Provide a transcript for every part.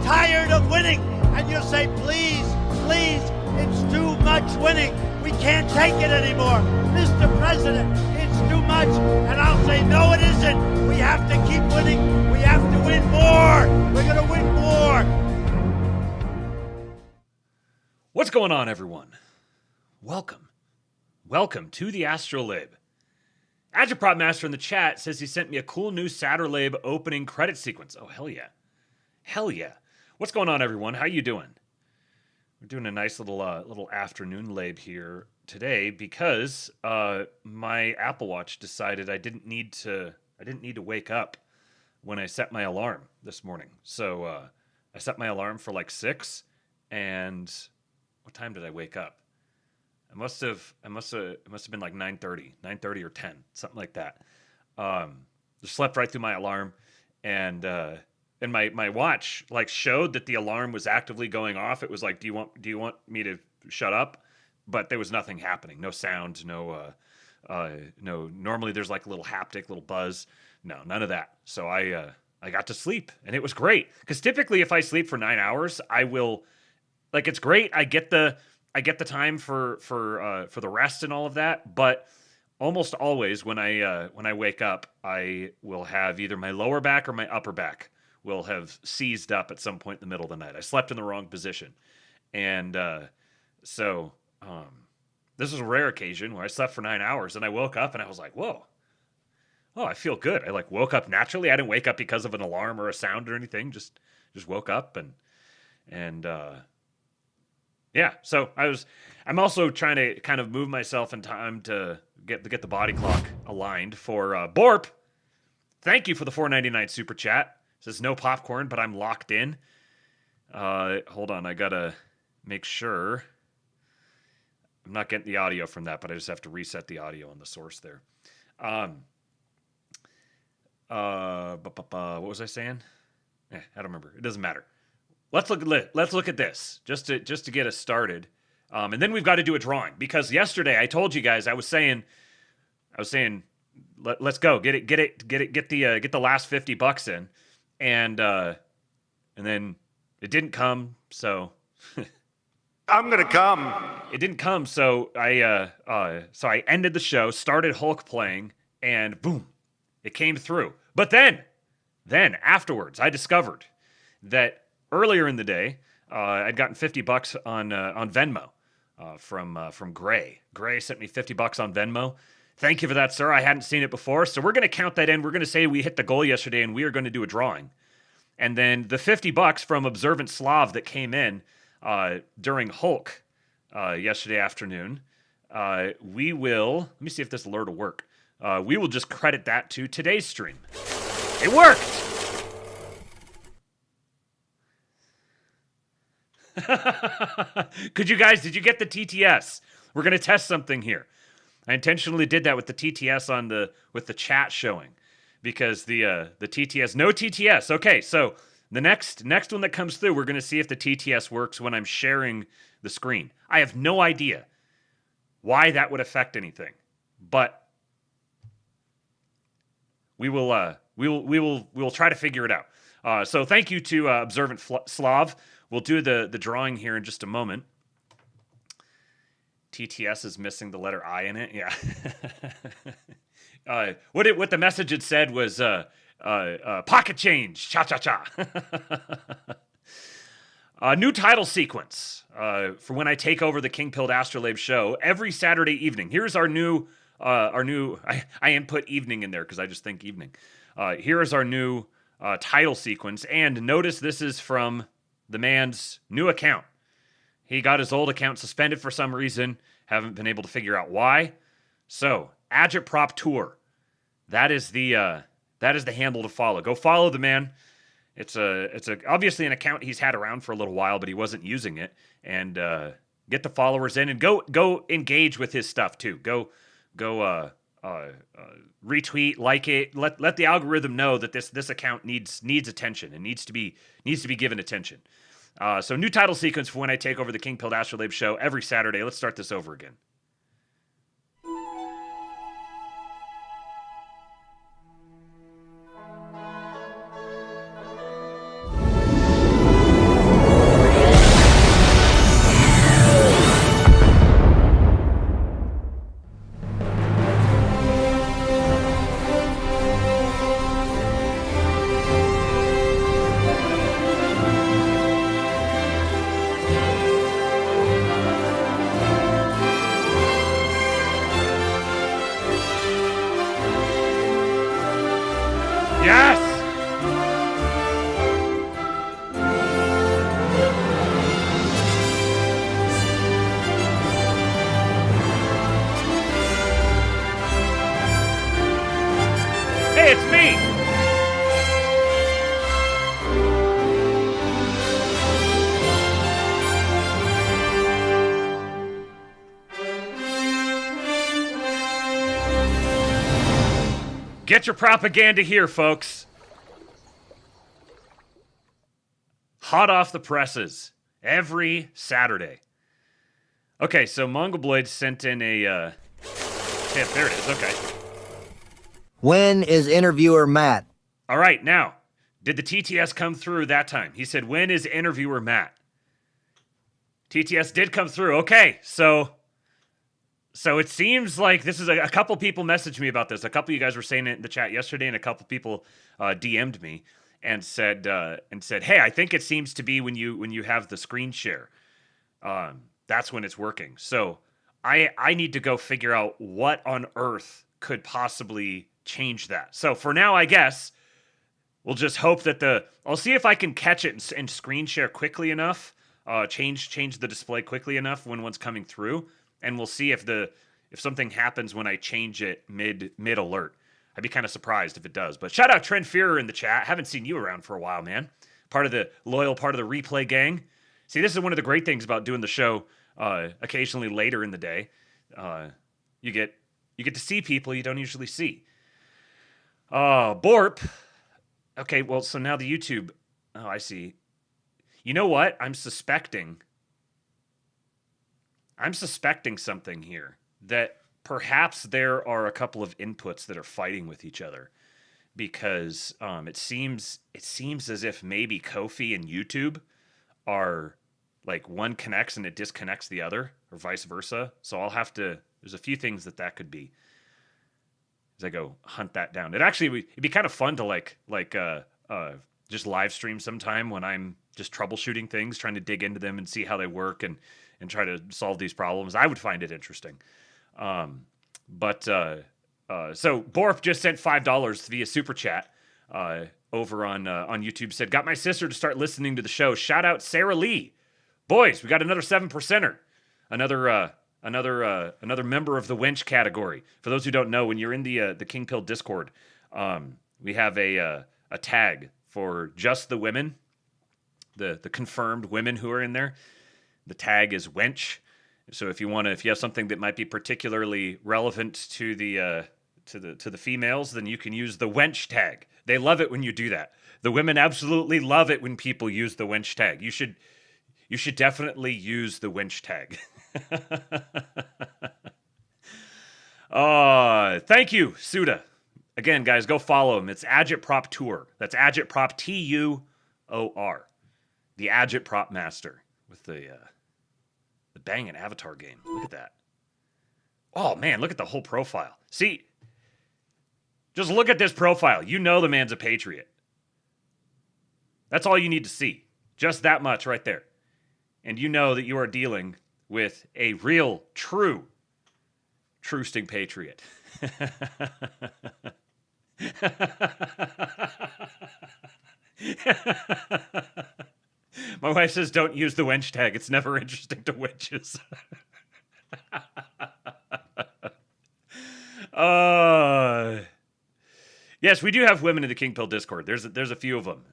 tired of winning. And you'll say, please, please, it's too much winning. We can't take it anymore. Mr. President, it's too much. And I'll say, no, it isn't. We have to keep winning. We have to win more. We're going to win more. What's going on, everyone? Welcome. Welcome to the Astrolabe. Agitprop Master in the chat says he sent me a cool new Saturlabe opening credit sequence. Oh, hell yeah. Hell yeah. What's going on, everyone? How you doing? We're doing a nice little afternoon lab here today because my Apple Watch decided I didn't need to wake up when I set my alarm this morning. So I set my alarm for like 6, and what time did I wake up? It must have been like 9:30 or 10, something like that. Just slept right through my alarm, and my watch like showed that the alarm was actively going off. It was like, do you want me to shut up? But there was nothing happening. No sound. No. Normally there's like a little haptic, little buzz. No, none of that. So I got to sleep, and it was great. Because typically, if I sleep for 9 hours, I will, like, it's great. I get the time for the rest and all of that. But almost always when I wake up, I will have either my lower back or my upper back will have seized up at some point in the middle of the night. I slept in the wrong position. And so this was a rare occasion where I slept for 9 hours, and I woke up and I was like, whoa. Oh, I feel good. I like woke up naturally. I didn't wake up because of an alarm or a sound or anything. Just woke up and yeah. So I'm also trying to kind of move myself in time to get the body clock aligned for Borp. Thank you for the $4.99 super chat. It says no popcorn, but I'm locked in. Hold on, I gotta make sure. I'm not getting the audio from that, but I just have to reset the audio on the source there. What was I saying? I don't remember. It doesn't matter. Let's look at this just to get us started, and then we've got to do a drawing, because yesterday I told you guys I was saying let's go get the last $50 in, and then it didn't come, so I'm gonna come. It didn't come, so I ended the show, started Hulk playing, and boom, it came through. But then afterwards, I discovered that earlier in the day, I'd gotten $50 on Venmo from Gray. Gray sent me $50 on Venmo. Thank you for that, sir. I hadn't seen it before, so we're going to count that in. We're going to say we hit the goal yesterday, and we are going to do a drawing. And then the $50 from Observant Slav that came in during Hulk yesterday afternoon, we will. Let me see if this alert will work. We will just credit that to today's stream. It worked! Did you get the TTS? We're going to test something here. I intentionally did that with the TTS with the chat showing, because the TTS, no TTS. Okay, so the next one that comes through, we're going to see if the TTS works when I'm sharing the screen. I have no idea why that would affect anything, but we will try to figure it out. So thank you to Observant Slav. We'll do the drawing here in just a moment. TTS is missing the letter I in it. Yeah. What the message had said was pocket change. Cha cha cha. New title sequence for when I take over the King Pilled Astrolabe show every Saturday evening. Here's our new. I input evening in there because I just think evening. Here is our new title sequence, and notice this is from the man's new account. He got his old account suspended for some reason. Haven't been able to figure out why. So, Agitprop Tour. That is the handle to follow. Go follow the man. It's obviously an account he's had around for a little while, but he wasn't using it. And get the followers in, and go engage with his stuff too. Go retweet, like it. Let the algorithm know that this account needs attention and needs to be given attention. So new title sequence for when I take over the King Pilled Astrolabe show every Saturday. Let's start this over again. Get your propaganda here, folks. Hot off the presses. Every Saturday. Okay, so Mongoloid sent in a... Yeah, there it is. Okay. When is interviewer Matt? All right, now, did the TTS come through that time? He said, when is interviewer Matt? TTS did come through. Okay, so it seems like this is a couple people messaged me about this. A couple of you guys were saying it in the chat yesterday, and a couple people DM'd me and said, hey, I think it seems to be when you have the screen share. That's when it's working. So I need to go figure out what on earth could possibly change that. So for now, I guess we'll just hope that I'll see if I can catch it and screen share quickly enough, change the display quickly enough when one's coming through, and we'll see if something happens when I change it mid alert. I'd be kind of surprised if it does. But shout out Trent Fearer in the chat. Haven't seen you around for a while, man. Part of the replay gang. See, this is one of the great things about doing the show occasionally later in the day. You get to see people you don't usually see. Borp. Okay, well, so now the YouTube. Oh, I see. You know what? I'm suspecting something here. That perhaps there are a couple of inputs that are fighting with each other. Because it seems as if maybe Ko-fi and YouTube are like one connects and it disconnects the other, or vice versa. So there's a few things that could be. As I go hunt that down. It'd be kind of fun to just live stream sometime when I'm just troubleshooting things, trying to dig into them and see how they work and try to solve these problems. I would find it interesting. So Borp just sent $5 via super chat over on YouTube. Said, got my sister to start listening to the show. Shout out Sarah Lee. Boys, we got another 7%er. Another member of the wench category. For those who don't know, when you're in the King Pill Discord, we have a tag for just the women, the confirmed women who are in there. The tag is wench. So if you have something that might be particularly relevant to the females, then you can use the wench tag. They love it when you do that. The women absolutely love it when people use the wench tag. You should definitely use the wench tag. Thank you, Suda. Again, guys, go follow him. It's Agitprop Tour. That's Agitprop TUOR. The Agitprop Master with the banging avatar game. Look at that. Oh man, look at the whole profile. See, just look at this profile. You know the man's a patriot. That's all you need to see. Just that much right there. And you know that you are dealing with a real, true-sting patriot. My wife says don't use the wench tag. It's never interesting to wenches. Yes, we do have women in the King Pill Discord. There's a few of them,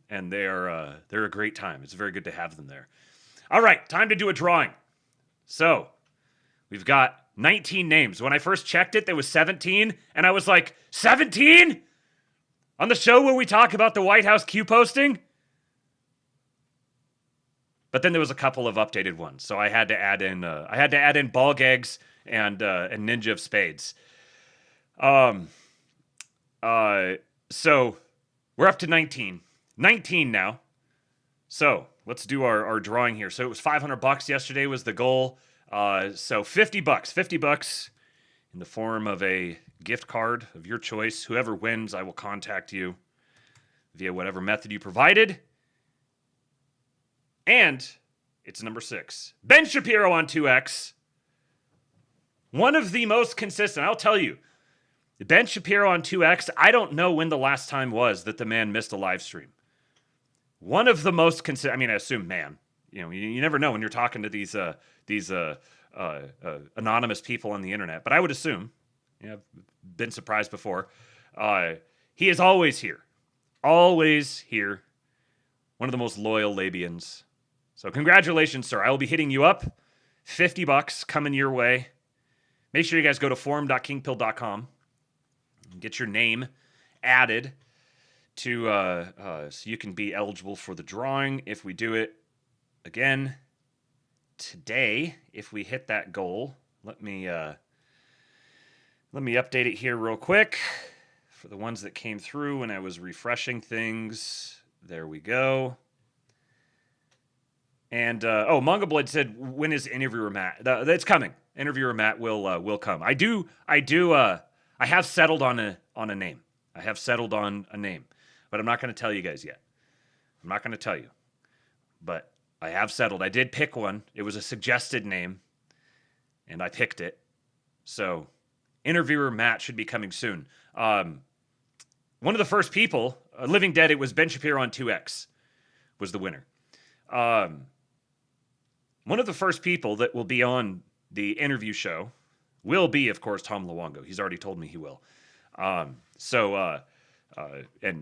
and they're a great time. It's very good to have them there. All right, time to do a drawing. So, we've got 19 names. When I first checked it, there was 17, and I was like, 17? On the show where we talk about the White House Q-posting? But then there was a couple of updated ones, so I had to add in Ball Gags and Ninja of Spades. So we're up to 19. 19 now. So let's do our drawing here. So it was $500 yesterday was the goal. So $50 in the form of a gift card of your choice. Whoever wins, I will contact you via whatever method you provided. And it's number 6. Ben Shapiro on 2X. One of the most consistent. I'll tell you. Ben Shapiro on 2X, I don't know when the last time was that the man missed a live stream. One of the most consistent, I mean, I assume man. You know, you never know when you're talking to these anonymous people on the internet. But I would assume, I've been surprised before, he is always here. Always here. One of the most loyal Labians. So congratulations, sir. I will be hitting you up. $50 coming your way. Make sure you guys go to forum.kingpill.com. get your name added to so you can be eligible for the drawing if we do it again today. If we hit that goal, let me update it here real quick for the ones that came through when I was refreshing things. There we go. And Mongoloid said, "When is Interviewer Matt?" It's coming. Interviewer Matt will come. I have settled on a name. I have settled on a name, but I'm not going to tell you guys yet. I'm not going to tell you, but I have settled. I did pick one. It was a suggested name, and I picked it. So, Interviewer Matt should be coming soon. One of the first people, Living Dead, it was Ben Shapiro on 2X, was the winner. One of the first people that will be on the interview show will be, of course, Tom Luongo. He's already told me he will. And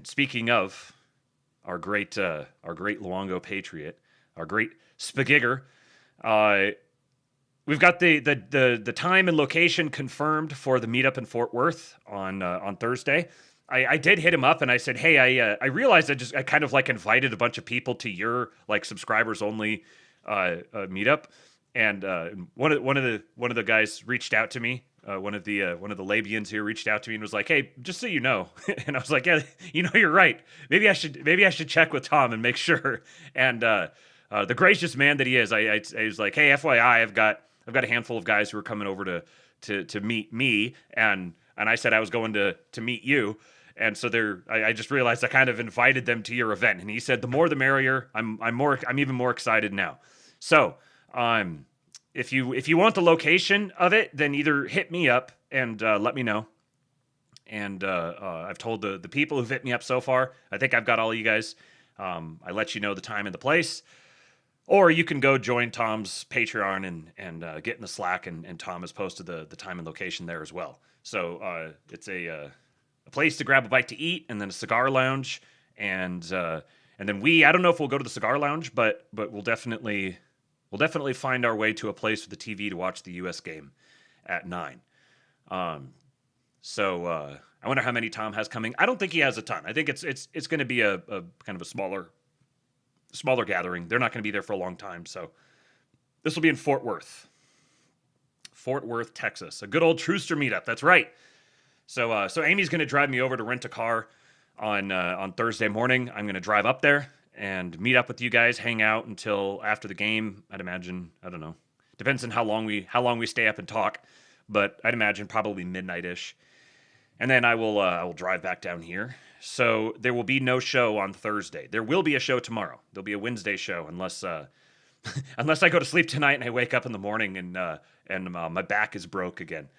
speaking of our great Luongo Patriot, our great Spagigger, we've got the time and location confirmed for the meetup in Fort Worth on Thursday. I did hit him up and I said, hey, I realized I kind of like invited a bunch of people to your like subscribers only meetup, and one of the guys reached out to me. One of the Labians here reached out to me and was like, "Hey, just so you know," and I was like, "Yeah, you're right. Maybe I should check with Tom and make sure." And the gracious man that he is, I was like, "Hey, FYI, I've got a handful of guys who are coming over to meet me," and I said I was going to meet you. And so I just realized I kind of invited them to your event, and he said, "The more, the merrier." I'm even more excited now. So, if you want the location of it, then either hit me up and let me know. And I've told the people who've hit me up so far, I think I've got all of you guys. I let you know the time and the place, or you can go join Tom's Patreon and get in the Slack, and Tom has posted the time and location there as well. So it's a place to grab a bite to eat, and then a cigar lounge, and then I don't know if we'll go to the cigar lounge, but we'll definitely find our way to a place with the TV to watch the U.S. game at 9. So I wonder how many Tom has coming. I don't think he has a ton. I think it's going to be a kind of a smaller gathering. They're not going to be there for a long time, so this will be in Fort Worth, Texas. A good old Trooster meetup. That's right. So Amy's going to drive me over to rent a car on Thursday morning. I'm going to drive up there and meet up with you guys, hang out until after the game. I'd imagine, I don't know. Depends on how long we stay up and talk, but I'd imagine probably midnight-ish. And then I will drive back down here. So there will be no show on Thursday. There will be a show tomorrow. There'll be a Wednesday show unless unless I go to sleep tonight and I wake up in the morning and my back is broke again.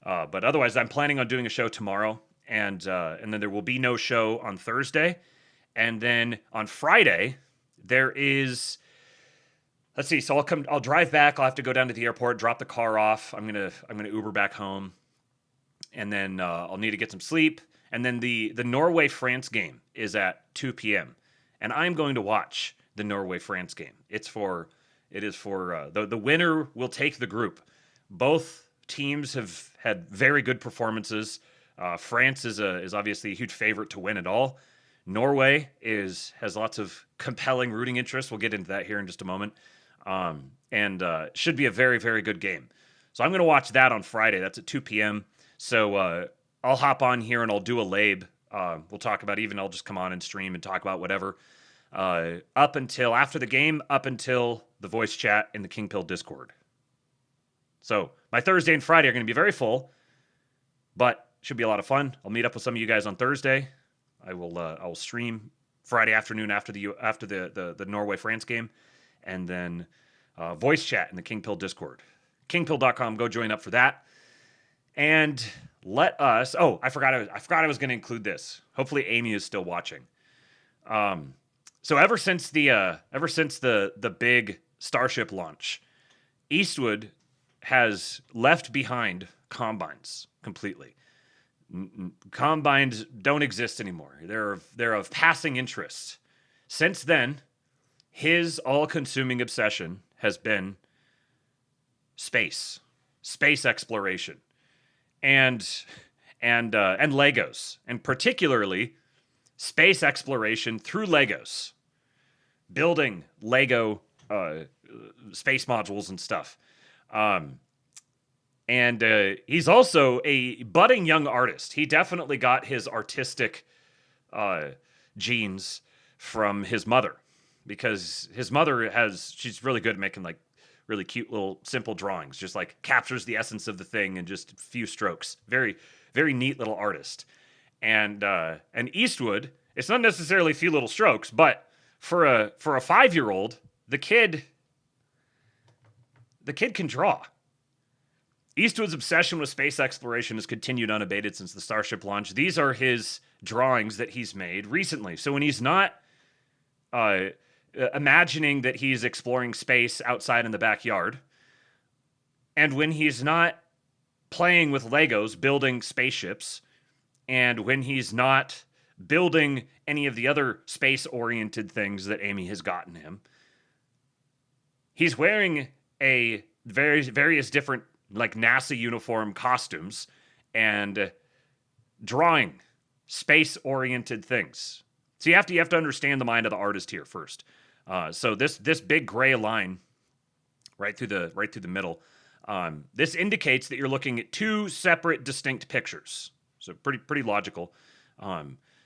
But otherwise, I'm planning on doing a show tomorrow, and then there will be no show on Thursday. And then on Friday, there is, let's see, so I'll drive back. I'll have to go down to the airport, drop the car off. I'm gonna Uber back home, and then I'll need to get some sleep. And then the Norway-France game is at 2 p.m. And I'm going to watch the Norway-France game. It is for the winner will take the group. Both teams have had very good performances. France is obviously a huge favorite to win it all. Norway has lots of compelling rooting interest. We'll get into that here in just a moment. And should be a very, very good game. So I'm going to watch that on Friday. That's at 2 p.m. So I'll hop on here and I'll do a lab. We'll talk about, even I'll just come on and stream and talk about whatever. Up until after the game, up until the voice chat in the King Pill Discord. So my Thursday and Friday are going to be very full, but should be a lot of fun. I'll meet up with some of you guys on Thursday. I will stream Friday afternoon after the Norway France game, and then voice chat in the King Pill Discord. Kingpill.com. Go join up for that. And let us. Oh, I forgot I was going to include this. Hopefully, Amy is still watching. So ever since the big Starship launch, Eastwood has left behind combines completely. Combines don't exist anymore. They're of passing interest. Since then, his all-consuming obsession has been space exploration. And and Legos, and particularly space exploration through Legos, building Lego space modules and stuff. And he's also a budding young artist. He definitely got his artistic genes from his mother, because his mother she's really good at making like really cute little simple drawings, just like captures the essence of the thing in just a few strokes. Very, very neat little artist. And Eastwood, it's not necessarily a few little strokes, but for a 5-year-old, the kid can draw. Eastwood's obsession with space exploration has continued unabated since the Starship launch. These are his drawings that he's made recently. So when he's not imagining that he's exploring space outside in the backyard, and when he's not playing with Legos, building spaceships, and when he's not building any of the other space-oriented things that Amy has gotten him, he's wearing a various different like NASA uniform costumes and drawing space-oriented things. So you have to understand the mind of the artist here first. So this big gray line right through the middle, this indicates that you're looking at two separate, distinct pictures. So pretty logical.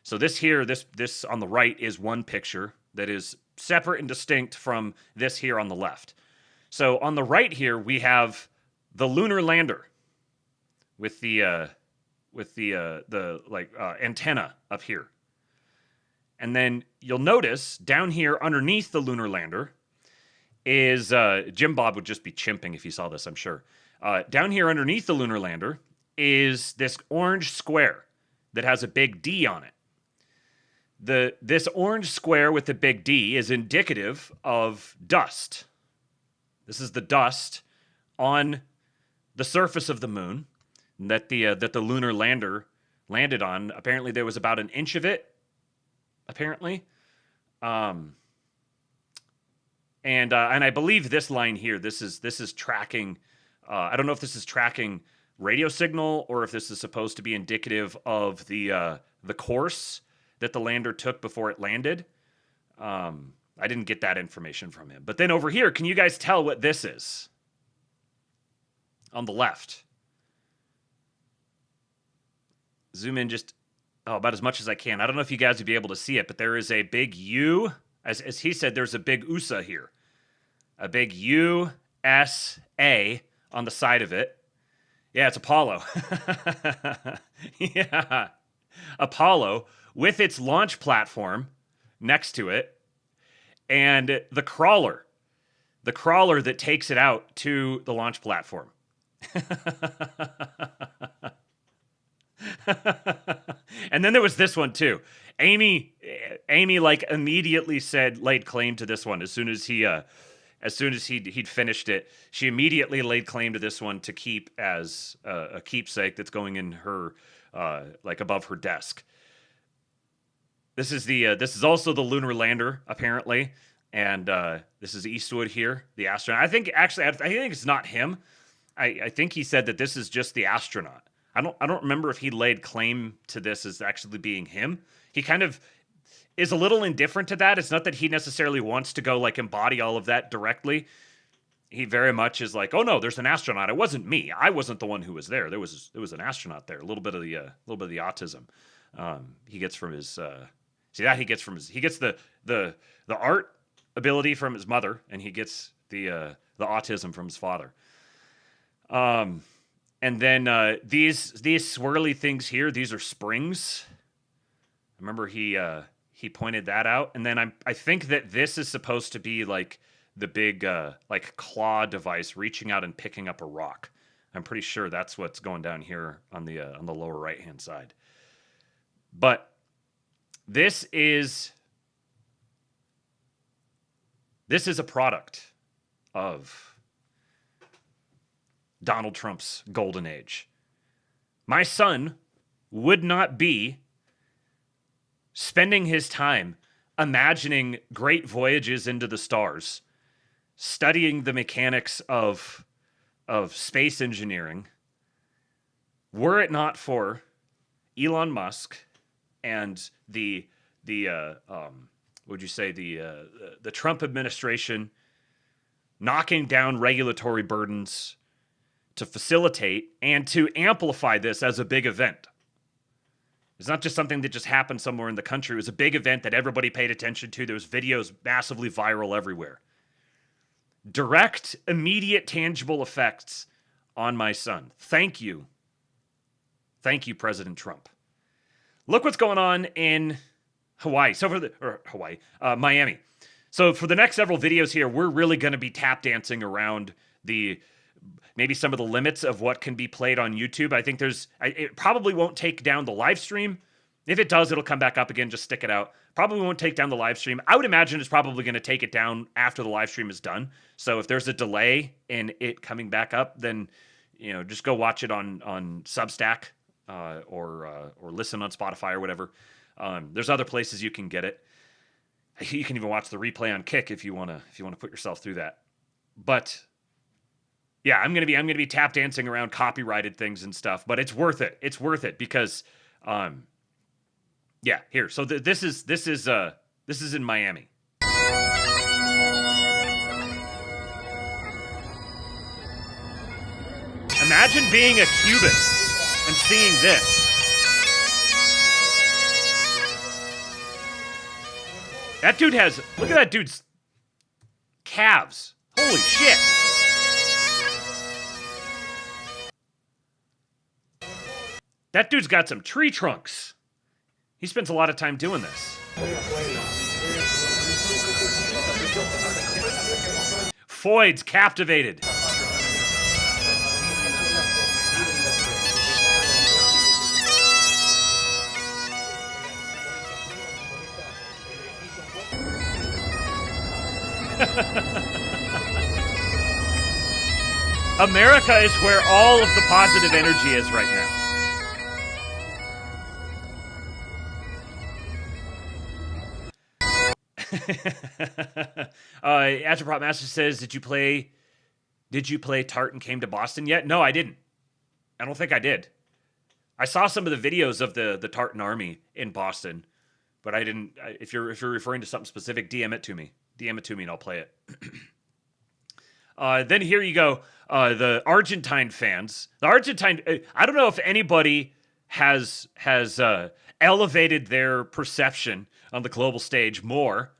So this here, this on the right is one picture that is separate and distinct from this here on the left. So on the right here we have the lunar lander with the antenna up here. And then you'll notice down here underneath the lunar lander is Jim Bob would just be chimping if he saw this, I'm sure. Down here underneath the lunar lander is this orange square that has a big D on it. This orange square with the big D is indicative of dust. This is the dust on the surface of the moon that the lunar lander landed on. Apparently there was about an inch of it. Apparently, and I believe this line here. This is tracking. I don't know if this is tracking radio signal or if this is supposed to be indicative of the course that the lander took before it landed. I didn't get that information from him. But then over here, can you guys tell what this is? On the left. Zoom in just about as much as I can. I don't know if you guys would be able to see it, but there is a big U. As he said, there's a big USA here. A big USA on the side of it. Yeah, it's Apollo. Yeah. Apollo with its launch platform next to it. And the crawler that takes it out to the launch platform. And then there was this one too. Amy like immediately laid claim to this one as soon as he'd finished it. She immediately laid claim to this one to keep as a keepsake that's going in her like above her desk. This is also the lunar lander apparently, and this is Eastwood here, the astronaut. I think it's not him. I think he said that this is just the astronaut. I don't remember if he laid claim to this as actually being him. He kind of is a little indifferent to that. It's not that he necessarily wants to go like embody all of that directly. He very much is like, oh no, there's an astronaut. It wasn't me. I wasn't the one who was there. There was an astronaut there. A little bit of the autism he gets from his. He gets the art ability from his mother, and he gets the autism from his father. And then these swirly things here, these are springs. Remember he pointed that out. And then I think that this is supposed to be like the big like claw device reaching out and picking up a rock. I'm pretty sure that's what's going down here on the lower right hand side. But this is a product of Donald Trump's golden age. My son would not be spending his time imagining great voyages into the stars, studying the mechanics of space engineering, were it not for Elon Musk and the Trump administration knocking down regulatory burdens to facilitate and to amplify this as a big event. It's not just something that just happened somewhere in the country. It was a big event that everybody paid attention to. There was videos massively viral everywhere. Direct, immediate, tangible effects on my son. Thank you. Thank you, President Trump. Look what's going on in Hawaii. Miami. So for the next several videos here, we're really going to be tap dancing around maybe some of the limits of what can be played on YouTube. I think it probably won't take down the live stream. If it does, it'll come back up again. Just stick it out. Probably won't take down the live stream. I would imagine it's probably going to take it down after the live stream is done. So if there's a delay in it coming back up, then just go watch it on Substack or listen on Spotify or whatever. There's other places you can get it. You can even watch the replay on Kick if you want to put yourself through that. But yeah, I'm gonna be tap dancing around copyrighted things and stuff, but it's worth it. It's worth it because, yeah. Here, so this is in Miami. Imagine being a Cuban and seeing this. That dude look at that dude's calves. Holy shit. That dude's got some tree trunks. He spends a lot of time doing this. Foyd's captivated. America is where all of the positive energy is right now. Astroprop Master says, did you play Tartan Came to Boston yet? No, I didn't. I don't think I did. I saw some of the videos of the Tartan Army in Boston, but I didn't. If you're referring to something specific, DM it to me. DM it to me and I'll play it. Then here you go. The Argentine fans. The Argentine. I don't know if anybody has elevated their perception on the global stage more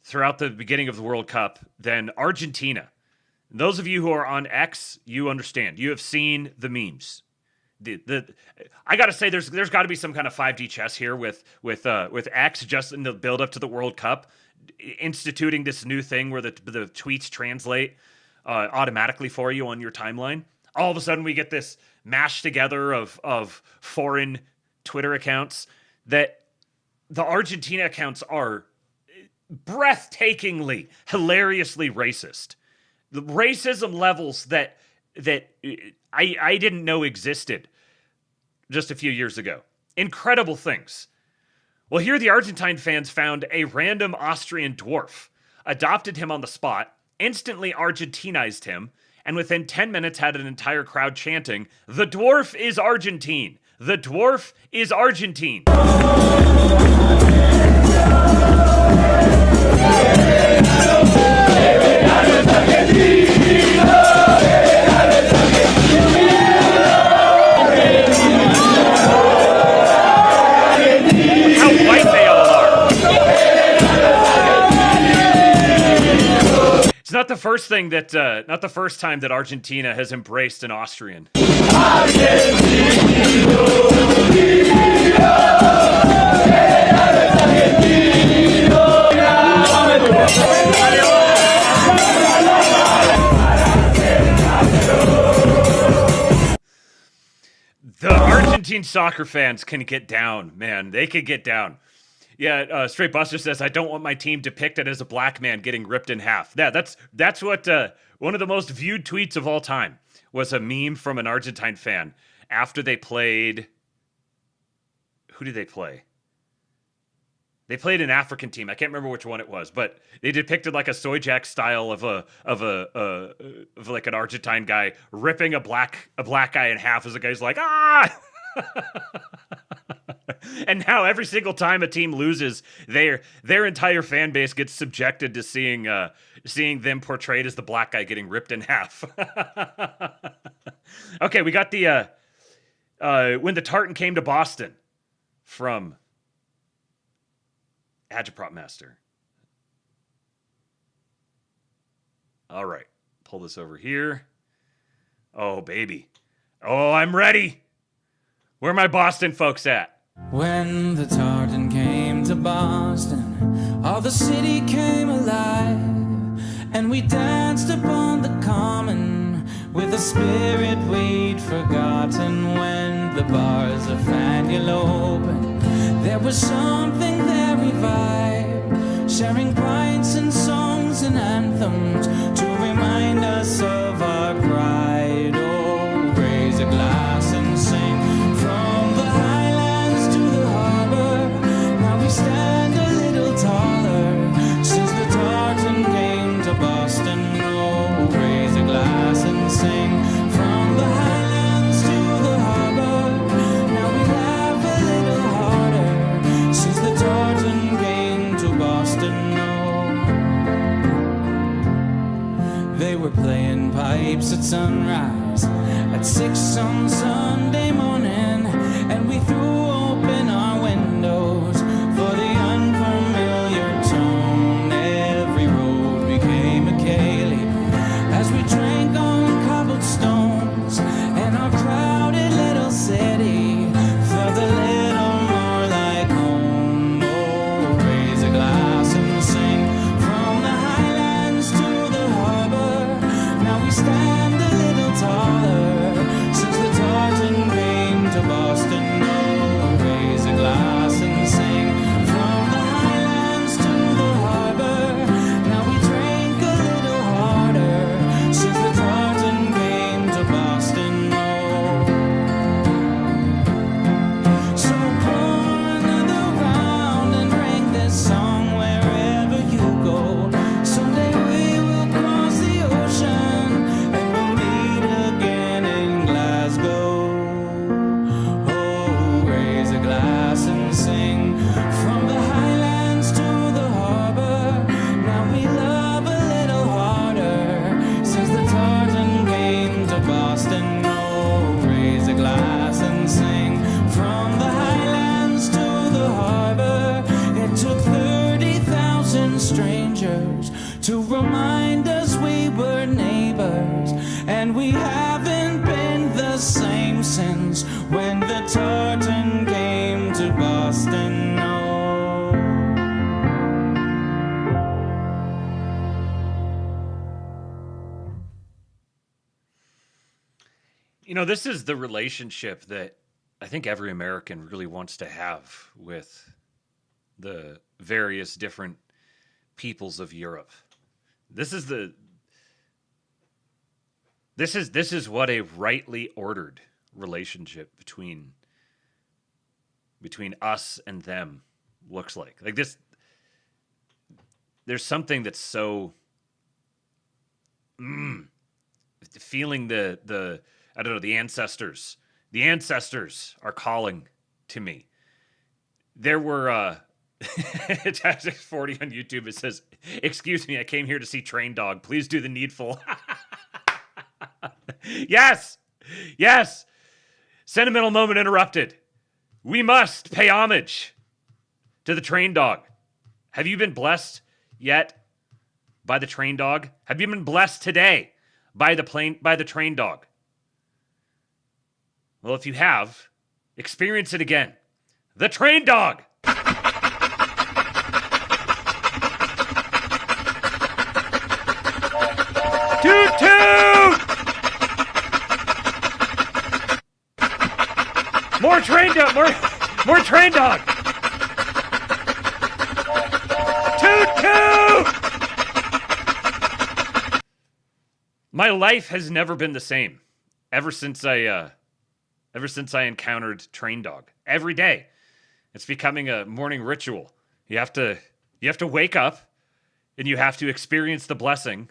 throughout the beginning of the World Cup than Argentina. Those of you who are on X, you understand. You have seen the memes. I gotta say, there's got to be some kind of 5D chess here with X just in the build up to the World Cup, instituting this new thing where the tweets translate automatically for you on your timeline. All of a sudden, we get this mashed together of foreign Twitter accounts that the Argentina accounts are breathtakingly, hilariously racist. The racism levels that I didn't know existed just a few years ago. Incredible things. Well, here the Argentine fans found a random Austrian dwarf, adopted him on the spot, instantly Argentinized him, and within 10 minutes had an entire crowd chanting, "The dwarf is Argentine! The dwarf is Argentine!" Not the first time that Argentina has embraced an Austrian. The Argentine soccer fans can get down, man. They can get down. Yeah, Straight Buster says, I don't want my team depicted as a black man getting ripped in half. Yeah, that's what one of the most viewed tweets of all time was a meme from an Argentine fan after they played. Who did they play? They played an African team. I can't remember which one it was, but they depicted like a soy jack style of like an Argentine guy ripping a black guy in half as the guy's like, ah. And now every single time a team loses, their entire fan base gets subjected to seeing them portrayed as the black guy getting ripped in half. Okay, we got the when the tartan came to Boston from Agitprop Master. All right, pull this over here. Oh, baby. Oh, I'm ready. Where are my Boston folks at? When the tartan came to Boston, all the city came alive, and we danced upon the common with a spirit we'd forgotten. When the bars of Faneuil opened, there was something there revived, sharing pints and songs and anthems to remind us of our pride. Oh, raise a glass and sing from the highlands to the harbor. Now we stand a little taller since the tartan came to Boston. Oh, raise a glass and sing from the highlands to the harbor. Now we laugh a little harder since the tartan came to Boston. Oh, they were playing pipes at sunrise at 6 on Sunday morning, and we threw open our windows for the unfamiliar tone. Every road became a ceilidh as we drank on cobbled stones, and our crowded little city felt a little more like home. Oh, raise a glass and sing from the highlands to the harbor. Now we stand a little taller since the tartan came to Boston. Oh, raise a glass and sing from the highlands to the harbor. Now we drink a little harder since the tartan came to Boston. Oh, so pour another round and bring this song wherever you go. Someday we will cross the ocean and we'll meet again in Glasgow. Oh, raise a glass and sing from the highlands to the harbor. Now we love a little harder since the tartan came to Boston. Oh, raise a glass and sing from the highlands to the harbor. It took 30,000 strangers to remind us we were neighbors, and we haven't been the same since when the tartan came to Boston. Oh. You know, this is the relationship that I think every American really wants to have with the various different peoples of Europe. This is what a rightly ordered relationship between us and them looks like. Like this, there's something that's so feeling the I don't know, the ancestors. The ancestors are calling to me. There were Tactics 40 on YouTube. It says, "Excuse me, I came here to see Train Dog. Please do the needful." Yes. Yes. Sentimental moment interrupted. We must pay homage to the Train Dog. Have you been blessed yet by the Train Dog? Have you been blessed today by the Train Dog? Well, if you have, experience it again. The Train Dog. Toot toot! More Train Dog! More Train Dog! Toot toot! My life has never been the same ever since I encountered Train Dog. Every day, it's becoming a morning ritual. You have to wake up, and you have to experience the blessing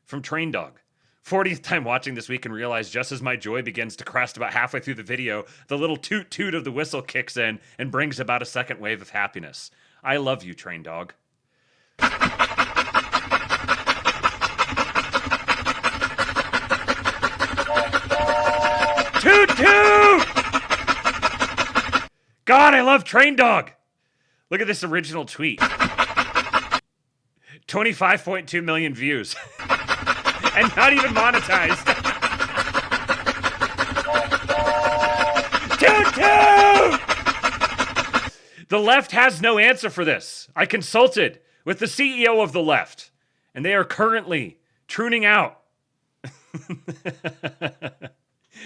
from Train Dog. 40th time watching this week and realize just as my joy begins to crest about halfway through the video, the little toot toot of the whistle kicks in and brings about a second wave of happiness. I love you, train dog. Toot toot! God, I love train dog. Look at this original tweet. 25.2 million views. And not even monetized. Toot toot! The left has no answer for this. I consulted with the CEO of the left, and they are currently tuning out.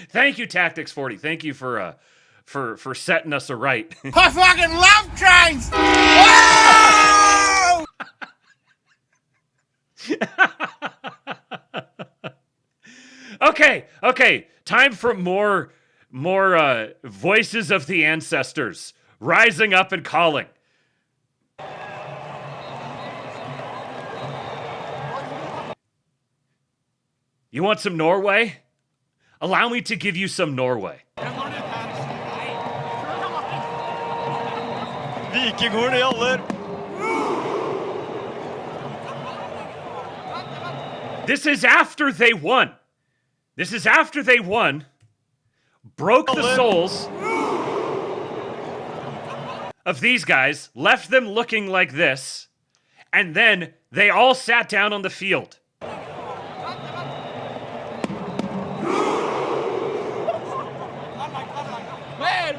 Thank you, Tactics 40. Thank you for setting us aright. I fucking love trains! Okay. Time for more voices of the ancestors rising up and calling. You want some Norway? Allow me to give you some Norway. Vikinghorn gjelder. This is after they won. Broke the souls of these guys, left them looking like this, and then they all sat down on the field. Man!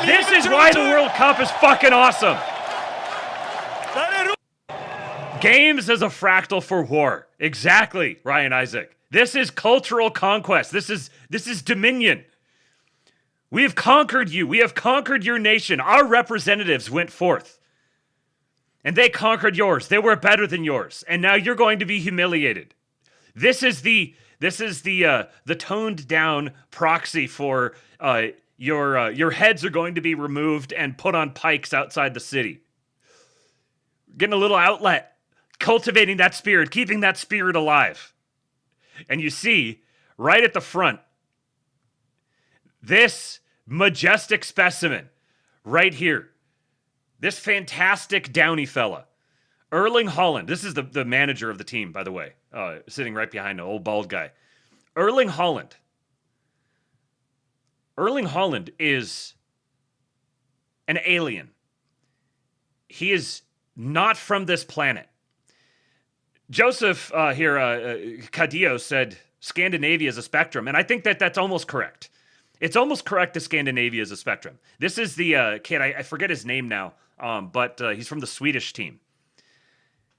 This is why the World Cup is fucking awesome. Games as a fractal for war. Exactly, Ryan Isaac. This is cultural conquest. This is dominion. We have conquered you. We have conquered your nation. Our representatives went forth. And they conquered yours. They were better than yours. And now you're going to be humiliated. This is the toned down proxy for your heads are going to be removed and put on pikes outside the city. Getting a little outlet, cultivating that spirit, keeping that spirit alive. And you see, right at the front, this majestic specimen right here, this fantastic Downey fella, Erling Haaland. This is the manager of the team, by the way, sitting right behind an old bald guy. Erling Haaland is an alien. He is not from this planet. Joseph Cadillo said Scandinavia is a spectrum, and I think that's almost correct. It's almost correct that Scandinavia is a spectrum. This is the kid, I forget his name now, but he's from the Swedish team.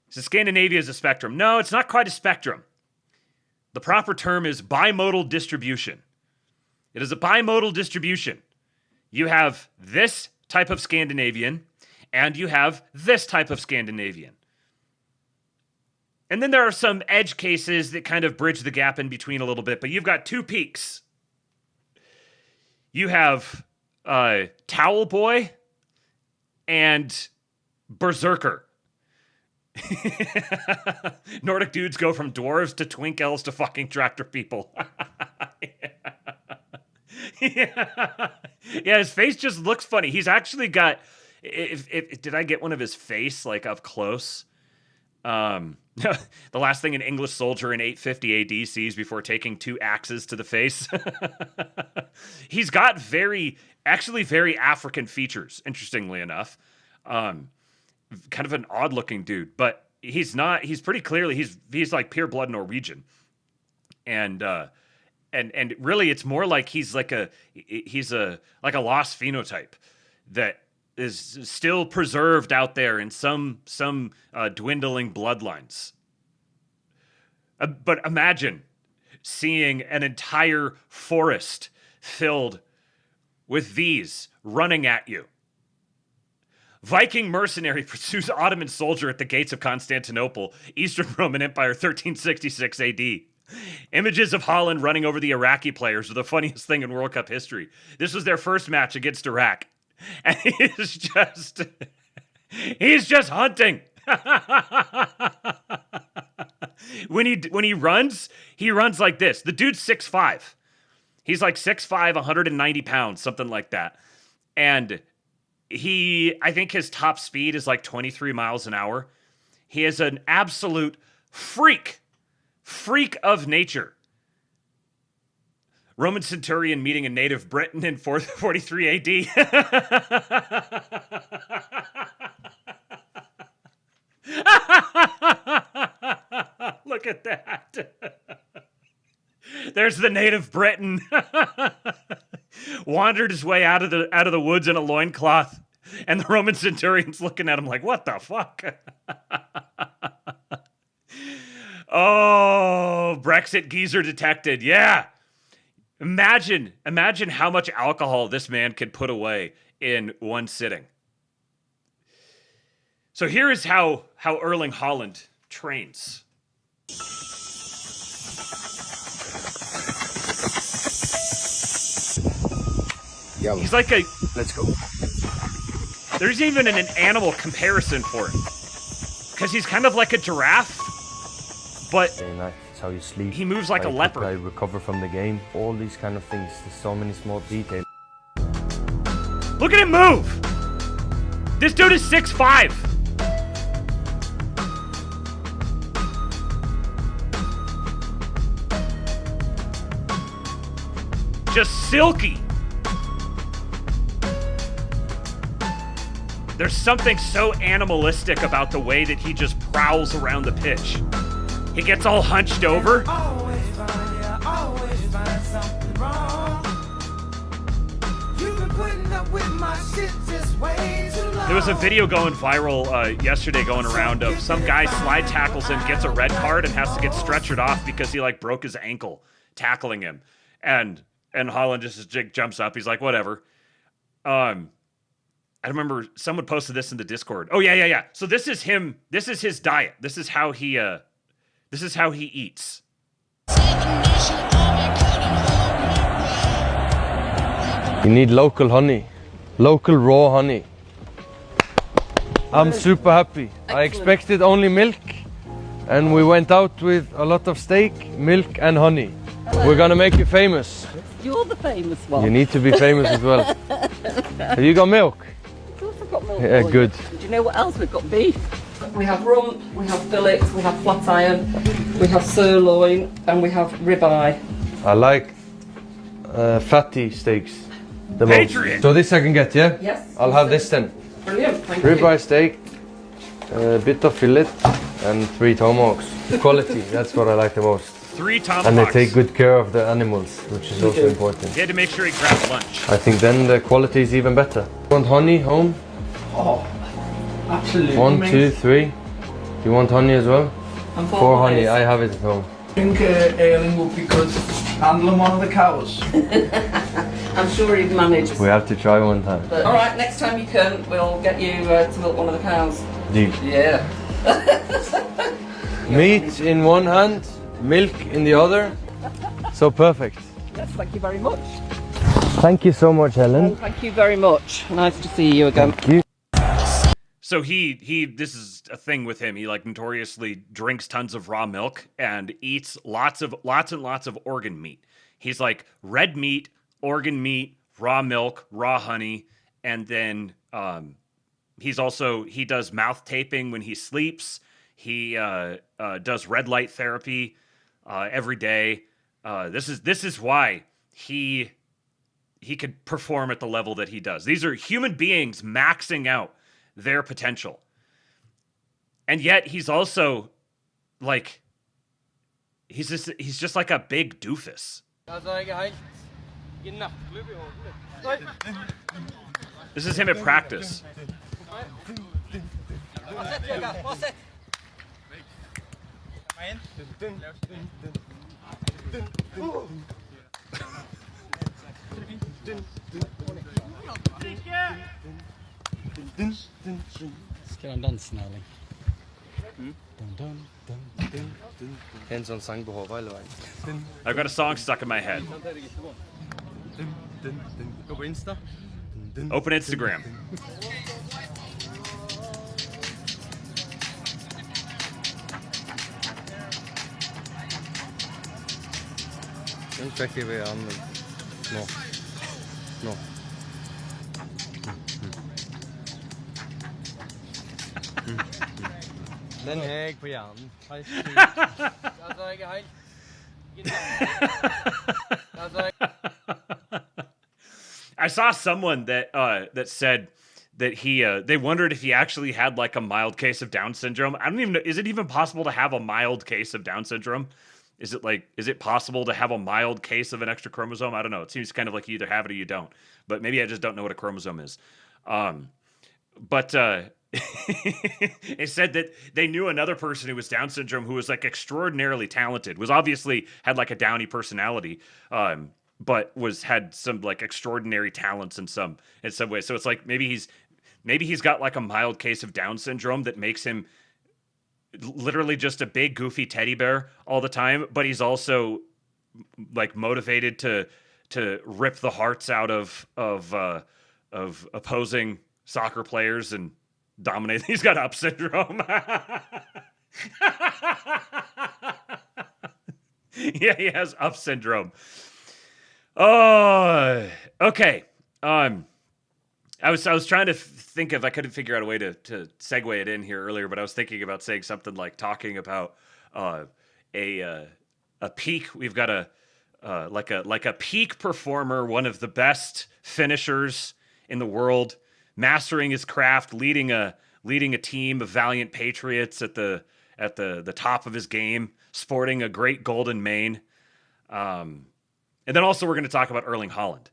So Scandinavia is a spectrum. No, it's not quite a spectrum. The proper term is bimodal distribution. It is a bimodal distribution. You have this type of Scandinavian, and you have this type of Scandinavian. And then there are some edge cases that kind of bridge the gap in between a little bit, but you've got two peaks. You have Towel Boy and Berserker. Nordic dudes go from dwarves to twink elves to fucking tractor people. Yeah, his face just looks funny. He's actually got. Did I get one of his face like up close? The last thing an English soldier in 850 AD sees before taking two axes to the face. He's got very African features. Interestingly enough, kind of an odd looking dude, but he's not. He's pretty clearly he's like pure blood Norwegian, and really it's more like he's a lost phenotype that is still preserved out there in some dwindling bloodlines. But imagine seeing an entire forest filled with these running at you. Viking mercenary pursues Ottoman soldier at the gates of Constantinople, Eastern Roman Empire, 1366 AD. Images of Holland running over the Iraqi players are the funniest thing in World Cup history. This was their first match against Iraq. And he's just hunting. When he runs like this. The dude's 6'5". He's like 6'5", 190 pounds, something like that. And I think his top speed is like 23 miles an hour. He is an absolute freak of nature. Roman centurion meeting a native Briton in 443 AD. Look at that. There's the native Briton. Wandered his way out of the woods in a loincloth. And the Roman centurion's looking at him like, what the fuck? Oh, Brexit geezer detected. Yeah. Imagine how much alcohol this man could put away in one sitting. So here is how Erling Haaland trains. He's like Let's go. There's even an animal comparison for him. Because he's kind of like a giraffe, but that's how you sleep. He moves like a leopard. I recover from the game. All these kind of things. There's so many small details. Look at him move! This dude is 6'5". Just silky. There's something so animalistic about the way that he just prowls around the pitch. He gets all hunched over. There was a video going viral yesterday going around of some guy slide tackles him, gets a red card, and has to get stretchered off because he like broke his ankle tackling him. And Haaland just jumps up. He's like, whatever. I remember someone posted this in the Discord. Oh yeah. So this is him. This is his diet. This is how he eats. You need local honey, local raw honey. I'm super happy. I expected only milk, and we went out with a lot of steak, milk, and honey. We're gonna make you famous. You're the famous one. You need to be famous as well. Have you got milk? Of course I've got milk. Yeah, for good. You. Do you know what else we've got? Beef. We have rump, we have fillets, we have flat iron, we have sirloin, and we have ribeye. I like fatty steaks the Patriot. most. So this I can get, yeah? Yes. I'll have this then. Brilliant, thank you. Ribeye steak, a bit of fillet, and 3 tomahawks. Quality, that's what I like the most. 3 tomahawks. And they take good care of the animals, which is also important. He had to make sure he grabbed lunch. I think then the quality is even better. Want honey home? Oh, absolutely. 1, 2, 3. You want honey as well? And 4 honey, I have it at home. I think Erling would be good handling one of the cows. I'm sure he'd manage. We have to try one time. But, all right, next time you come, we'll get you to milk one of the cows. Deal. Yeah. Meat in one hand, milk in the other. So perfect. Yes, thank you very much. Thank you so much, Helen. Thank you very much. Nice to see you again. Thank you. So this is a thing with him. He like notoriously drinks tons of raw milk and eats lots and lots of organ meat. He's like red meat, organ meat, raw milk, raw honey, and then he does mouth taping when he sleeps. He does red light therapy every day. This is why he could perform at the level that he does. These are human beings maxing out their potential. And yet he's also like he's just like a big doofus. This is him at practice. Skal han dansen, Erling? En sånn sang på hodet hele veien. I've got a song stuck in my head. Gå på Insta. Open Instagram. Den fikk jeg ved han nå. Nå. Den er jeg på hjernen. Helt sykt. Altså, jeg er helt... I saw someone that said that they wondered if he actually had like a mild case of Down syndrome. I don't even know. Is it even possible to have a mild case of Down syndrome? Is it possible to have a mild case of an extra chromosome? I don't know. It seems kind of like you either have it or you don't. But maybe I just don't know what a chromosome is. But it said that they knew another person who was Down syndrome who was like extraordinarily talented, was obviously had like a Downy personality, but had some like extraordinary talents in some ways. So it's like maybe he's got like a mild case of Down syndrome that makes him literally just a big goofy teddy bear all the time, but he's also like motivated to rip the hearts out of opposing soccer players and dominate. He's got up syndrome. Yeah, he has up syndrome. Oh, okay. I was trying to think if I couldn't figure out a way to segue it in here earlier, but I was thinking about saying something like talking about a peak. We've got a peak performer, one of the best finishers in the world, mastering his craft, leading a team of valiant patriots at the top of his game, sporting a great golden mane. And then also we're going to talk about Erling Haaland.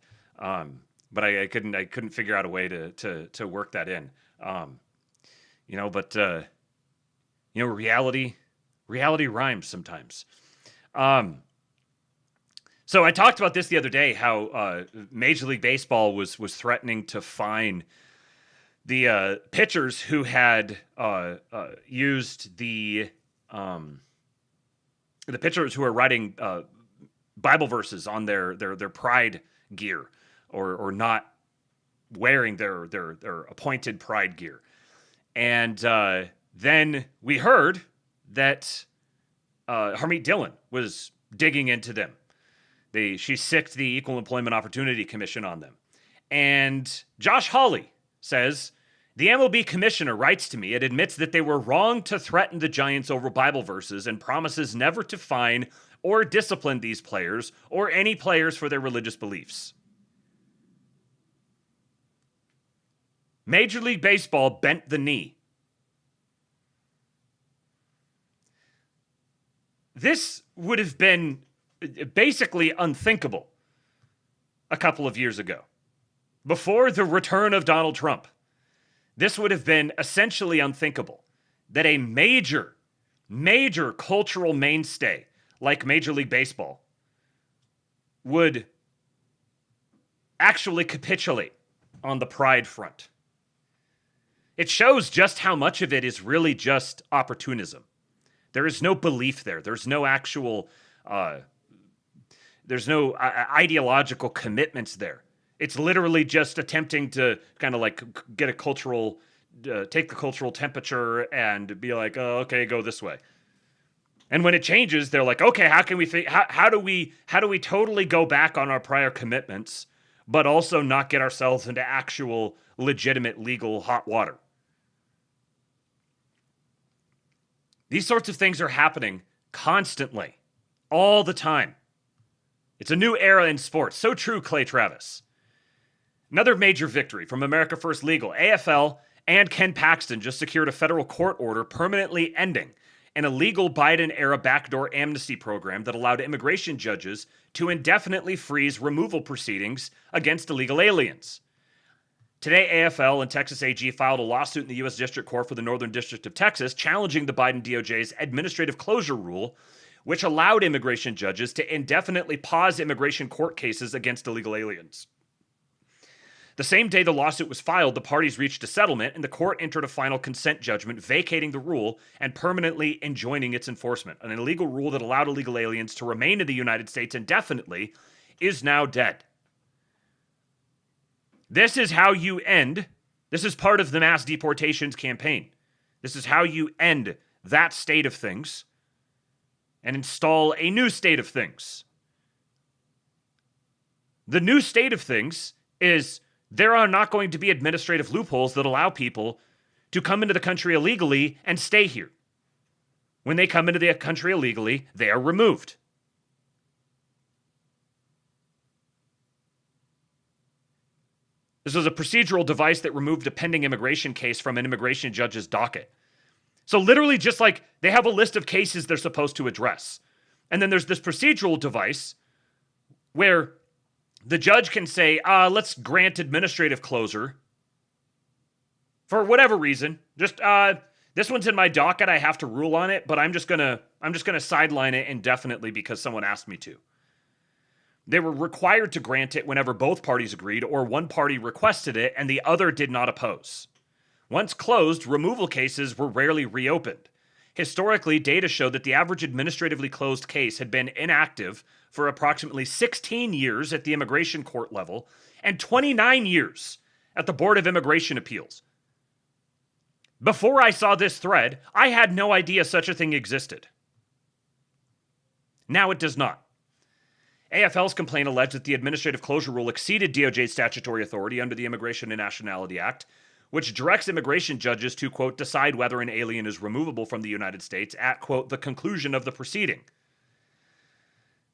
But I couldn't figure out a way to work that in. Reality rhymes sometimes. So I talked about this the other day, how Major League Baseball was threatening to fine the pitchers who had used the pitchers who are writing Bible verses on their pride gear, or not wearing their appointed pride gear. And then we heard that Harmeet Dillon was digging into them. She sicked the Equal Employment Opportunity Commission on them. And Josh Hawley says, the MLB commissioner writes to me and admits that they were wrong to threaten the Giants over Bible verses and promises never to fine or discipline these players or any players for their religious beliefs. Major League Baseball bent the knee. This would have been basically unthinkable a couple of years ago. Before the return of Donald Trump, this would have been essentially unthinkable that a major cultural mainstay like Major League Baseball would actually capitulate on the pride front. It shows just how much of it is really just opportunism. There is no belief there. There's no actual, ideological commitments there. It's literally just attempting to kind of like get take the cultural temperature and be like, oh, okay, go this way. And when it changes, they're like, okay, how do we totally go back on our prior commitments, but also not get ourselves into actual legitimate legal hot water? These sorts of things are happening constantly, all the time. It's a new era in sports. So true, Clay Travis. Another major victory from America First Legal. AFL and Ken Paxton just secured a federal court order permanently ending an illegal Biden-era backdoor amnesty program that allowed immigration judges to indefinitely freeze removal proceedings against illegal aliens. Today, AFL and Texas AG filed a lawsuit in the U.S. District Court for the Northern District of Texas challenging the Biden DOJ's administrative closure rule, which allowed immigration judges to indefinitely pause immigration court cases against illegal aliens. The same day the lawsuit was filed, the parties reached a settlement, and the court entered a final consent judgment vacating the rule and permanently enjoining its enforcement. An illegal rule that allowed illegal aliens to remain in the United States indefinitely is now dead. This is how you end. This is part of the mass deportations campaign. This is how you end that state of things and install a new state of things. The new state of things is there are not going to be administrative loopholes that allow people to come into the country illegally and stay here. When they come into the country illegally, they are removed. This was a procedural device that removed a pending immigration case from an immigration judge's docket. So literally just like they have a list of cases they're supposed to address. And then there's this procedural device where the judge can say, let's grant administrative closure for whatever reason. Just this one's in my docket. I have to rule on it, but I'm just gonna sideline it indefinitely because someone asked me to. They were required to grant it whenever both parties agreed or one party requested it and the other did not oppose. Once closed, removal cases were rarely reopened. Historically, data showed that the average administratively closed case had been inactive for approximately 16 years at the immigration court level and 29 years at the Board of Immigration Appeals. Before I saw this thread, I had no idea such a thing existed. Now it does not. AFL's complaint alleged that the administrative closure rule exceeded DOJ's statutory authority under the Immigration and Nationality Act, which directs immigration judges to, quote, decide whether an alien is removable from the United States at, quote, the conclusion of the proceeding.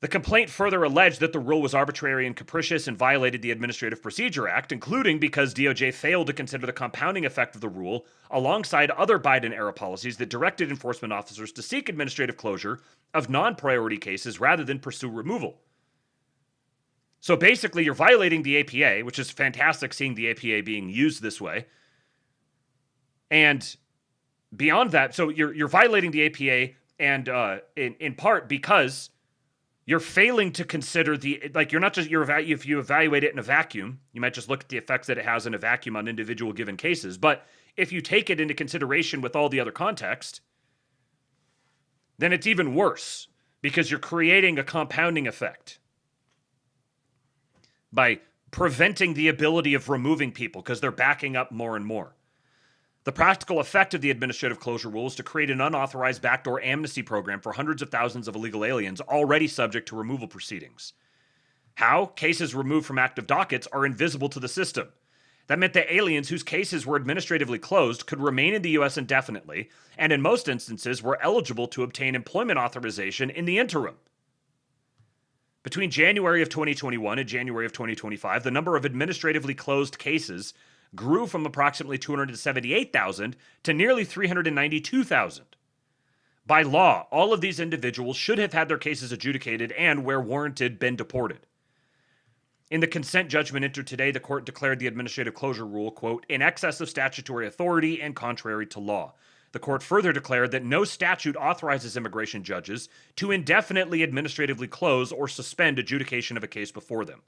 The complaint further alleged that the rule was arbitrary and capricious and violated the Administrative Procedure Act, including because DOJ failed to consider the compounding effect of the rule alongside other Biden-era policies that directed enforcement officers to seek administrative closure of non-priority cases rather than pursue removal. So basically, you're violating the APA, which is fantastic seeing the APA being used this way. And beyond that, so you're violating the APA, and in part because you're failing to consider you're not just if you evaluate it in a vacuum, you might just look at the effects that it has in a vacuum on individual given cases. But if you take it into consideration with all the other context, then it's even worse because you're creating a compounding effect by preventing the ability of removing people because they're backing up more and more. The practical effect of the administrative closure rule is to create an unauthorized backdoor amnesty program for hundreds of thousands of illegal aliens already subject to removal proceedings. How? Cases removed from active dockets are invisible to the system. That meant that aliens whose cases were administratively closed could remain in the U.S. indefinitely, and in most instances were eligible to obtain employment authorization in the interim. Between January of 2021 and January of 2025, the number of administratively closed cases grew from approximately 278,000 to nearly 392,000. By law, all of these individuals should have had their cases adjudicated and, where warranted, been deported. In the consent judgment entered today, the court declared the administrative closure rule, quote, in excess of statutory authority and contrary to law. The court further declared that no statute authorizes immigration judges to indefinitely administratively close or suspend adjudication of a case before them.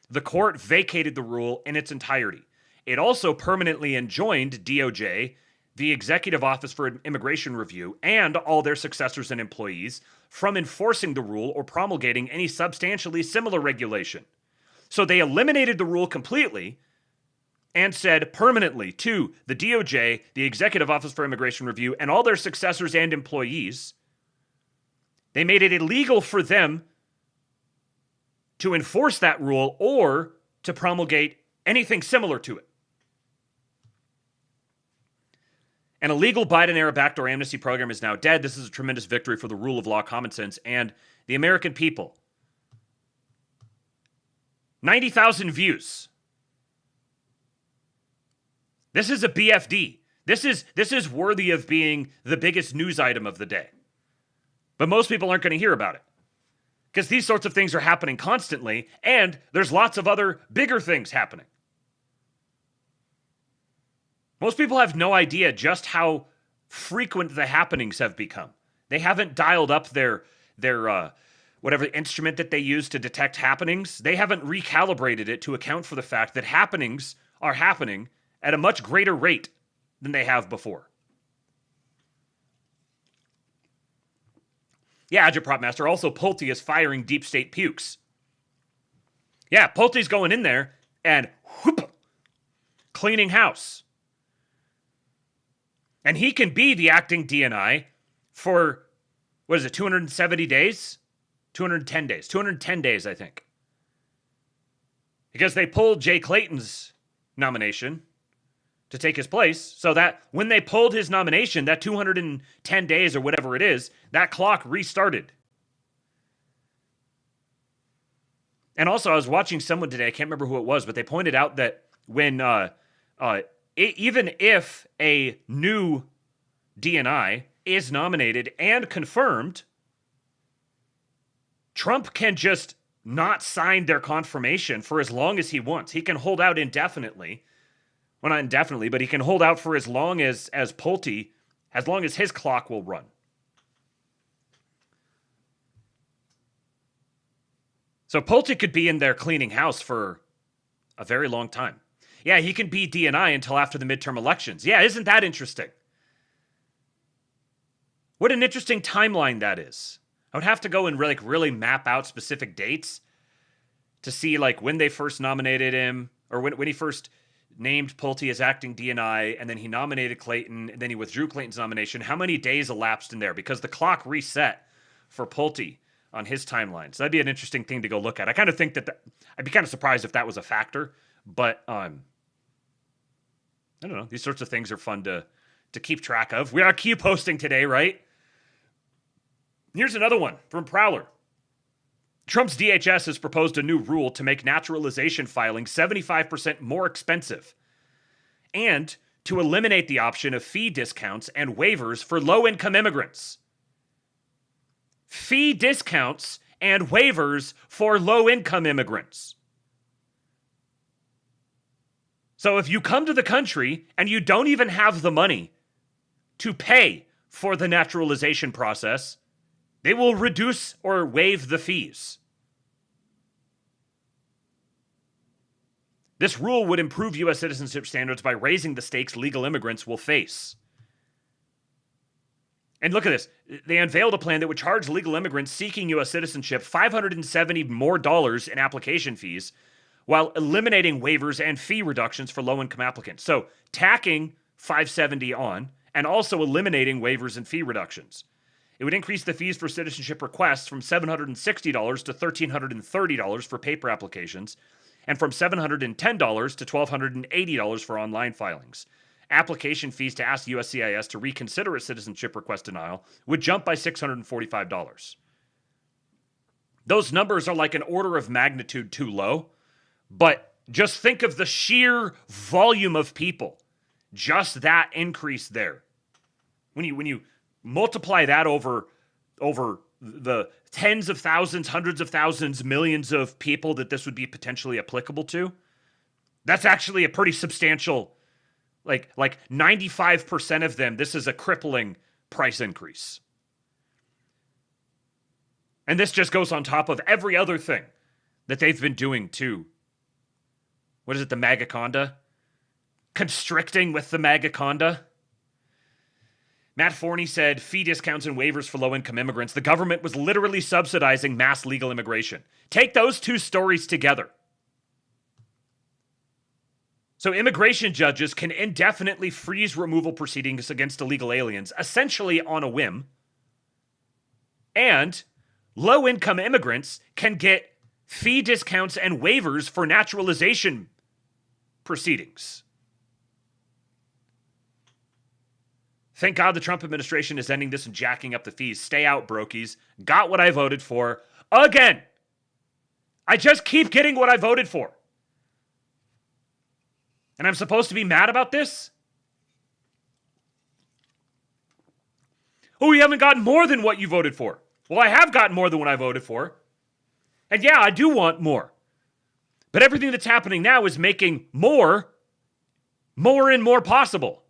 The court vacated the rule in its entirety. It also permanently enjoined DOJ, the Executive Office for Immigration Review, and all their successors and employees from enforcing the rule or promulgating any substantially similar regulation. So they eliminated the rule completely and said permanently to the DOJ, the Executive Office for Immigration Review, and all their successors and employees, they made it illegal for them to enforce that rule or to promulgate anything similar to it. An illegal Biden-era backdoor amnesty program is now dead. This is a tremendous victory for the rule of law, common sense, and the American people. 90,000 views. This is a BFD. This is worthy of being the biggest news item of the day. But most people aren't going to hear about it because these sorts of things are happening constantly, and there's lots of other bigger things happening. Most people have no idea just how frequent the happenings have become. They haven't dialed up their whatever instrument that they use to detect happenings, they haven't recalibrated it to account for the fact that happenings are happening at a much greater rate than they have before. Yeah, Agitprop Master. Also, Pulte is firing deep state pukes. Yeah, Pulte's going in there and whoop, cleaning house. And he can be the acting DNI for, 270 days? 210 days. 210 days, I think. Because they pulled Jay Clayton's nomination to take his place, so that when they pulled his nomination, that 210 days or whatever it is, that clock restarted. And also, I was watching someone today, I can't remember who it was, but they pointed out that when, even if a new DNI is nominated and confirmed, Trump can just not sign their confirmation for as long as he wants. He can hold out indefinitely. Well, not indefinitely, but he can hold out for as long as Pulte, as long as his clock will run. So Pulte could be in there cleaning house for a very long time. Yeah, he can be DNI until after the midterm elections. Yeah, isn't that interesting? What an interesting timeline that is. I would have to go and really map out specific dates to see when they first nominated him, or when he first named Pulte as acting DNI, and then he nominated Clayton, and then he withdrew Clayton's nomination. How many days elapsed in there? Because the clock reset for Pulte on his timeline. So that'd be an interesting thing to go look at. I kind of think that I'd be kind of surprised if that was a factor, but I don't know. These sorts of things are fun to keep track of. We are Q-posting today, right? Here's another one from Prowler. Trump's DHS has proposed a new rule to make naturalization filing 75% more expensive and to eliminate the option of fee discounts and waivers for low-income immigrants. Fee discounts and waivers for low-income immigrants. So if you come to the country and you don't even have the money to pay for the naturalization process, they will reduce or waive the fees. This rule would improve U.S. citizenship standards by raising the stakes legal immigrants will face. And look at this. They unveiled a plan that would charge legal immigrants seeking U.S. citizenship $570 more in application fees, while eliminating waivers and fee reductions for low-income applicants. So tacking $570 on, and also eliminating waivers and fee reductions. It would increase the fees for citizenship requests from $760 to $1,330 for paper applications, and from $710 to $1,280 for online filings. Application fees to ask USCIS to reconsider a citizenship request denial would jump by $645. Those numbers are like an order of magnitude too low, but just think of the sheer volume of people. Just that increase there. When you multiply that over the tens of thousands, hundreds of thousands, millions of people that this would be potentially applicable to, that's actually a pretty substantial, like 95% of them, this is a crippling price increase. And this just goes on top of every other thing that they've been doing too. What is it, the Magaconda? Constricting with the Magaconda? Matt Forney said fee discounts and waivers for low-income immigrants. The government was literally subsidizing mass legal immigration. Take those two stories together. So immigration judges can indefinitely freeze removal proceedings against illegal aliens, essentially on a whim. And low-income immigrants can get fee discounts and waivers for naturalization proceedings. Thank God the Trump administration is ending this and jacking up the fees. Stay out, brokies. Got what I voted for. Again. I just keep getting what I voted for. And I'm supposed to be mad about this? Oh, you haven't gotten more than what you voted for. Well, I have gotten more than what I voted for. And yeah, I do want more. But everything that's happening now is making more and more possible.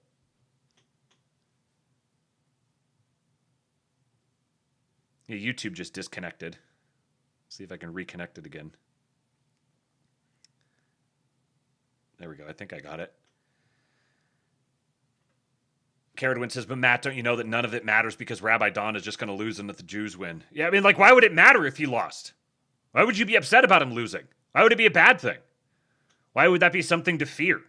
Yeah, YouTube just disconnected. See if I can reconnect it again. There we go. I think I got it. Caradwin says, but Matt, don't you know that none of it matters because Rabbi Don is just going to lose and that the Jews win? Yeah, I mean, like, why would it matter if he lost? Why would you be upset about him losing? Why would it be a bad thing? Why would that be something to fear?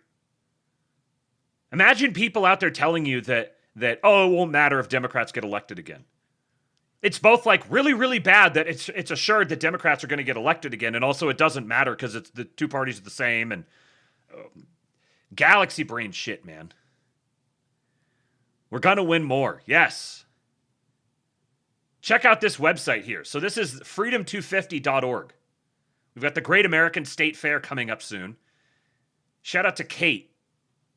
Imagine people out there telling you that oh, it won't matter if Democrats get elected again. It's both like really, really bad that it's assured that Democrats are going to get elected again, and also it doesn't matter because it's the two parties are the same, and galaxy brain shit, man. We're going to win more. Yes. Check out this website here. So this is freedom250.org. We've got the Great American State Fair coming up soon. Shout out to Kate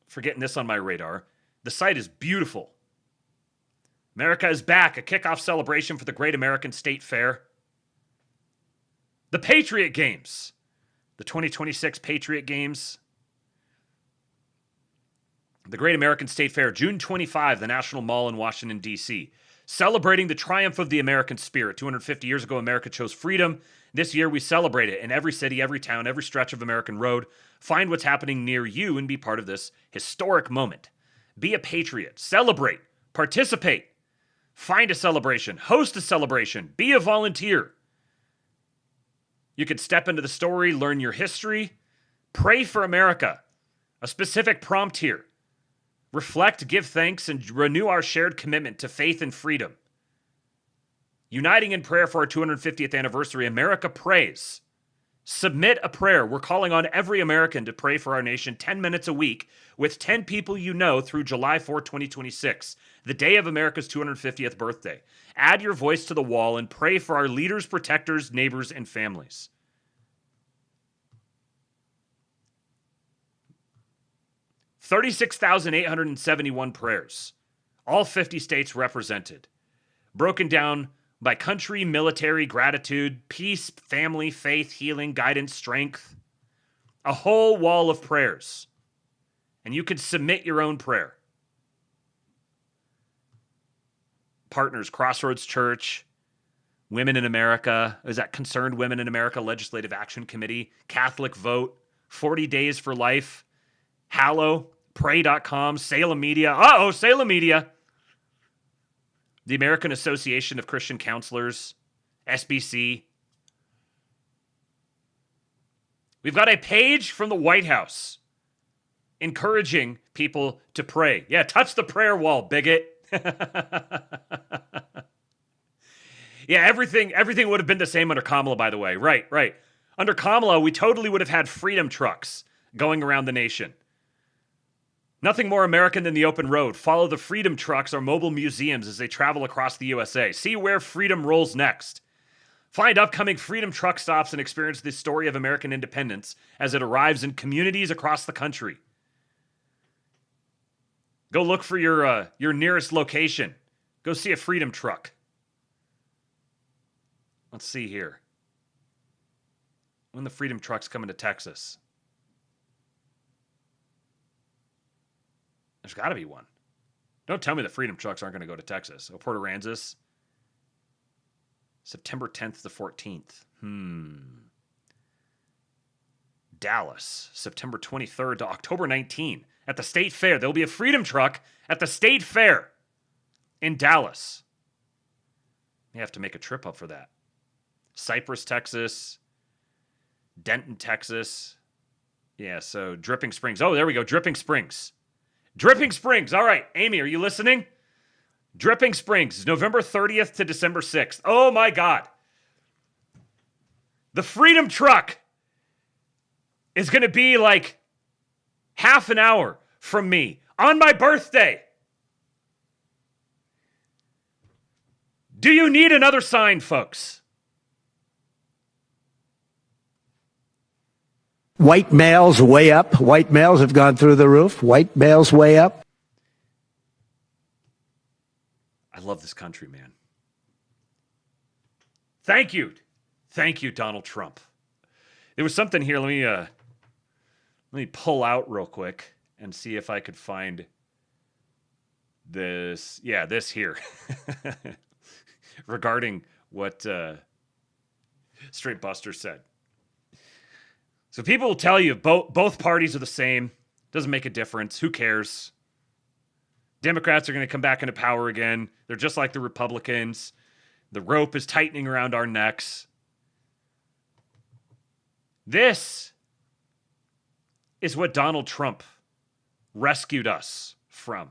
for getting this on my radar. The site is beautiful. America is back, a kickoff celebration for the Great American State Fair. The Patriot Games. The 2026 Patriot Games. The Great American State Fair, June 25, the National Mall in Washington, D.C. Celebrating the triumph of the American spirit. 250 years ago, America chose freedom. This year, we celebrate it in every city, every town, every stretch of American road. Find what's happening near you and be part of this historic moment. Be a patriot. Celebrate. Participate. Find a celebration. Host a celebration. Be a volunteer. You can step into the story, learn your history. Pray for America. A specific prompt here. Reflect, give thanks, and renew our shared commitment to faith and freedom. Uniting in prayer for our 250th anniversary, America prays. Submit a prayer. We're calling on every American to pray for our nation 10 minutes a week with 10 people you know through July 4, 2026, the day of America's 250th birthday. Add your voice to the wall and pray for our leaders, protectors, neighbors, and families. $36,871 prayers, all 50 states represented, broken down by country, military, gratitude, peace, family, faith, healing, guidance, strength, a whole wall of prayers. And you can submit your own prayer. Partners, Crossroads Church, Women in America, is that Concerned Women in America Legislative Action Committee, Catholic Vote, 40 Days for Life, Hallow, Pray.com, Salem Media. Salem Media. The American Association of Christian Counselors, SBC. We've got a page from the White House encouraging people to pray. Yeah, touch the prayer wall, bigot. Yeah, everything would have been the same under Kamala, by the way. Right. Under Kamala, we totally would have had freedom trucks going around the nation. Nothing more American than the open road. Follow the freedom trucks or mobile museums as they travel across the USA. See where freedom rolls next. Find upcoming freedom truck stops and experience the story of American independence as it arrives in communities across the country. Go look for your nearest location. Go see a freedom truck. Let's see here. When the freedom truck's coming to Texas. There's got to be one. Don't tell me the freedom trucks aren't going to go to Texas. Port Aransas. September 10th to 14th. Dallas. September 23rd to October 19th. At the State Fair. There'll be a freedom truck at the State Fair in Dallas. You have to make a trip up for that. Cypress, Texas. Denton, Texas. Yeah, so Dripping Springs. Oh, there we go. Dripping Springs. Dripping Springs. All right. Amy, are you listening? Dripping Springs, November 30th to December 6th. Oh, my God. The Freedom Truck is going to be like half an hour from me on my birthday. Do you need another sign, folks? White males way up. White males have gone through the roof. White males way up. I love this country, man. Thank you. Thank you, Donald Trump. There was something here. Let me pull out real quick and see if I could find this. Yeah, this here. Regarding what Straight Buster said. So people will tell you both parties are the same. Doesn't make a difference. Who cares? Democrats are going to come back into power again. They're just like the Republicans. The rope is tightening around our necks. This is what Donald Trump rescued us from.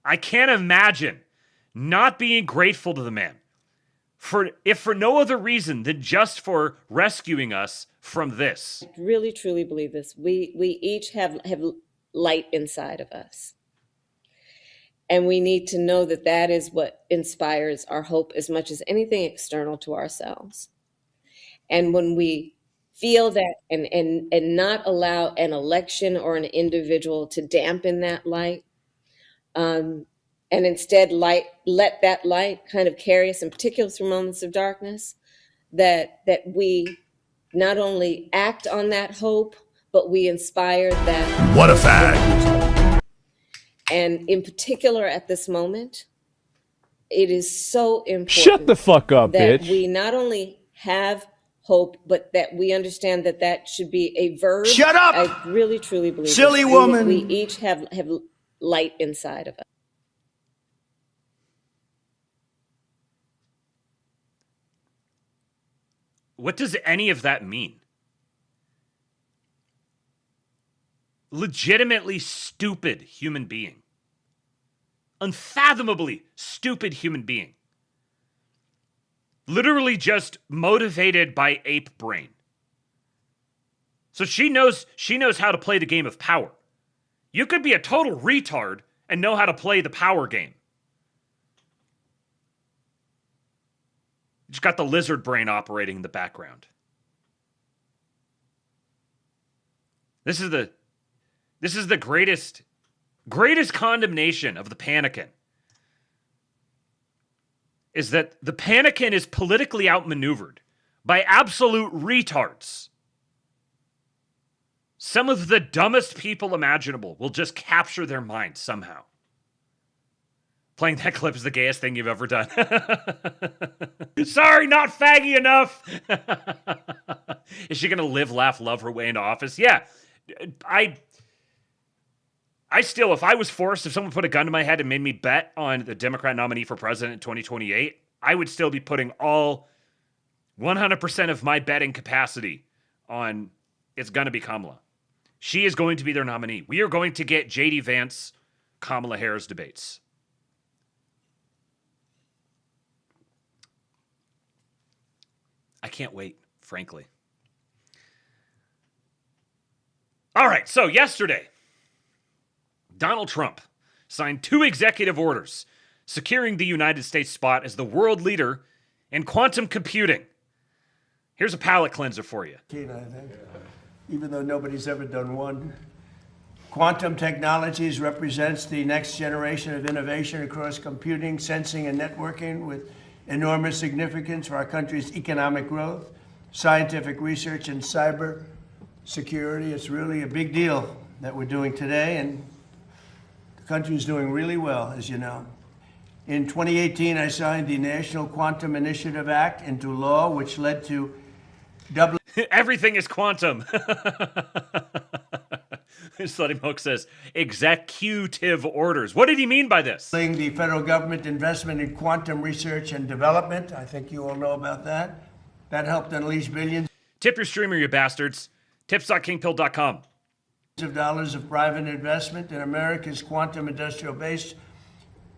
I can't imagine not being grateful to the man if for no other reason than just for rescuing us from this. I really, truly believe this. We each have light inside of us. And we need to know that that is what inspires our hope as much as anything external to ourselves. And when we feel that and not allow an election or an individual to dampen that light, and instead let that light kind of carry us, in particular through moments of darkness, that we not only act on that hope, but we inspire that. What a fact. And in particular at this moment, it is so important. Shut the fuck up, that bitch. we not only have hope, but that we understand that that should be a verb. Shut up! I really, truly believe Silly this. woman. We each have light inside of us. What does any of that mean? Legitimately stupid human being. Unfathomably stupid human being. Literally just motivated by ape brain. So she knows how to play the game of power. You could be a total retard and know how to play the power game. You just got the lizard brain operating in the background. This is the greatest condemnation of the Panican. Is that the Panican is politically outmaneuvered by absolute retards. Some of the dumbest people imaginable will just capture their mind somehow. Playing that clip is the gayest thing you've ever done. Sorry, not faggy enough. Is she going to live, laugh, love her way into office? Yeah. I still, if I was forced, if someone put a gun to my head and made me bet on the Democrat nominee for president in 2028, I would still be putting all 100% of my betting capacity on it's going to be Kamala. She is going to be their nominee. We are going to get J.D. Vance, Kamala Harris debates. I can't wait, frankly. All right, so yesterday, Donald Trump signed 2 executive orders securing the United States spot as the world leader in quantum computing. Here's a palate cleanser for you. I think, even though nobody's ever done one. Quantum technologies represents the next generation of innovation across computing, sensing, and networking with enormous significance for our country's economic growth, scientific research, and cyber security. It's really a big deal that we're doing today, and the country is doing really well, as you know. In 2018, I signed the National Quantum Initiative Act into law, which led to doubling. Everything is quantum. Slutty Moke says, executive orders. What did he mean by this? The federal government investment in quantum research and development. I think you all know about that. That helped unleash billions Tip your streamer, you bastards. Tips.kingpill.com. of dollars of private investment in America's quantum industrial base,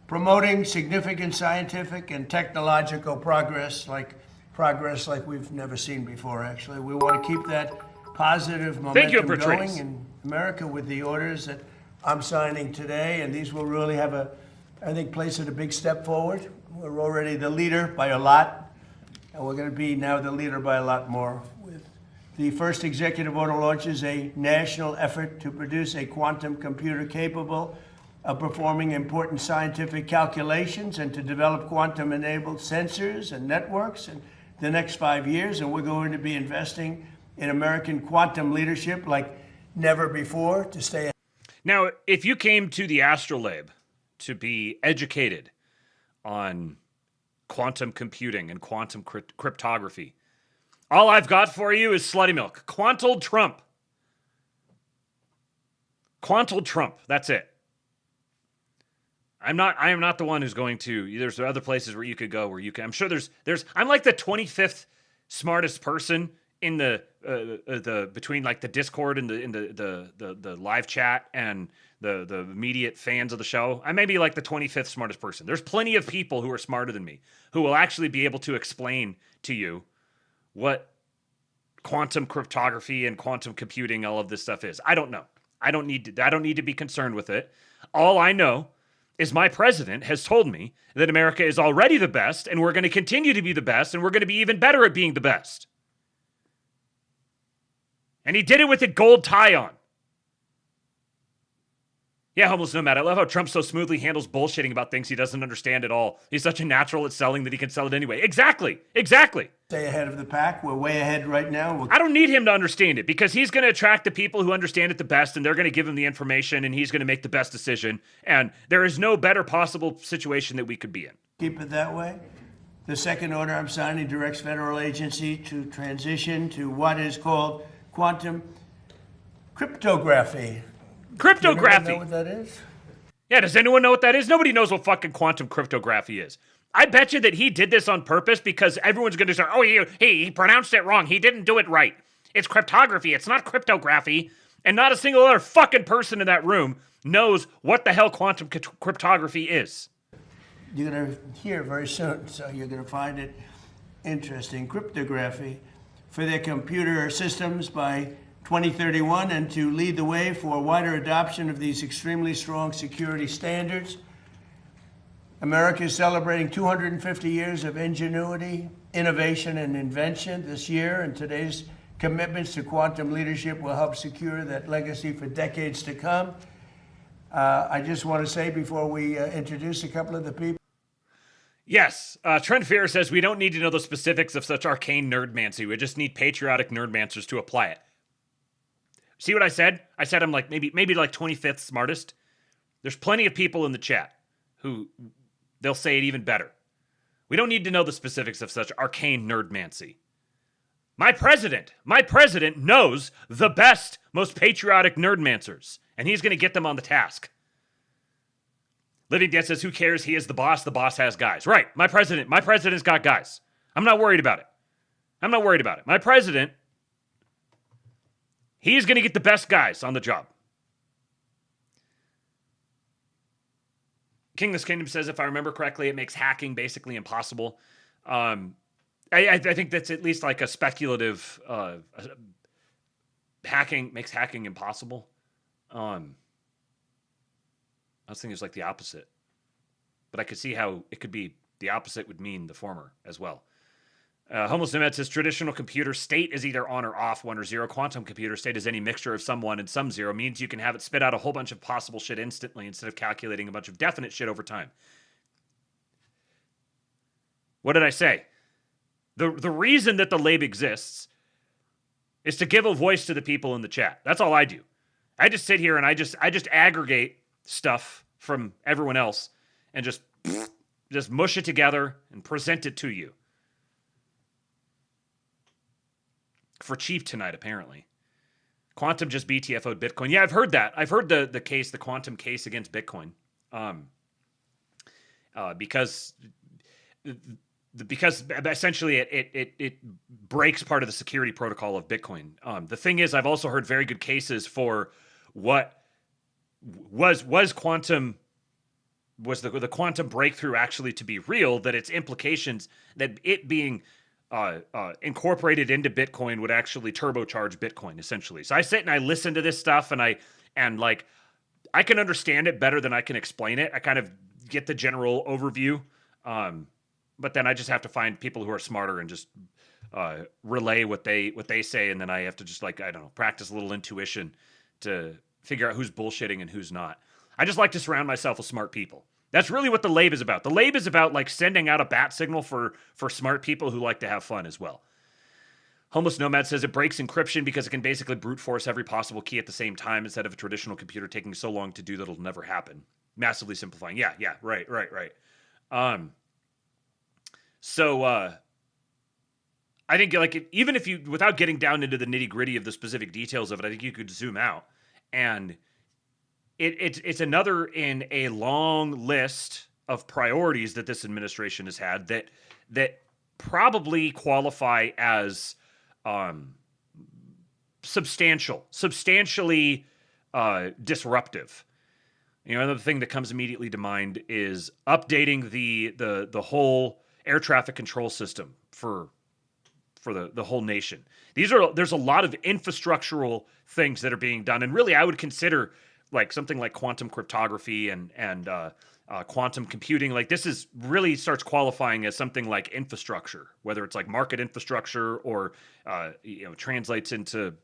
promoting significant scientific and technological progress like we've never seen before, actually. We want to keep that positive momentum going in America with the orders that I'm signing today, and these will really have I think, place it a big step forward. We're already the leader by a lot, and we're going to be now the leader by a lot more. With the first executive order launches a national effort to produce a quantum computer capable of performing important scientific calculations and to develop quantum-enabled sensors and networks in the next 5 years, and we're going to be investing in American quantum leadership like never before to stay. Now, if you came to the Astrolabe to be educated on quantum computing and quantum cryptography, All I've got for you is slutty milk. Quantal Trump. Quantal Trump. That's it. I am not the one who's going to. There's other places where you could go where you can. I'm sure I'm like the 25th smartest person in the between like the Discord and the live chat and the immediate fans of the show. I may be like the 25th smartest person. There's plenty of people who are smarter than me who will actually be able to explain to you what quantum cryptography and quantum computing, all of this stuff is. I don't know. I don't need to be concerned with it. All I know is my president has told me that America is already the best and we're going to continue to be the best and we're going to be even better at being the best. And he did it with a gold tie on. Yeah, homeless nomad. I love how Trump so smoothly handles bullshitting about things he doesn't understand at all. He's such a natural at selling that he can sell it anyway. Exactly. Stay ahead of the pack. We're way ahead right now. I don't need him to understand it because he's going to attract the people who understand it the best and they're going to give him the information and he's going to make the best decision. And there is no better possible situation that we could be in. Keep it that way. The second order I'm signing directs federal agency to transition to what is called quantum cryptography. Cryptography. Do you know what that is? Yeah, does anyone know what that is? Nobody knows what fucking quantum cryptography is. I bet you that he did this on purpose because everyone's going to say, oh, he pronounced it wrong. He didn't do it right. It's cryptography. It's not cryptography. And not a single other fucking person in that room knows what the hell quantum cryptography is. You're going to hear very soon, so you're going to find it interesting. Cryptography for their computer systems by 2031 and to lead the way for wider adoption of these extremely strong security standards. America is celebrating 250 years of ingenuity, innovation, and invention this year, and today's commitments to quantum leadership will help secure that legacy for decades to come. I just want to say before we introduce a couple of the people. Yes, Trent Fear says we don't need to know the specifics of such arcane nerdmancy. We just need patriotic nerdmancers to apply it. See what I said? I said I'm like maybe like 25th smartest. There's plenty of people in the chat who they'll say it even better. We don't need to know the specifics of such arcane nerdmancy. My president knows the best, most patriotic nerdmancers, and he's going to get them on the task. Living Dead says, who cares? He is the boss has guys. Right, my president's got guys. I'm not worried about it. My president, he's going to get the best guys on the job. Kingless Kingdom says, if I remember correctly, it makes hacking basically impossible. I think that's at least like a speculative makes hacking impossible. I was thinking it's like the opposite. But I could see how it could be the opposite would mean the former as well. Homeless Nomad says, traditional computer state is either on or off, 1 or 0. Quantum computer state is any mixture of some 1 and some 0. Means you can have it spit out a whole bunch of possible shit instantly instead of calculating a bunch of definite shit over time. What did I say? The reason that the lab exists is to give a voice to the people in the chat. That's all I do. I just sit here and I just aggregate stuff from everyone else and just mush it together and present it to you. For cheap tonight, apparently. Quantum just BTFO'd Bitcoin. Yeah, I've heard that. I've heard the quantum case against Bitcoin. Because essentially it breaks part of the security protocol of Bitcoin. The thing is, I've also heard very good cases for what was quantum, was the quantum breakthrough actually to be real, that its implications, that it being incorporated into Bitcoin would actually turbocharge Bitcoin, essentially. So I sit and I listen to this stuff and I can understand it better than I can explain it. I kind of get the general overview. But then I just have to find people who are smarter and just relay what they say, and then I have to just practice a little intuition to figure out who's bullshitting and who's not. I just like to surround myself with smart people. That's really what the lab is about. The lab is about sending out a bat signal for smart people who like to have fun as well. Homeless Nomad says it breaks encryption because it can basically brute force every possible key at the same time instead of a traditional computer taking so long to do that it'll never happen. Massively simplifying. Yeah, right. So I think like even if you, without getting down into the nitty gritty of the specific details of it, I think you could zoom out, and it's another in a long list of priorities that this administration has had that probably qualify as substantially disruptive. You know, another thing that comes immediately to mind is updating the whole air traffic control system for the whole nation. There's a lot of infrastructural things that are being done, and really I would consider like something like quantum cryptography and quantum computing. Like this is really starts qualifying as something like infrastructure, whether it's like market infrastructure or translates into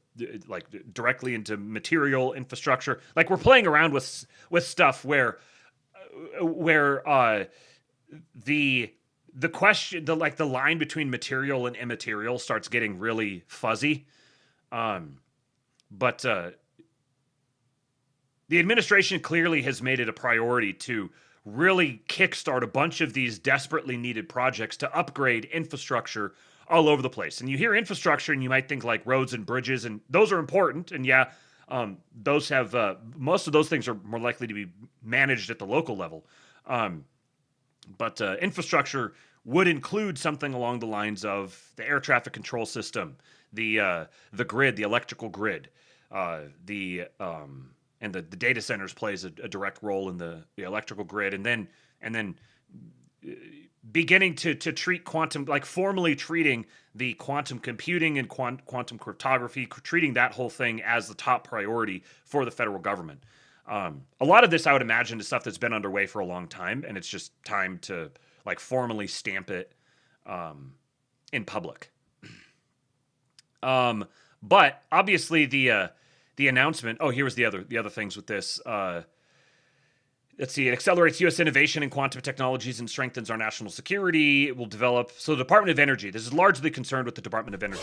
like directly into material infrastructure. Like we're playing around with stuff where the question, the line between material and immaterial starts getting really fuzzy. But the administration clearly has made it a priority to really kickstart a bunch of these desperately needed projects to upgrade infrastructure all over the place. And you hear infrastructure and you might think like roads and bridges, and those are important. And yeah, those have, most of those things are more likely to be managed at the local level. But infrastructure would include something along the lines of the air traffic control system, the grid, the electrical grid, and the data centers plays a direct role in the electrical grid, and then beginning to treat quantum, like formally treating the quantum computing and quantum cryptography, treating that whole thing as the top priority for the federal government. A lot of this, I would imagine, is stuff that's been underway for a long time, and it's just time to like formally stamp it in public. But obviously the announcement. Oh, here was the other things with this. Let's see. It accelerates U.S. innovation in quantum technologies and strengthens our national security. It will develop. So the Department of Energy. This is largely concerned with the Department of Energy.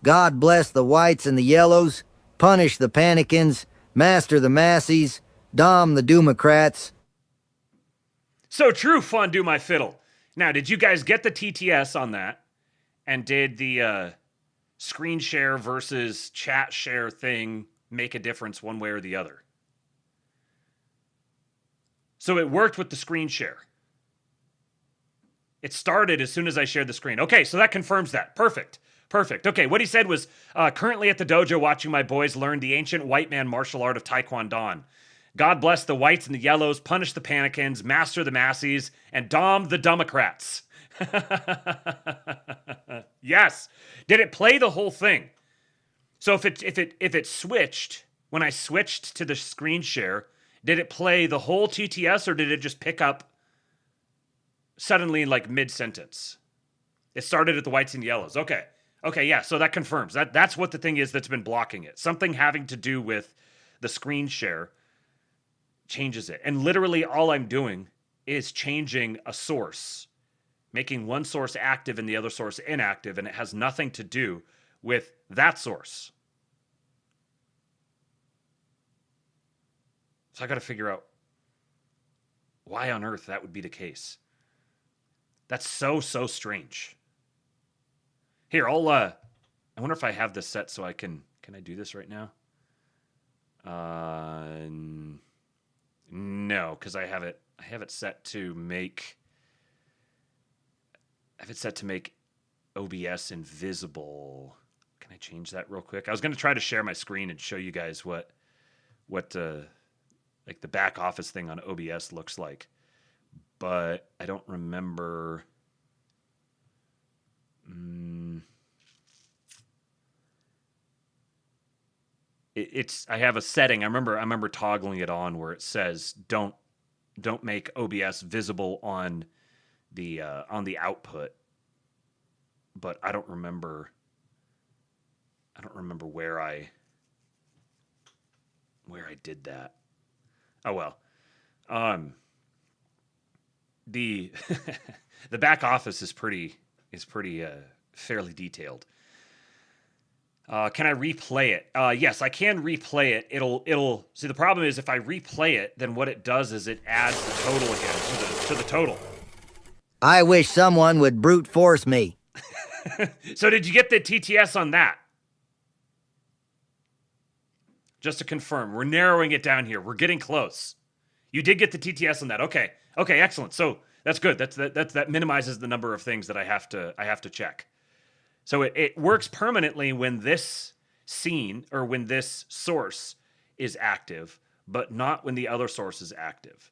God bless the whites and the yellows, punish the panicans, master the massies, dom the Democrats. So true, fondue my fiddle. Now, did you guys get the TTS on that? And did the screen share versus chat share thing make a difference one way or the other? So it worked with the screen share. It started as soon as I shared the screen. Okay, so that confirms that. Perfect. Okay, what he said was, currently at the dojo watching my boys learn the ancient white man martial art of Taekwondo. God bless the whites and the yellows, punish the panicans, master the massies, and dom the Democrats. Yes. Did it play the whole thing? So if it switched, when I switched to the screen share, did it play the whole TTS or did it just pick up suddenly like mid-sentence? It started at the whites and yellows. Okay, yeah, so that confirms. That's what the thing is that's been blocking it. Something having to do with the screen share changes it. And literally all I'm doing is changing a source, making one source active and the other source inactive, and it has nothing to do with that source. So I got to figure out why on earth that would be the case. That's so strange. Here, I wonder if I have this set so I can I do this right now? No, because I have it set to make OBS invisible. Can I change that real quick? I was going to try to share my screen and show you guys what like the back office thing on OBS looks like, but I don't remember. I have a setting. I remember toggling it on where it says don't make OBS visible on the output, but I don't remember where I did that. Oh well. The the back office is pretty fairly detailed. Can I replay it? Yes, I can replay it. It'll see, the problem is if I replay it, then what it does is it adds the total again to the total. I wish someone would brute force me. So did you get the TTS on that? Just to confirm, we're narrowing it down here. We're getting close. You did get the TTS on that. Okay. Okay, excellent. So that's good. That minimizes the number of things that I have to check. So it works permanently when this scene or when this source is active, but not when the other source is active.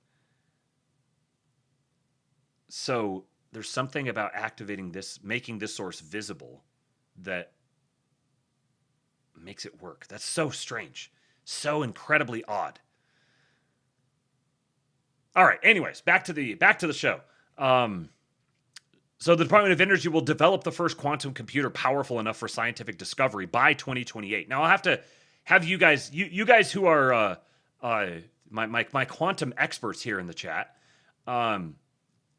So there's something about activating this, making this source visible, that makes it work. That's so strange. So incredibly odd. All right, anyways, back to the show. So the Department of Energy will develop the first quantum computer powerful enough for scientific discovery by 2028. Now I'll have to have you guys who are my quantum experts here in the chat.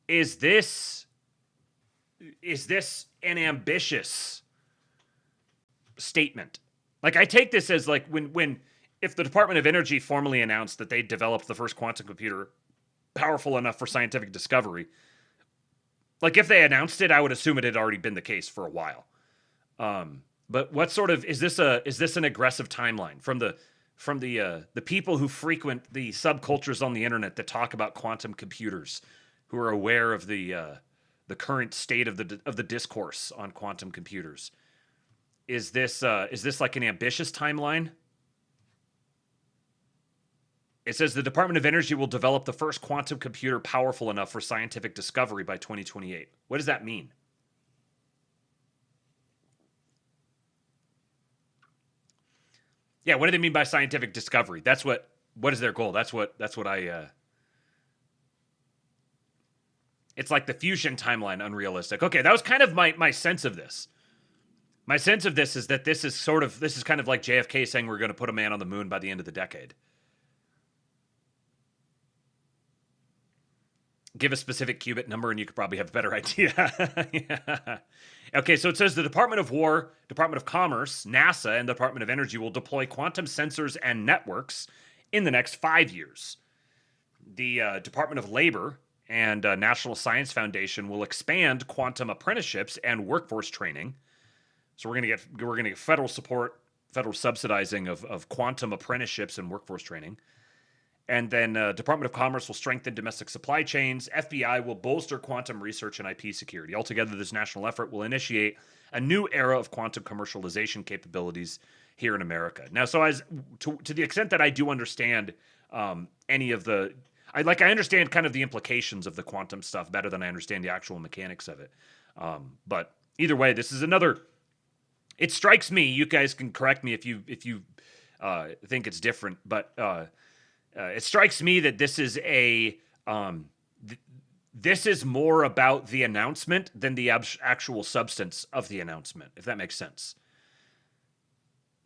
Is this an ambitious statement? Like, I take this as like when if the Department of Energy formally announced that they developed the first quantum computer powerful enough for scientific discovery, like if they announced it, I would assume it had already been the case for a while. But what sort of is this an aggressive timeline from the people who frequent the subcultures on the internet that talk about quantum computers, who are aware of the current state of the discourse on quantum computers? Is this like an ambitious timeline? It says the Department of Energy will develop the first quantum computer powerful enough for scientific discovery by 2028. What does that mean? Yeah, what do they mean by scientific discovery? What is their goal? That's what I it's like the fusion timeline unrealistic. Okay, that was kind of my sense of this. My sense of this is that this is kind of like JFK saying we're going to put a man on the moon by the end of the decade. Give a specific qubit number and you could probably have a better idea. Yeah. Okay, so it says the Department of War, Department of Commerce, NASA, and the Department of Energy will deploy quantum sensors and networks in the next 5 years. The Department of Labor and National Science Foundation will expand quantum apprenticeships and workforce training. So we're gonna get federal support, federal subsidizing of quantum apprenticeships and workforce training. And then Department of Commerce will strengthen domestic supply chains. FBI will bolster quantum research and IP security. Altogether, this national effort will initiate a new era of quantum commercialization capabilities here in America. Now, so to the extent that I do understand any of the, I understand kind of the implications of the quantum stuff better than I understand the actual mechanics of it. But either way, this is another. It strikes me. You guys can correct me if you think it's different, but. It strikes me that this is this is more about the announcement than the actual substance of the announcement, if that makes sense.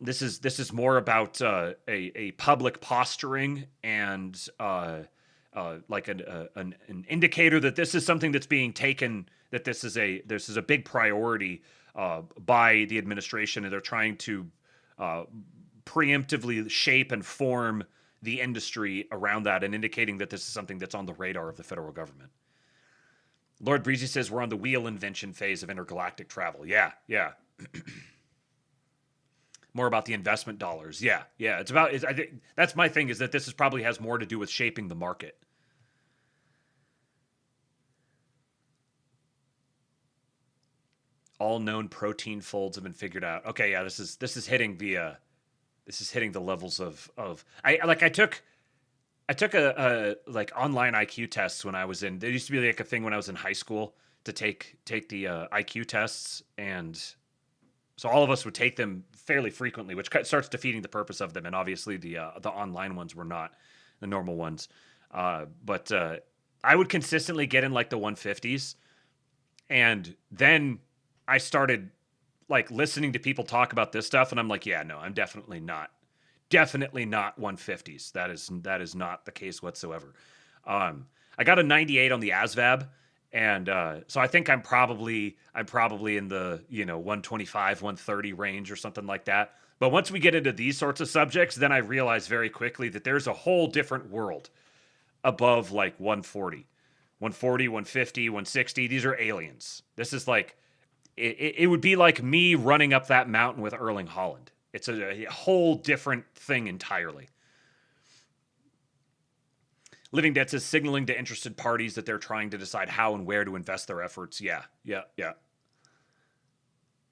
This is more about a public posturing and like an indicator that this is something that's being taken, that this is a big priority by the administration, and they're trying to preemptively shape and form the industry around that, and indicating that this is something that's on the radar of the federal government. Lord Breezy says we're on the wheel invention phase of intergalactic travel. Yeah. More about the investment dollars. Yeah. I think that's my thing, is that this probably has more to do with shaping the market. All known protein folds have been figured out. Okay, yeah, this is hitting the levels of I took a like online IQ tests when I was in. There used to be like a thing when I was in high school to take the IQ tests, and so all of us would take them fairly frequently, which starts defeating the purpose of them. And obviously the online ones were not the normal ones, but I would consistently get in like the 150s, and then I started like listening to people talk about this stuff, and I'm like, yeah, no, I'm definitely not 150s. That is not the case whatsoever. I got a 98 on the ASVAB, And so I think I'm probably in the 125, 130 range or something like that. But once we get into these sorts of subjects, then I realize very quickly that there's a whole different world above like 140, 150, 160. These are aliens. This is like, it would be like me running up that mountain with Erling Haaland. It's a whole different thing entirely. Living Dead says signaling to interested parties that they're trying to decide how and where to invest their efforts. Yeah.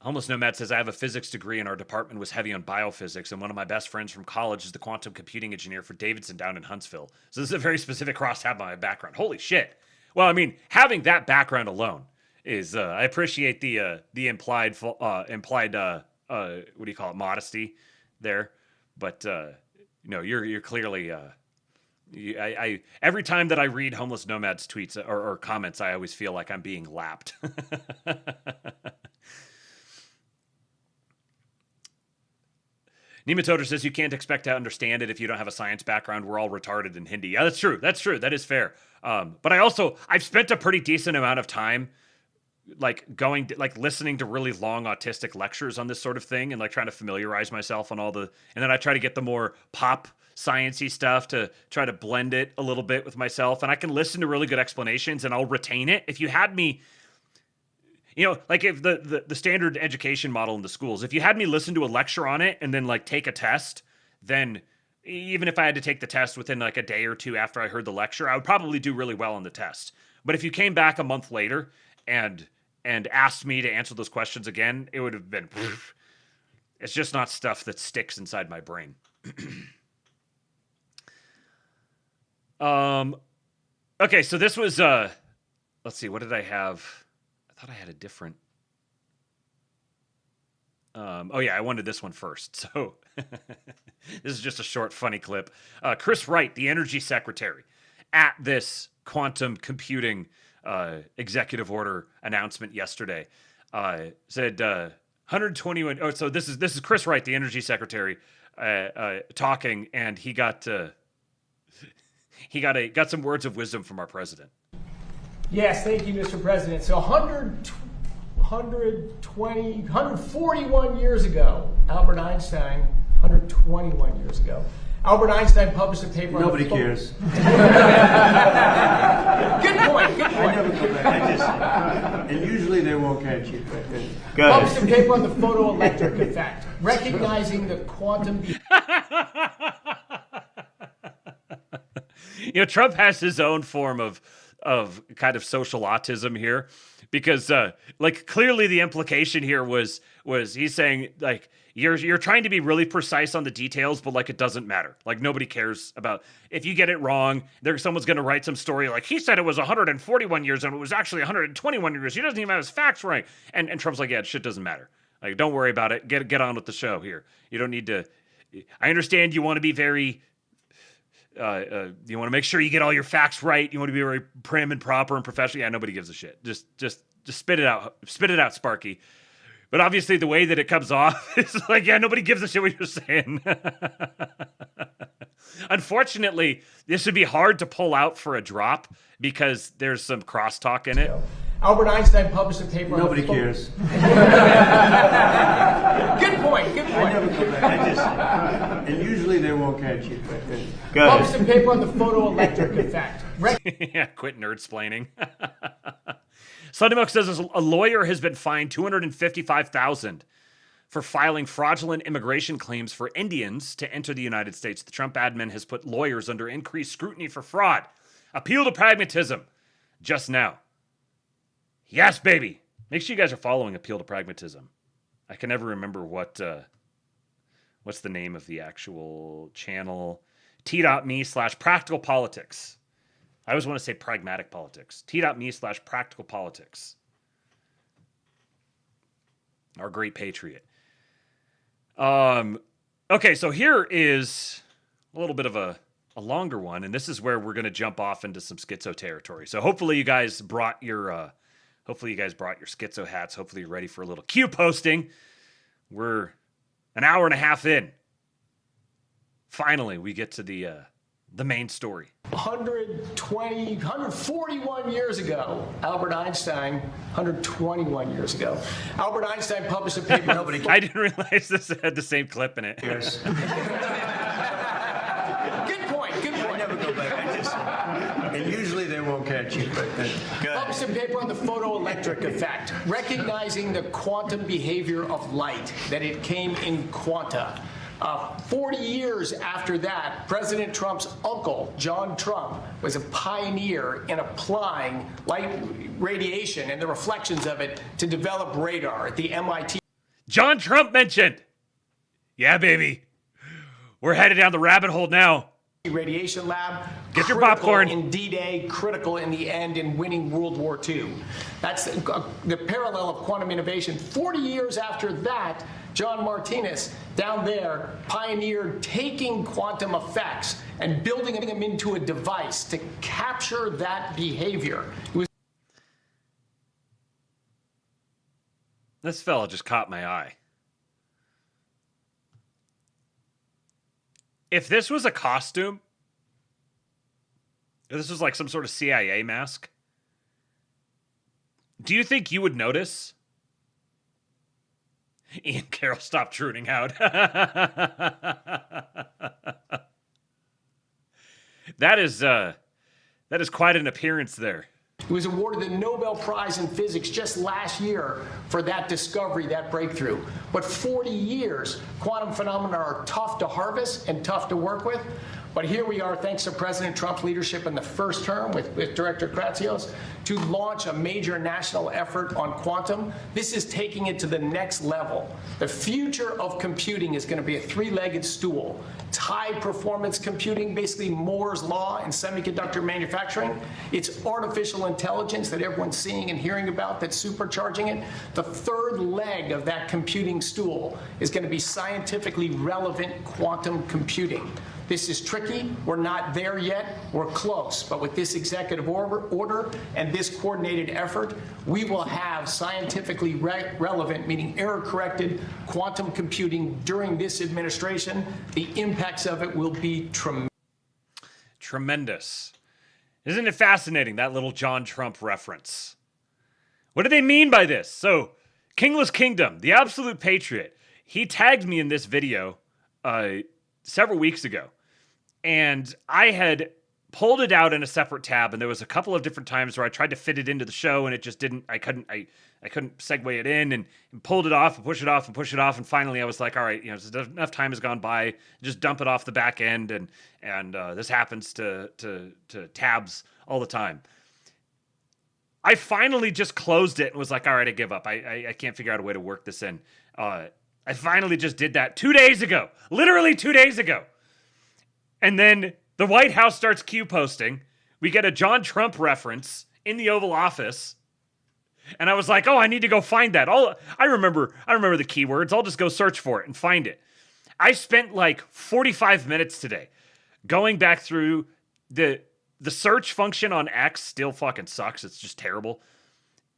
Homeless Nomad says, I have a physics degree and our department was heavy on biophysics, and one of my best friends from college is the quantum computing engineer for Davidson down in Huntsville. So this is a very specific crosstab on my background. Holy shit. Well, I mean, having that background alone is, I appreciate the implied what do you call it, modesty there. But, you're clearly... I every time that I read Homeless Nomad's tweets or comments, I always feel like I'm being lapped. Nematoder says you can't expect to understand it if you don't have a science background. We're all retarded in Hindi. Yeah, that's true. That is fair. But I've spent a pretty decent amount of time listening to really long autistic lectures on this sort of thing and like trying to familiarize myself on and then I try to get the more pop sciencey stuff to try to blend it a little bit with myself, and I can listen to really good explanations and I'll retain it. If you had me, like if the standard education model in the schools, if you had me listen to a lecture on it and then like take a test, then even if I had to take the test within like a day or two after I heard the lecture, I would probably do really well on the test. But if you came back a month later and asked me to answer those questions again, it would have been, it's just not stuff that sticks inside my brain. Okay, so this was, let's see, what did I have? I thought I had a different, I wanted this one first. So this is just a short, funny clip. Chris Wright, the energy secretary, at this quantum computing executive order announcement yesterday, said 121. Oh, so this is Chris Wright, the energy secretary, talking, and he got some words of wisdom from our president. Yes, thank you, Mr. President. So 141 years ago, Albert Einstein, 121 years ago, Albert Einstein published a paper. Nobody cares. Good point. I never come back. And usually they won't catch you. Published a paper on the photoelectric effect, recognizing the quantum. Trump has his own form of kind of social autism here, because clearly the implication here was he's saying like you're trying to be really precise on the details, but like it doesn't matter. Like nobody cares about if you get it wrong. Someone's going to write some story like he said it was 141 years and it was actually 121 years. He doesn't even have his facts right. And Trump's like, yeah, shit doesn't matter. Like don't worry about it. Get on with the show here. You don't need to. I understand you want to be very. You want to make sure you get all your facts right. You want to be very prim and proper and professional. Yeah, nobody gives a shit. Just spit it out. Spit it out, Sparky. But obviously the way that it comes off is like, yeah, nobody gives a shit what you're saying. Unfortunately, this would be hard to pull out for a drop because there's some crosstalk in it. Albert Einstein published a paper. Nobody cares. Good point. I never come back. And usually they won't catch you. Published a paper on the photoelectric effect. Yeah, quit nerd-splaining. Sunday Milk says a lawyer has been fined $255,000 for filing fraudulent immigration claims for Indians to enter the United States. The Trump admin has put lawyers under increased scrutiny for fraud. Appeal to pragmatism. Just now. Yes, baby. Make sure you guys are following Appeal to Pragmatism. I can never remember what's the name of the actual channel. T.me/practical politics. I always want to say pragmatic politics. T.me/practical politics. Our great patriot. Okay, so here is a little bit of a longer one, and this is where we're going to jump off into some schizo territory. So hopefully you guys brought your schizo hats. Hopefully you're ready for a little Q-posting. We're an hour and a half in. Finally, we get to the the main story. 141 years ago, Albert Einstein, 121 years ago, Albert Einstein published a paper. I didn't realize this had the same clip in it. Yes. Good point. I never go back. And usually they won't catch you, but published a paper on the photoelectric effect, recognizing the quantum behavior of light, that it came in quanta. 40 years after that, President Trump's uncle, John Trump, was a pioneer in applying light radiation and the reflections of it to develop radar at the MIT. John Trump mentioned. Yeah, baby. We're headed down the rabbit hole now. Radiation lab. Get your popcorn. In D-Day, critical in the end in winning World War II. That's the parallel of quantum innovation. 40 years after that, John Martinez down there pioneered taking quantum effects and building them into a device to capture that behavior. This fella just caught my eye. If this was a costume, if this was like some sort of CIA mask, do you think you would notice? Ian Carroll, stop drooning out. That is quite an appearance there. He was awarded the Nobel Prize in Physics just last year for that discovery, that breakthrough. But 40 years, quantum phenomena are tough to harvest and tough to work with. But here we are, thanks to President Trump's leadership in the first term with Director Kratsios, to launch a major national effort on quantum. This is taking it to the next level. The future of computing is going to be a three-legged stool. It's high-performance computing, basically Moore's law in semiconductor manufacturing. It's artificial intelligence that everyone's seeing and hearing about that's supercharging it. The third leg of that computing stool is going to be scientifically relevant quantum computing. This is tricky. We're not there yet. We're close. But with this executive order and this coordinated effort, we will have scientifically relevant, meaning error-corrected, quantum computing during this administration. The impacts of it will be tremendous. Tremendous. Isn't it fascinating, that little John Trump reference? What do they mean by this? So, Kingless Kingdom, the absolute patriot, he tagged me in this video several weeks ago. And I had pulled it out in a separate tab, and there was a couple of different times where I tried to fit it into the show, and it just didn't. I couldn't segue it in, and pulled it off, and push it off, and push it off, and finally I was like, all right, enough time has gone by, just dump it off the back end, and this happens to tabs all the time. I finally just closed it and was like, all right, I give up. I can't figure out a way to work this in. I finally just did that 2 days ago, literally 2 days ago. And then the White House starts Q-posting. We get a John Trump reference in the Oval Office. And I was like, oh, I need to go find that. I remember the keywords. I'll just go search for it and find it. I spent like 45 minutes today going back through the search function on X. Still fucking sucks. It's just terrible.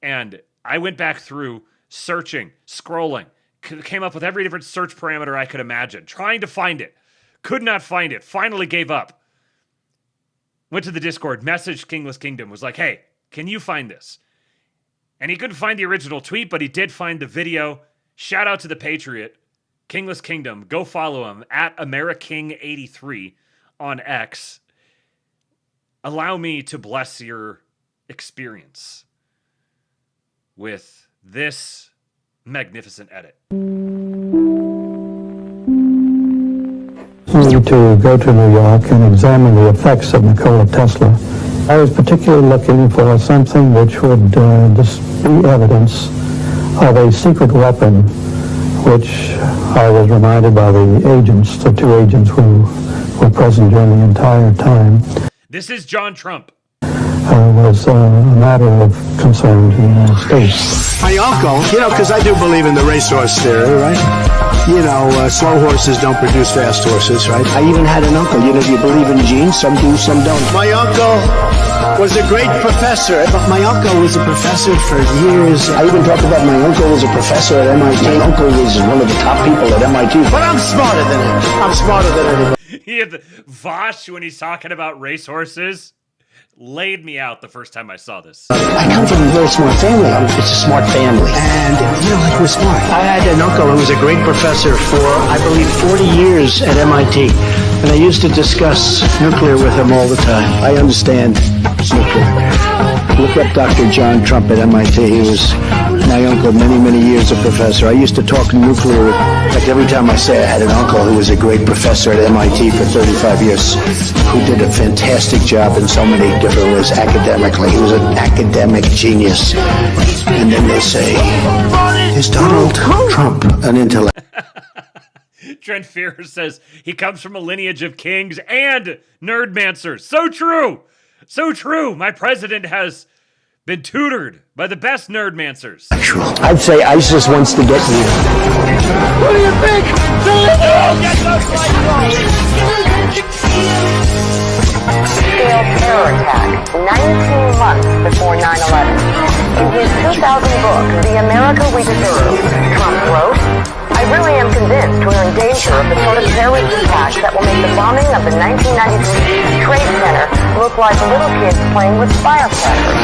And I went back through searching, scrolling, came up with every different search parameter I could imagine, trying to find it. Could not find it. Finally gave up. Went to the Discord, messaged Kingless Kingdom, was like, hey, can you find this? And he couldn't find the original tweet, but he did find the video. Shout out to the Patriot, Kingless Kingdom. Go follow him at AmeriKing83 on X. Allow me to bless your experience with this magnificent edit. To go to New York and examine the effects of Nikola Tesla. I was particularly looking for something which would be evidence of a secret weapon, which I was reminded by the two agents who were present during the entire time. This is John Trump. Was a matter of concern to the United States. My uncle, because I do believe in the racehorse theory, right? Slow horses don't produce fast horses, right? I even had an uncle, you believe in genes, some do, some don't. My uncle was a great professor. But my uncle was a professor for years. I even talked about my uncle was a professor at MIT. My uncle was one of the top people at MIT. But I'm smarter than him. I'm smarter than everybody. Yeah, the Vosh, when he's talking about racehorses, laid me out the first time I saw this. I come from a very smart family. It's a smart family. And, like, we're smart. I had an uncle who was a great professor for, I believe, 40 years at MIT. And I used to discuss nuclear with him all the time. I understand nuclear. Look up Dr. John Trump at MIT. He was my uncle, many years a professor. I used to talk nuclear. In fact, every time I say I had an uncle who was a great professor at MIT for 35 years, who did a fantastic job in so many different ways academically. He was an academic genius. And then they say, is Donald Trump an intellect? Trent Fear says he comes from a lineage of kings and nerdmancers. So true. So true. My president has been tutored by the best nerdmancers. I'd say ISIS wants to get you. What do you think? Scale terror attack 19 months before 9/11. In his 2000 book, The America We Deserve, Trump wrote, I really am convinced we're in danger of the sort of terrorist attacks that will make the bombing of the 1993 Trade Center look like little kids playing with firecrackers.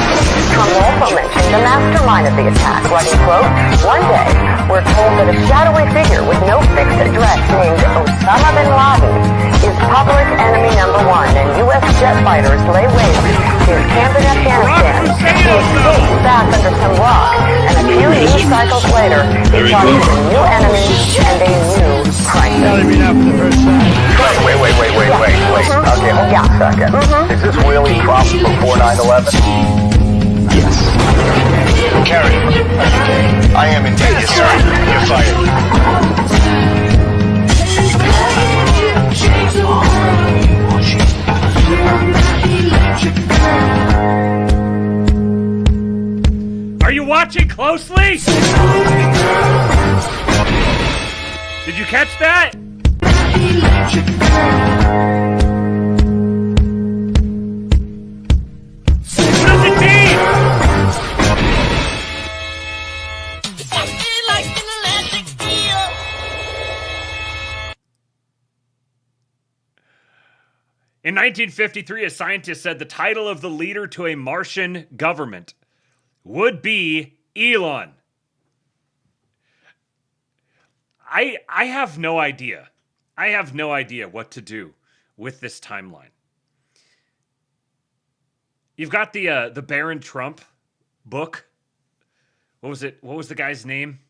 Trump also mentioned the mastermind of the attack, writing, quote, one day, we're told that a shadowy figure with no fixed address named Osama bin Laden is public enemy number one, and U.S. jet fighters lay waste to his camp in Afghanistan. He escaped back under some rock, and a few news cycles later, he thought he was a new enemy and a new crisis. Wait. Okay, hold on a second. Is this really Trump before 9/11? Yes. Carrie, I am indeed. Yes, sir. You're fired. Are you watching closely? Did you catch that? What does it mean? In 1953, a scientist said the title of the leader to a Martian government would be Elon. I have no idea. I have no idea what to do with this timeline. You've got the Baron Trump book. What was it? What was the guy's name?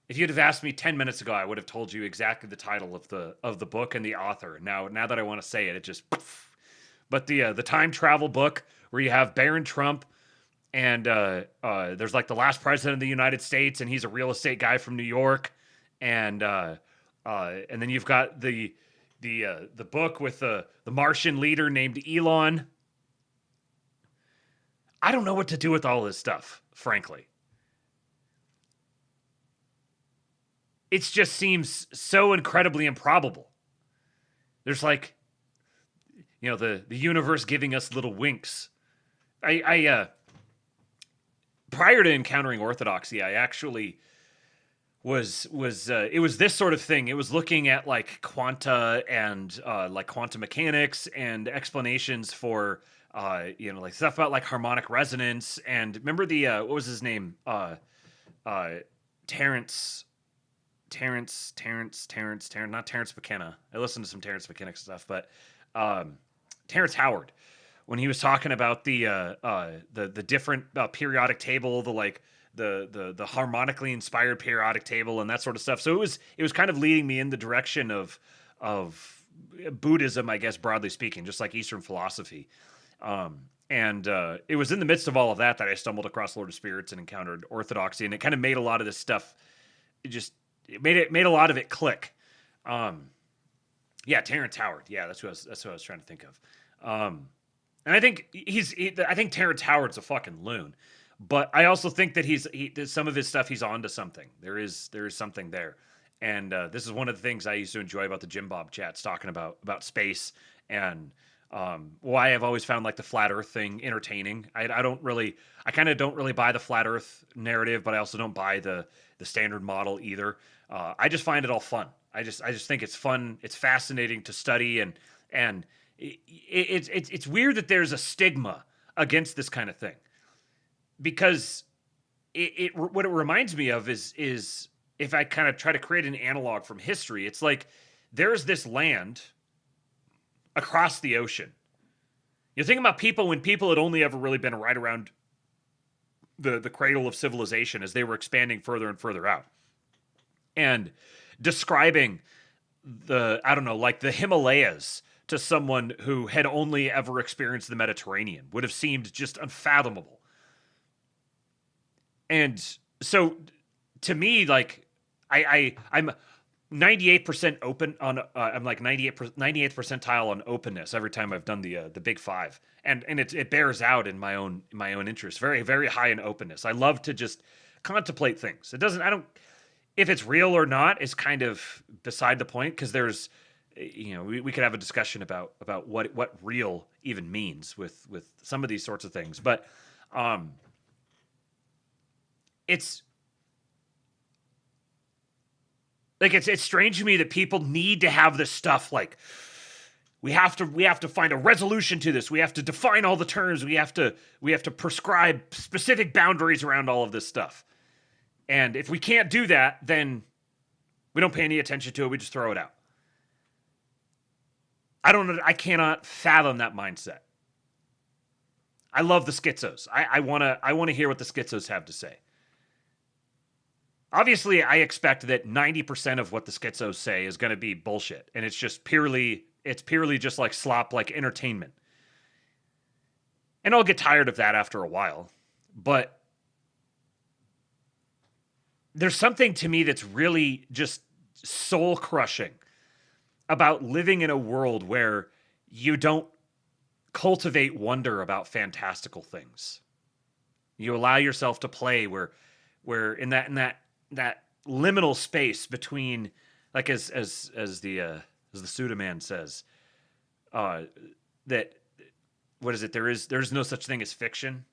If you'd have asked me 10 minutes ago, I would have told you exactly the title of the book and the author. Now that I want to say it, it just poof. But the time travel book where you have Baron Trump and there's like the last president of the United States, and he's a real estate guy from New York, and then you've got the book with the Martian leader named Elon. I don't know what to do with all this stuff, frankly. It just seems so incredibly improbable. There's like, the universe giving us little winks. I prior to encountering orthodoxy, I actually was it was this sort of thing. It was looking at like quanta and like quantum mechanics and explanations for like stuff about like harmonic resonance. And remember the what was his name? Terrence, not Terrence McKenna. I listened to some Terrence McKenna stuff, but Terrence Howard, when he was talking about the different periodic table, the harmonically inspired periodic table and that sort of stuff. So it was kind of leading me in the direction of Buddhism, I guess, broadly speaking, just like Eastern philosophy. And it was in the midst of all of that I stumbled across Lord of Spirits and encountered orthodoxy, and it kind of made a lot of this stuff. It made a lot of it click. Yeah, Terrence Howard. Yeah, that's what I was trying to think of. And I think I think Terrence Howard's a fucking loon, but I also think that some of his stuff, he's onto something. There is something there, and this is one of the things I used to enjoy about the Jim Bob chats, talking about space and why I've always found like the flat Earth thing entertaining. I kind of don't really buy the flat Earth narrative, but I also don't buy the the standard model either. I just find it all fun. I just think it's fun. It's fascinating to study, and it's weird that there's a stigma against this kind of thing, because what it reminds me of is if I kind of try to create an analog from history, it's like there's this land across the ocean. You think about people when people had only ever really been right around the cradle of civilization as they were expanding further and further out. And describing like the Himalayas to someone who had only ever experienced the Mediterranean would have seemed just unfathomable. And so to me, like I'm 98% open on I'm like 98th percentile on openness every time I've done the big five, and it bears out in my own interest. Very, very high in openness. I love to just contemplate things. If it's real or not is kind of beside the point, because there's, we could have a discussion about what real even means with some of these sorts of things, but it's like it's strange to me that people need to have this stuff like we have to find a resolution to this. We have to define all the terms. We have to prescribe specific boundaries around all of this stuff. And if we can't do that, then we don't pay any attention to it. We just throw it out. I don't know. I cannot fathom that mindset. I love the schizos. I want to hear what the schizos have to say. Obviously, I expect that 90% of what the schizos say is going to be bullshit, and it's purely just like slop, like entertainment. And I'll get tired of that after a while. But there's something to me that's really just soul-crushing about living in a world where you don't cultivate wonder about fantastical things. You allow yourself to play where in that liminal space between, like as the Sudaman says, that what is it? There's no such thing as fiction.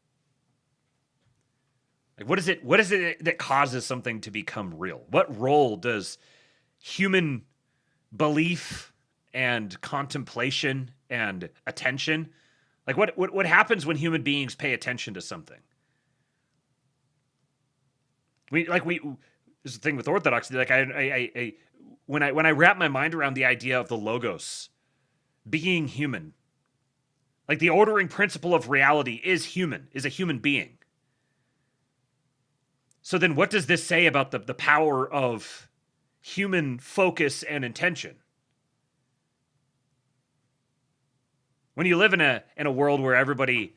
Like what is it that causes something to become real? What role does human belief and contemplation and attention, like what happens when human beings pay attention to something? This is the thing with orthodoxy. Like when I wrap my mind around the idea of the logos being human, like the ordering principle of reality is a human being. So then what does this say about the power of human focus and intention? When you live in a world where everybody,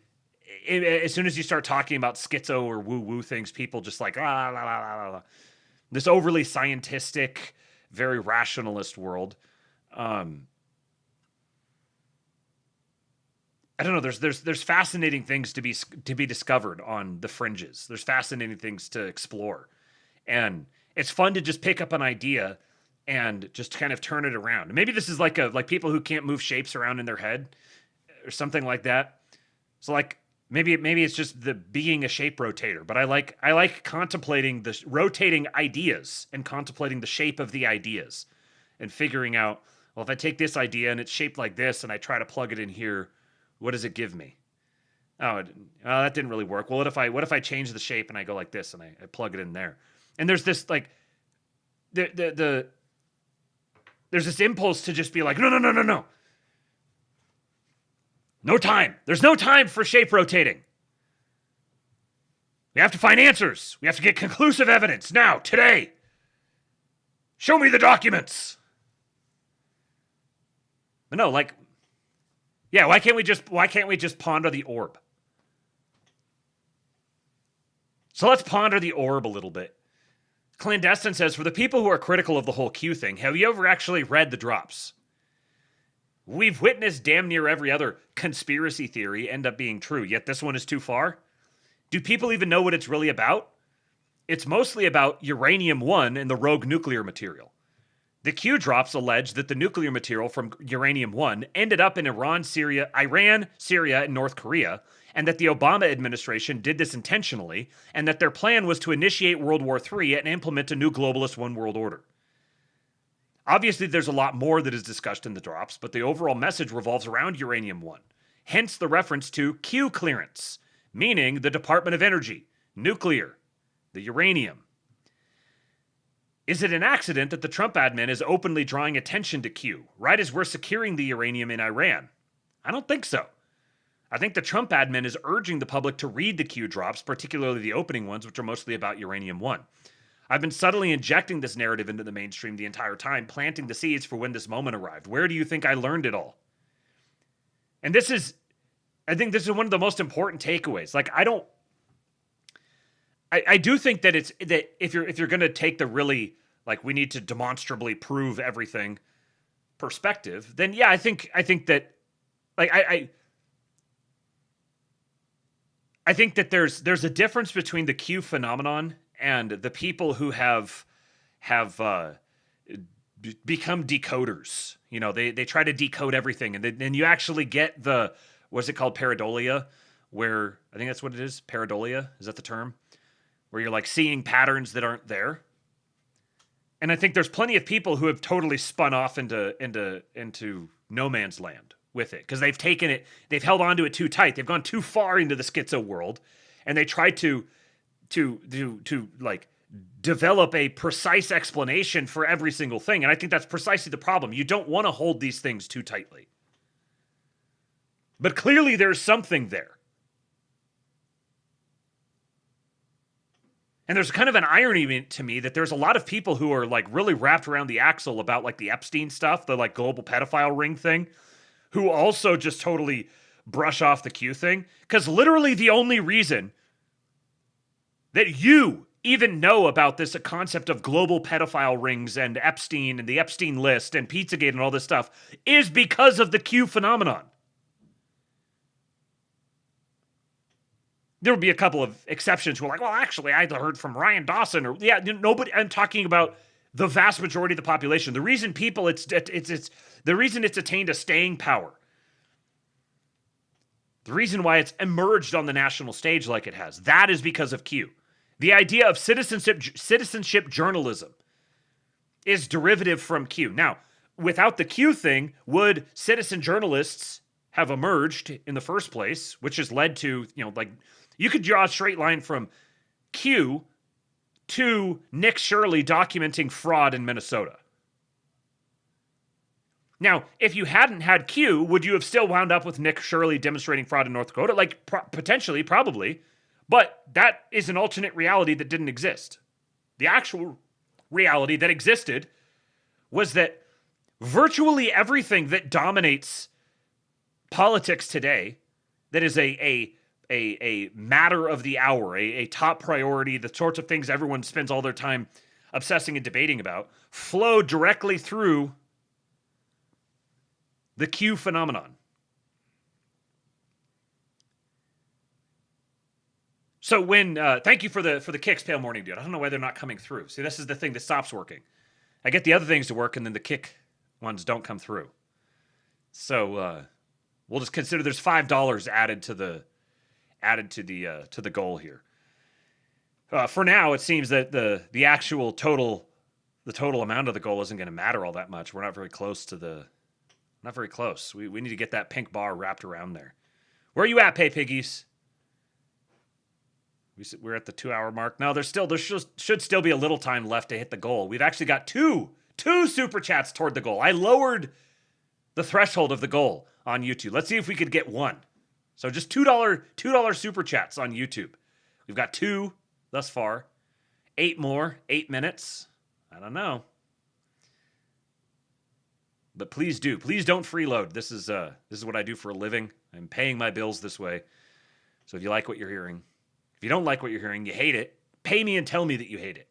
as soon as you start talking about schizo or woo-woo things, people just like, la, la, la, la, la. This overly scientistic, very rationalist world. I don't know. There's fascinating things to be discovered on the fringes. There's fascinating things to explore, and it's fun to just pick up an idea and just kind of turn it around. Maybe this is like people who can't move shapes around in their head or something like that. So like maybe it's just the being a shape rotator. But I like contemplating the rotating ideas and contemplating the shape of the ideas and figuring out, well, if I take this idea and it's shaped like this and I try to plug it in here, what does it give me? Oh, that didn't really work. Well, what if I change the shape and I go like this and I plug it in there? And there's this like there's this impulse to just be like, no. No time. There's no time for shape rotating. We have to find answers. We have to get conclusive evidence now, today. Show me the documents. But no, like, yeah, why can't we just ponder the orb? So let's ponder the orb a little bit. Clandestine says, for the people who are critical of the whole Q thing, have you ever actually read the drops? We've witnessed damn near every other conspiracy theory end up being true, yet this one is too far. Do people even know what it's really about? It's mostly about uranium-1 and the rogue nuclear material. The Q drops allege that the nuclear material from uranium-1 ended up in Iran, Syria, and North Korea, and that the Obama administration did this intentionally, and that their plan was to initiate World War III and implement a new globalist one world order. Obviously, there's a lot more that is discussed in the drops, but the overall message revolves around uranium-1. Hence the reference to Q clearance, meaning the Department of Energy, nuclear, the uranium. Is it an accident that the Trump admin is openly drawing attention to Q, right as we're securing the uranium in Iran? I don't think so. I think the Trump admin is urging the public to read the Q drops, particularly the opening ones, which are mostly about uranium-1. I've been subtly injecting this narrative into the mainstream the entire time, planting the seeds for when this moment arrived. Where do you think I learned it all? And I think this is one of the most important takeaways. Like, I do think that that if you're going to take the really, like, we need to demonstrably prove everything perspective, then yeah, I think that, like, I think that there's a difference between the Q phenomenon and the people who have become decoders. You know, they try to decode everything, and then you actually get the, what's it called, pareidolia, where, I think that's what it is, pareidolia, is that the term? Where you're like seeing patterns that aren't there. And I think there's plenty of people who have totally spun off into no man's land with it, because they've held on to it too tight. They've gone too far into the schizo world, and they try to like develop a precise explanation for every single thing. And I think that's precisely the problem. You don't want to hold these things too tightly. But clearly there's something there. And there's kind of an irony to me that there's a lot of people who are like really wrapped around the axle about like the Epstein stuff, the like global pedophile ring thing, who also just totally brush off the Q thing. Because literally the only reason that you even know about this concept of global pedophile rings and Epstein and the Epstein list and Pizzagate and all this stuff is because of the Q phenomenon. There would be a couple of exceptions who are like, well, actually, I heard from Ryan Dawson, or yeah, nobody. I'm talking about the vast majority of the population. The reason the reason it's attained a staying power, the reason why it's emerged on the national stage like it has, that is because of Q. The idea of citizenship journalism is derivative from Q. Now, without the Q thing, would citizen journalists have emerged in the first place, which has led to, like, you could draw a straight line from Q to Nick Shirley documenting fraud in Minnesota. Now, if you hadn't had Q, would you have still wound up with Nick Shirley demonstrating fraud in North Dakota? Like, potentially, probably. But that is an alternate reality that didn't exist. The actual reality that existed was that virtually everything that dominates politics today, that is a matter of the hour, a top priority, the sorts of things everyone spends all their time obsessing and debating about, flow directly through the Q phenomenon. So when, thank you for the kicks, Pale Morning Dude. I don't know why they're not coming through. See, this is the thing that stops working. I get the other things to work, and then the kick ones don't come through. So we'll just consider there's $5 added to the goal here. For now, it seems that the actual total amount of the goal isn't going to matter all that much. We're not very close to not very close. We need to get that pink bar wrapped around there. Where are you at, Pay Piggies? We're at the 2-hour mark. No, there should still be a little time left to hit the goal. We've actually got two super chats toward the goal. I lowered the threshold of the goal on YouTube. Let's see if we could get one. So just $2 super chats on YouTube. We've got 2 thus far. 8 more, 8 minutes. I don't know. But please don't freeload. This is what I do for a living. I'm paying my bills this way. So if you like what you're hearing, if you don't like what you're hearing, you hate it, pay me and tell me that you hate it.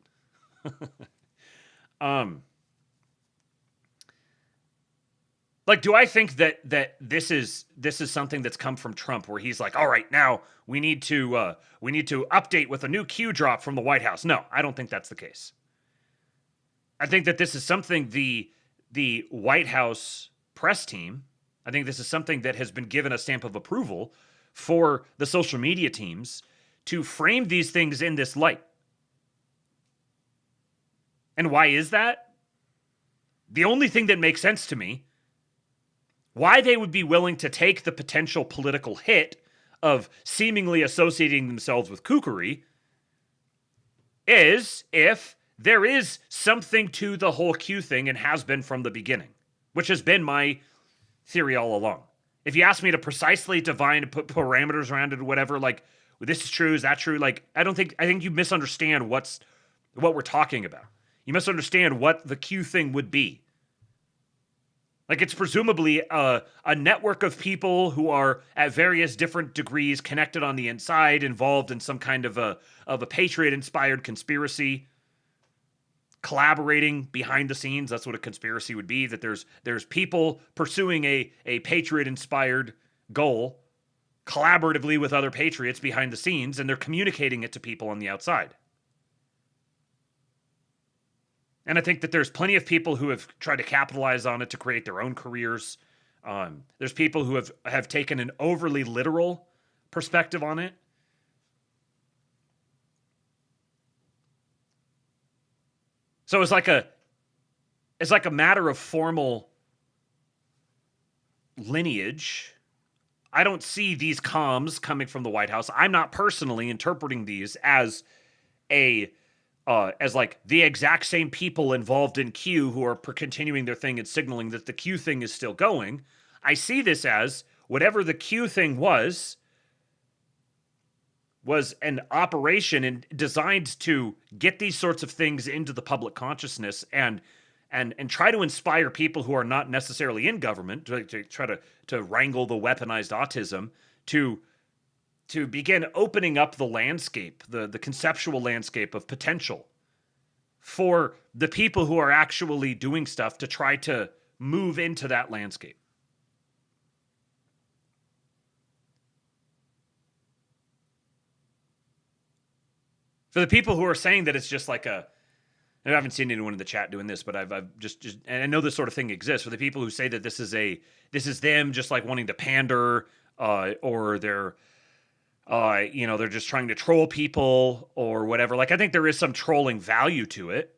Like, do I think that this is something that's come from Trump, where he's like, all right, now we need to update with a new Q drop from the White House? No, I don't think that's the case. I think that this is something the White House press team, I think this is something that has been given a stamp of approval for the social media teams to frame these things in this light. And why is that? The only thing that makes sense to me, why they would be willing to take the potential political hit of seemingly associating themselves with kookery, is if there is something to the whole Q thing and has been from the beginning, which has been my theory all along. If you ask me to precisely define and put parameters around it or whatever, like, this is true, is that true? Like, I think you misunderstand what we're talking about. You misunderstand what the Q thing would be. Like, it's presumably a network of people who are at various different degrees connected on the inside, involved in some kind of a Patriot-inspired conspiracy, collaborating behind the scenes. That's what a conspiracy would be, that there's people pursuing a Patriot-inspired goal collaboratively with other Patriots behind the scenes, and they're communicating it to people on the outside. And I think that there's plenty of people who have tried to capitalize on it to create their own careers. There's people who have taken an overly literal perspective on it. So it's like a matter of formal lineage. I don't see these comms coming from the White House. I'm not personally interpreting these as like the exact same people involved in Q who are continuing their thing and signaling that the Q thing is still going. I see this as whatever the Q thing was an operation designed to get these sorts of things into the public consciousness and try to inspire people who are not necessarily in government to try to wrangle the weaponized autism to begin opening up the landscape, the conceptual landscape of potential for the people who are actually doing stuff to try to move into that landscape. For the people who are saying that it's just like I haven't seen anyone in the chat doing this, but I've just and I know this sort of thing exists. For the people who say that this is them just like wanting to pander, or they're just trying to troll people or whatever. Like, I think there is some trolling value to it.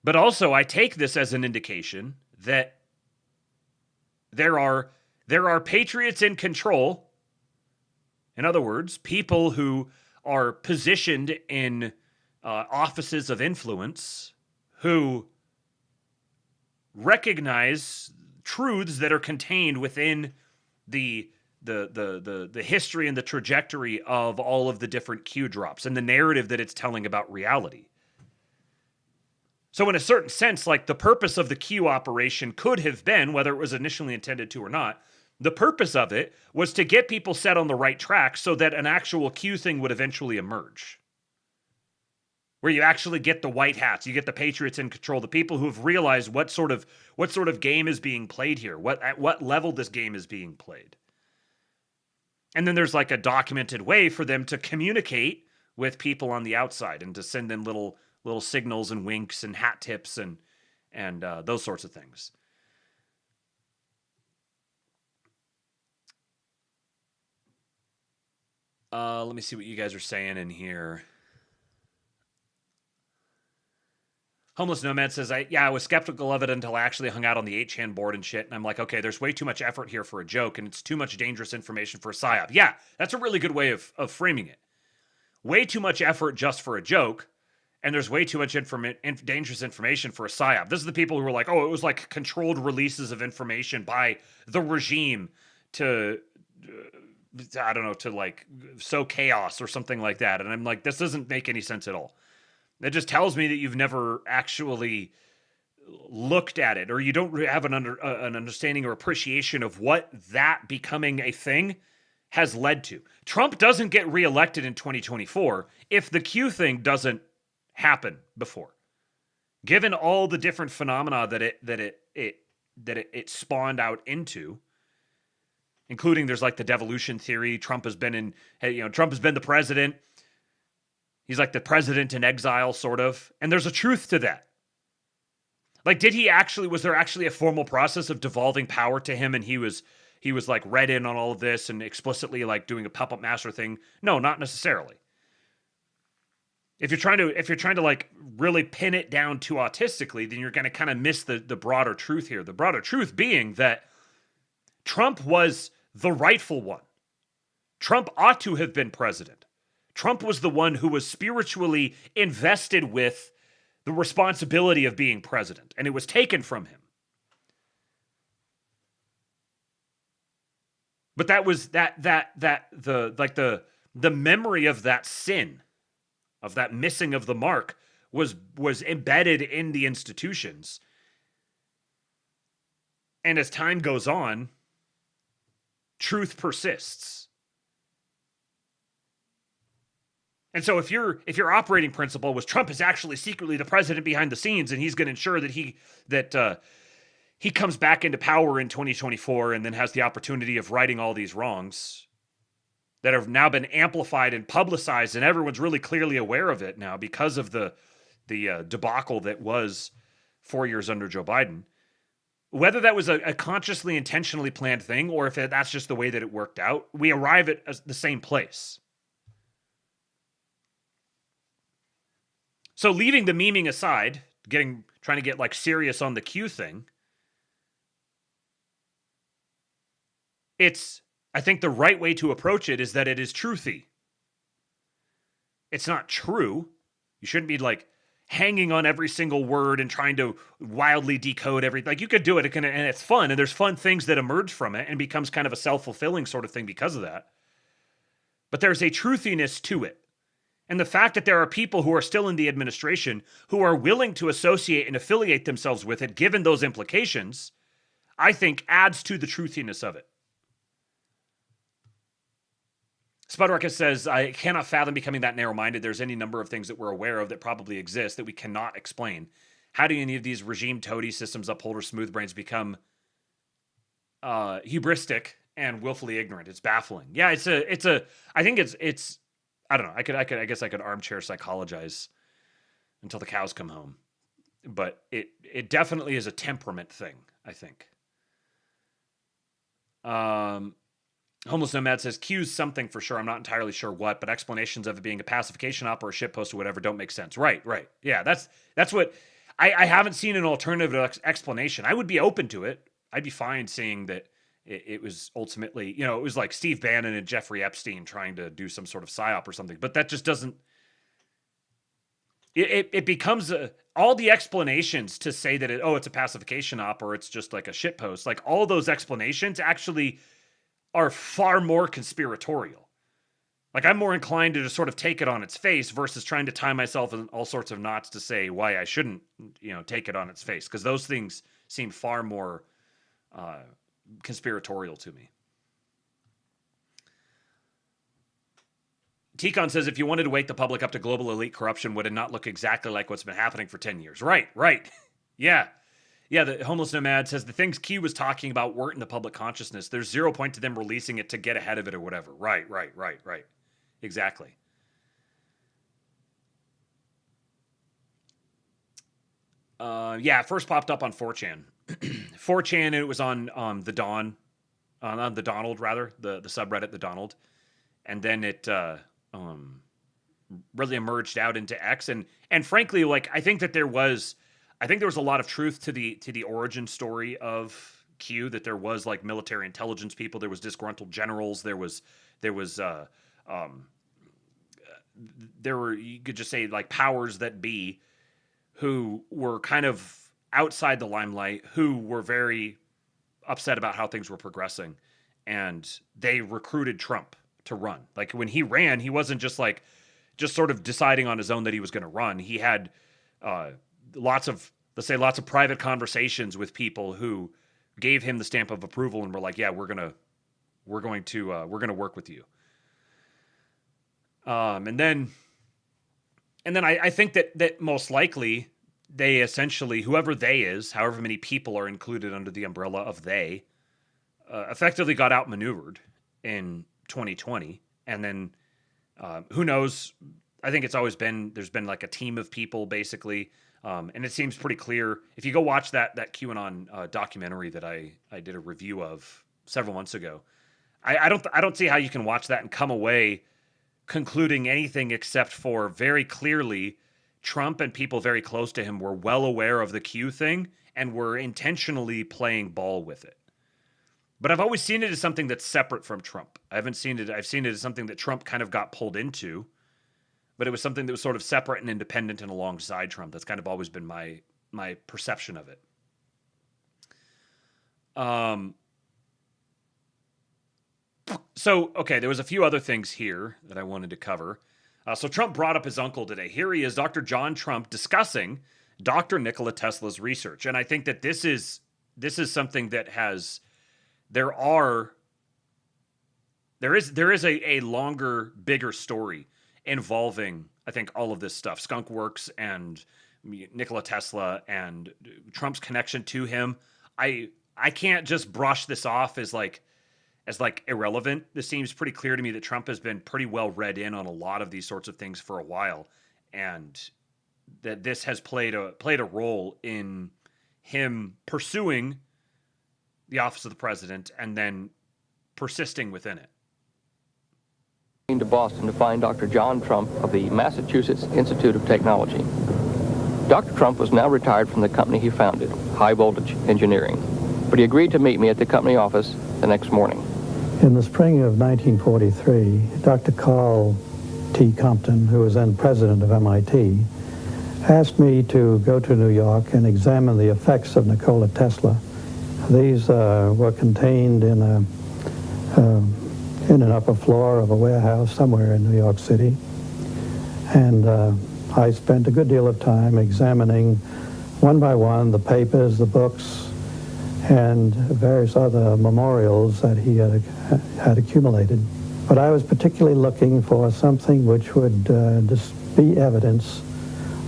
But also, I take this as an indication that there are patriots in control. In other words, people who are positioned in offices of influence who recognize truths that are contained within the history and the trajectory of all of the different Q drops and the narrative that it's telling about reality. So in a certain sense, like, the purpose of the Q operation could have been, whether it was initially intended to or not, the purpose of it was to get people set on the right track so that an actual Q thing would eventually emerge. Where you actually get the white hats, you get the patriots in control, the people who have realized what sort of game is being played here, at what level this game is being played. And then there's like a documented way for them to communicate with people on the outside and to send them little signals and winks and hat tips and those sorts of things. Let me see what you guys are saying in here. Homeless Nomad says, I was skeptical of it until I actually hung out on the 8chan board and shit. And I'm like, okay, there's way too much effort here for a joke, and it's too much dangerous information for a psyop. Yeah, that's a really good way of framing it. Way too much effort just for a joke, and there's way too much dangerous information for a psyop. This is the people who were like, oh, it was like controlled releases of information by the regime to, I don't know, to like sow chaos or something like that. And I'm like, this doesn't make any sense at all. That just tells me that you've never actually looked at it, or you don't have an understanding or appreciation of what that becoming a thing has led to. Trump doesn't get reelected in 2024 if the Q thing doesn't happen before. Given all the different phenomena that it spawned out into, including there's like the devolution theory. Trump has been the president. He's like the president in exile, sort of. And there's a truth to that. Like, was there actually a formal process of devolving power to him, and he was he was like read in on all of this and explicitly like doing a puppet master thing. No, not necessarily. If you're trying to like really pin it down too autistically, then you're going to kind of miss the broader truth here. The broader truth being that Trump was the rightful one. Trump ought to have been president. Trump was the one who was spiritually invested with the responsibility of being president, and it was taken from him. But that was the memory of that sin, of that missing of the mark, was embedded in the institutions. And as time goes on, truth persists. And so if your operating principle was Trump is actually secretly the president behind the scenes, and he's going to ensure that he comes back into power in 2024 and then has the opportunity of righting all these wrongs that have now been amplified and publicized, and everyone's really clearly aware of it now because of the debacle that was 4 years under Joe Biden. Whether that was a consciously, intentionally planned thing, or if that's just the way that it worked out, we arrive at the same place. So leaving the memeing aside, trying to get like serious on the Q thing, I think the right way to approach it is that it is truthy. It's not true. You shouldn't be like hanging on every single word and trying to wildly decode everything. Like, you could do it, and it's fun, and there's fun things that emerge from it and becomes kind of a self-fulfilling sort of thing because of that. But there's a truthiness to it. And the fact that there are people who are still in the administration who are willing to associate and affiliate themselves with it, given those implications, I think adds to the truthiness of it. Spudruckus says, I cannot fathom becoming that narrow-minded. There's any number of things that we're aware of that probably exist that we cannot explain. How do any of these regime toady systems upholder smooth brains become hubristic and willfully ignorant? It's baffling. Yeah, I think it's I don't know. I guess I could armchair psychologize until the cows come home. But it definitely is a temperament thing, I think. Homeless Nomad says, Q's something for sure. I'm not entirely sure what, but explanations of it being a pacification op or a shitpost or whatever don't make sense. Right. Yeah, that's what... I haven't seen an alternative explanation. I would be open to it. I'd be fine seeing that it was ultimately, it was like Steve Bannon and Jeffrey Epstein trying to do some sort of psyop or something. But that just doesn't... It becomes all the explanations to say that it's a pacification op or it's just like a shitpost. Like, all those explanations actually are far more conspiratorial. Like, I'm more inclined to just sort of take it on its face versus trying to tie myself in all sorts of knots to say why I shouldn't, take it on its face. Because those things seem far more conspiratorial to me. Tikon says, if you wanted to wake the public up to global elite corruption, would it not look exactly like what's been happening for 10 years? Right. Yeah, the Homeless Nomad says the things Q was talking about weren't in the public consciousness. There's 0 point to them releasing it to get ahead of it or whatever. Right. Exactly. It first popped up on 4chan. 4chan, it was on the Dawn, on the Donald, rather, the subreddit, the Donald. And then it really emerged out into X. And frankly, like, I think there was a lot of truth to the origin story of Q, that there was like military intelligence people, there was disgruntled generals, there were, you could just say, like, powers that be who were kind of outside the limelight, who were very upset about how things were progressing, and they recruited Trump to run. Like, when he ran, he wasn't just sort of deciding on his own that he was going to run. He had lots of private conversations with people who gave him the stamp of approval and were like, yeah, we're going to work with you. And then I think that most likely they essentially, whoever they is, however many people are included under the umbrella of they, effectively got outmaneuvered in 2020. And then who knows? I think there's been like a team of people basically. And it seems pretty clear if you go watch that QAnon documentary that I did a review of several months ago. I don't see how you can watch that and come away concluding anything except for very clearly Trump and people very close to him were well aware of the Q thing and were intentionally playing ball with it. But I've always seen it as something that's separate from Trump. I've seen it as something that Trump kind of got pulled into, but it was something that was sort of separate and independent and alongside Trump. That's kind of always been my perception of it. So, okay, there was a few other things here that I wanted to cover. So Trump brought up his uncle today. Here he is, Dr. John Trump, discussing Dr. Nikola Tesla's research. And I think that this is something that there is a longer, bigger story involving, I think, all of this stuff. Skunk Works and Nikola Tesla and Trump's connection to him. I can't just brush this off as irrelevant. This seems pretty clear to me that Trump has been pretty well read in on a lot of these sorts of things for a while, and that this has played a role in him pursuing the office of the president and then persisting within it. To Boston to find Dr. John Trump of the Massachusetts Institute of Technology. Dr. Trump was now retired from the company he founded, High Voltage Engineering, but he agreed to meet me at the company office the next morning. In the spring of 1943, Dr. Carl T. Compton, who was then president of MIT, asked me to go to New York and examine the effects of Nikola Tesla. These were contained in an upper floor of a warehouse somewhere in New York City. And I spent a good deal of time examining one by one the papers, the books, and various other memorials that he had accumulated. But I was particularly looking for something which would be evidence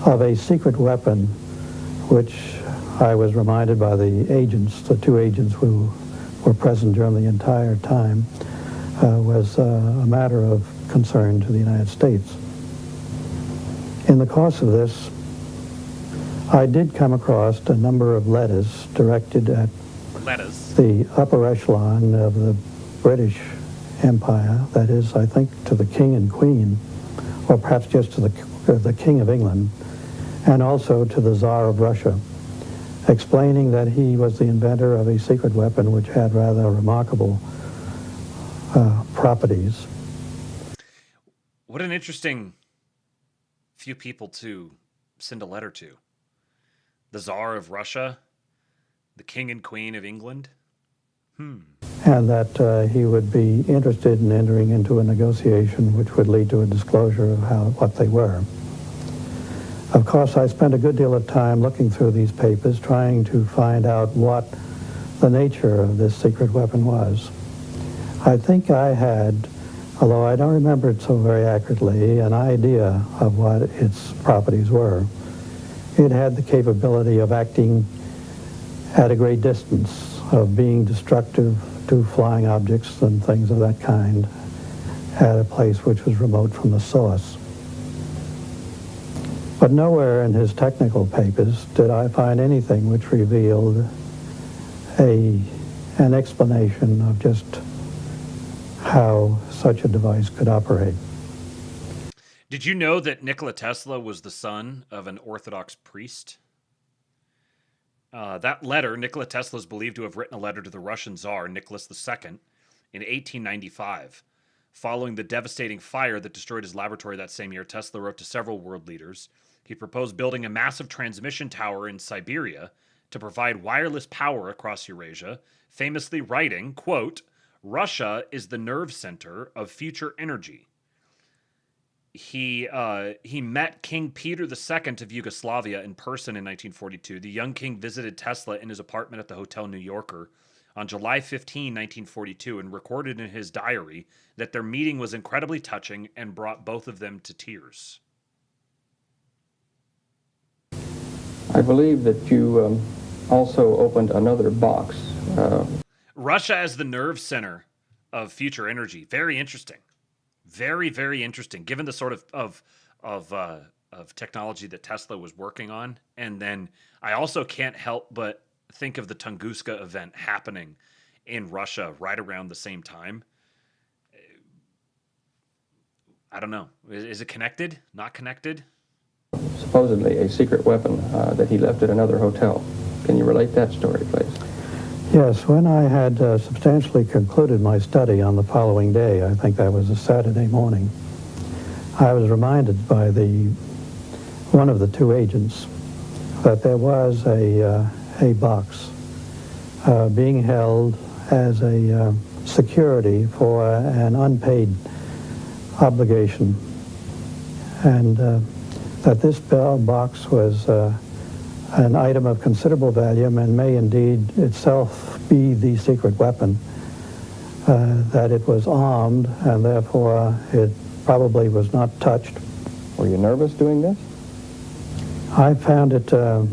of a secret weapon, which I was reminded by the two agents who were present during the entire time, was a matter of concern to the United States. In the course of this, I did come across a number of letters directed at the upper echelon of the British Empire, that is, I think, to the King and Queen, or perhaps just to the King of England, and also to the Tsar of Russia, explaining that he was the inventor of a secret weapon which had rather remarkable properties. What an interesting few people to send a letter to. The Tsar of Russia, the King and Queen of England. And that he would be interested in entering into a negotiation which would lead to a disclosure of what they were. Of course, I spent a good deal of time looking through these papers, trying to find out what the nature of this secret weapon was. I think I had, although I don't remember it so very accurately, an idea of what its properties were. It had the capability of acting at a great distance, of being destructive to flying objects and things of that kind at a place which was remote from the source. But nowhere in his technical papers did I find anything which revealed an explanation of just how such a device could operate. Did you know that Nikola Tesla was the son of an Orthodox priest? That letter, Nikola Tesla is believed to have written a letter to the Russian Tsar, Nicholas II, in 1895. Following the devastating fire that destroyed his laboratory that same year, Tesla wrote to several world leaders. He proposed building a massive transmission tower in Siberia to provide wireless power across Eurasia, famously writing, quote, "Russia is the nerve center of future energy." He met King Peter II of Yugoslavia in person in 1942. The young king visited Tesla in his apartment at the Hotel New Yorker on July 15, 1942, and recorded in his diary that their meeting was incredibly touching and brought both of them to tears. I believe that you also opened another box. Russia as the nerve center of future energy. Very interesting. Very, very interesting, given the sort of technology that Tesla was working on. And then I also can't help but think of the Tunguska event happening in Russia right around the same time. I don't know. Is it connected? Not connected? Supposedly a secret weapon that he left at another hotel. Can you relate that story, please? Yes, when I had substantially concluded my study on the following day, I think that was a Saturday morning, I was reminded by one of the two agents that there was a box being held as a security for an unpaid obligation, and that this box was an item of considerable value and may indeed itself be the secret weapon, that it was armed and therefore it probably was not touched. Were you nervous doing this? I found it a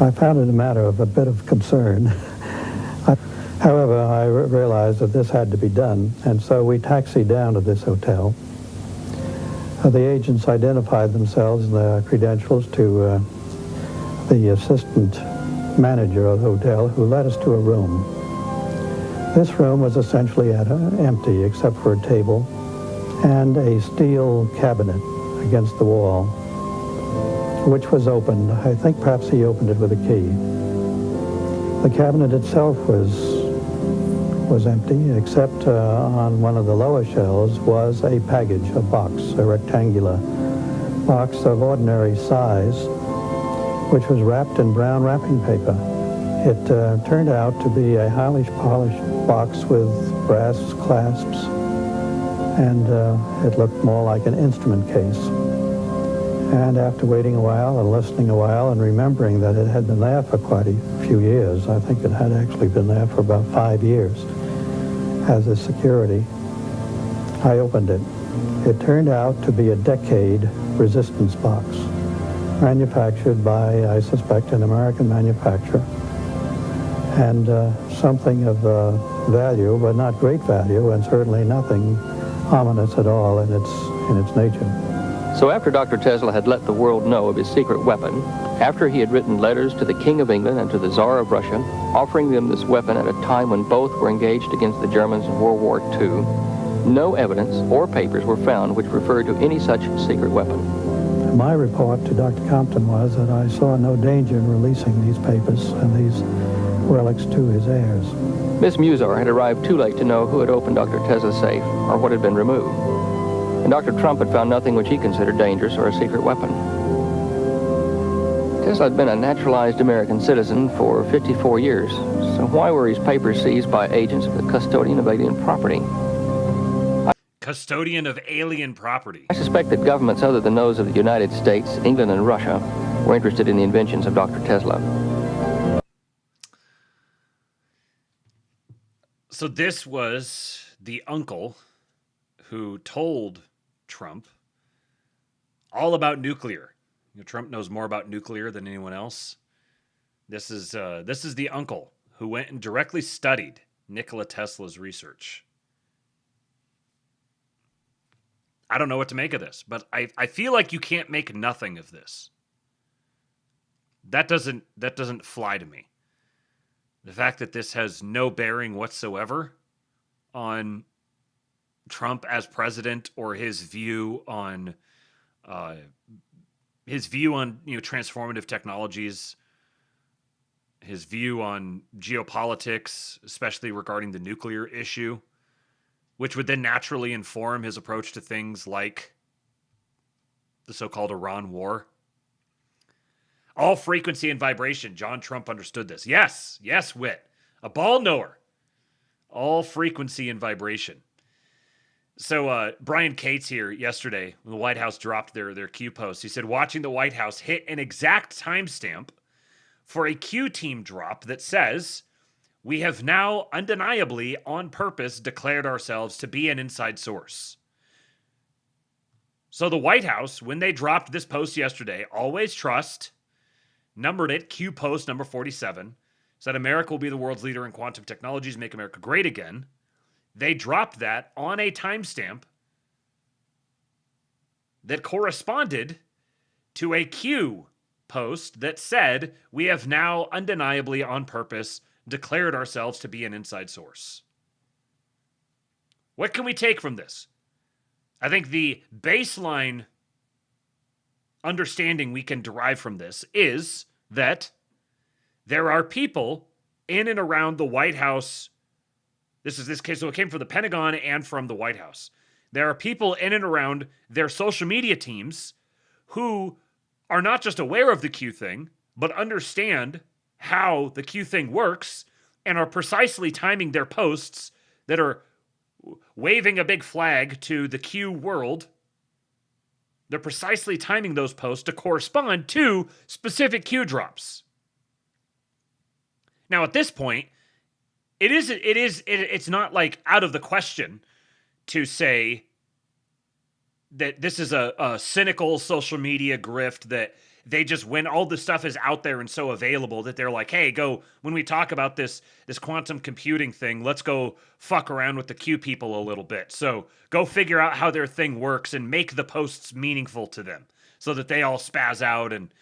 matter of a bit of concern. However, I realized that this had to be done, and so we taxied down to this hotel. The agents identified themselves and their credentials to the assistant manager of the hotel, who led us to a room. This room was essentially empty except for a table and a steel cabinet against the wall, which was opened. I think perhaps he opened it with a key. The cabinet itself was empty, except on one of the lower shelves was a package, a box, a rectangular box of ordinary size, which was wrapped in brown wrapping paper. It turned out to be a highly polished box with brass clasps, and it looked more like an instrument case. And after waiting a while and listening a while and remembering that it had been there for quite a few years, I think it had actually been there for about 5 years as a security, I opened it. It turned out to be a decade resistance box, manufactured by, I suspect, an American manufacturer, and something of value, but not great value, and certainly nothing ominous at all in its nature. So after Dr. Tesla had let the world know of his secret weapon, after he had written letters to the King of England and to the Tsar of Russia, offering them this weapon at a time when both were engaged against the Germans in World War II, no evidence or papers were found which referred to any such secret weapon. My report to Dr. Compton was that I saw no danger in releasing these papers and these relics to his heirs. Miss Musar had arrived too late to know who had opened Dr. Tesla's safe or what had been removed. And Dr. Trump had found nothing which he considered dangerous or a secret weapon. Tesla had been a naturalized American citizen for 54 years, so why were his papers seized by agents of the custodian of alien property? Custodian of alien property. I suspect that governments other than those of the United States, England, and Russia were interested in the inventions of Dr. Tesla. So this was the uncle who told Trump all about nuclear. You know, Trump knows more about nuclear than anyone else. This is the uncle who went and directly studied Nikola Tesla's research. I don't know what to make of this, but I feel like you can't make nothing of this. That doesn't fly to me. The fact that this has no bearing whatsoever on Trump as president or his view on transformative technologies, his view on geopolitics, especially regarding the nuclear issue, which would then naturally inform his approach to things like the so-called Iran war. All frequency and vibration. John Trump understood this. Yes, Whit. A ball knower. All frequency and vibration. So Brian Cates here yesterday, when the White House dropped their Q post, he said, watching the White House hit an exact timestamp for a Q team drop that says, we have now undeniably on purpose declared ourselves to be an inside source. So the White House, when they dropped this post yesterday, always trust, numbered it Q post number 47, said America will be the world's leader in quantum technologies, make America great again. They dropped that on a timestamp that corresponded to a Q post that said, we have now undeniably on purpose declared ourselves to be an inside source. What can we take from this? I think the baseline understanding we can derive from this is that there are people in and around the White House. This case, so it came from the Pentagon and from the White House. There are people in and around their social media teams who are not just aware of the Q thing, but understand how the Q thing works and are precisely timing their posts that are waving a big flag to the Q world. They're precisely timing those posts to correspond to specific Q drops. Now, at this point, it's not like out of the question to say that this is a cynical social media grift, that they just, when all this stuff is out there and so available, that they're like, hey, go, when we talk about this quantum computing thing, let's go fuck around with the Q people a little bit. So go figure out how their thing works and make the posts meaningful to them so that they all spaz out and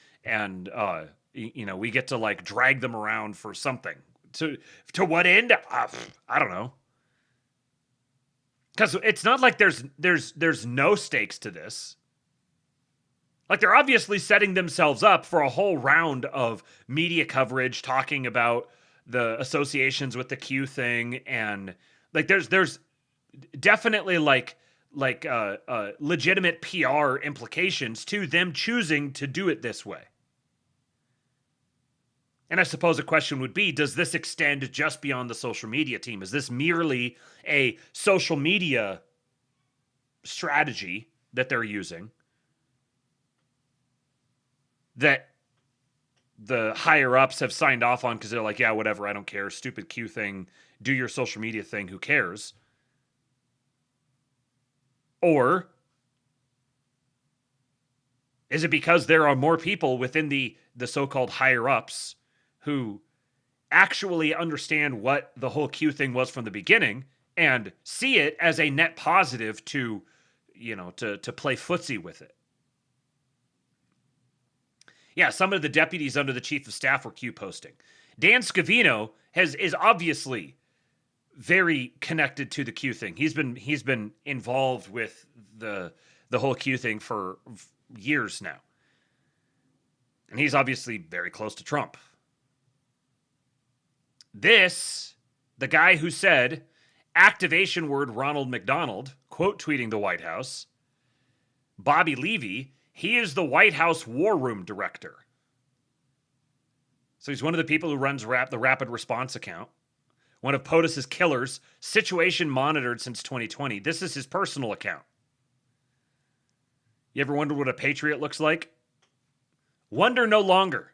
we get to like drag them around for something. To what end? I don't know. Because it's not like there's no stakes to this. Like, they're obviously setting themselves up for a whole round of media coverage talking about the associations with the Q thing, and like there's definitely like legitimate PR implications to them choosing to do it this way. And I suppose a question would be, does this extend just beyond the social media team? Is this merely a social media strategy that they're using that the higher ups have signed off on because they're like, yeah, whatever, I don't care, stupid Q thing, do your social media thing, who cares? Or is it because there are more people within the so-called higher ups who actually understand what the whole Q thing was from the beginning and see it as a net positive to play footsie with it? Yeah, some of the deputies under the chief of staff were Q posting. Dan Scavino is obviously very connected to the Q thing. He's been involved with the whole Q thing for years now. And he's obviously very close to Trump. The guy who said activation word Ronald McDonald, quote tweeting the White House, Bobby Levy, he is the White House War Room Director. So he's one of the people who runs the Rapid Response account. One of POTUS's killers, situation monitored since 2020. This is his personal account. You ever wonder what a patriot looks like? Wonder no longer.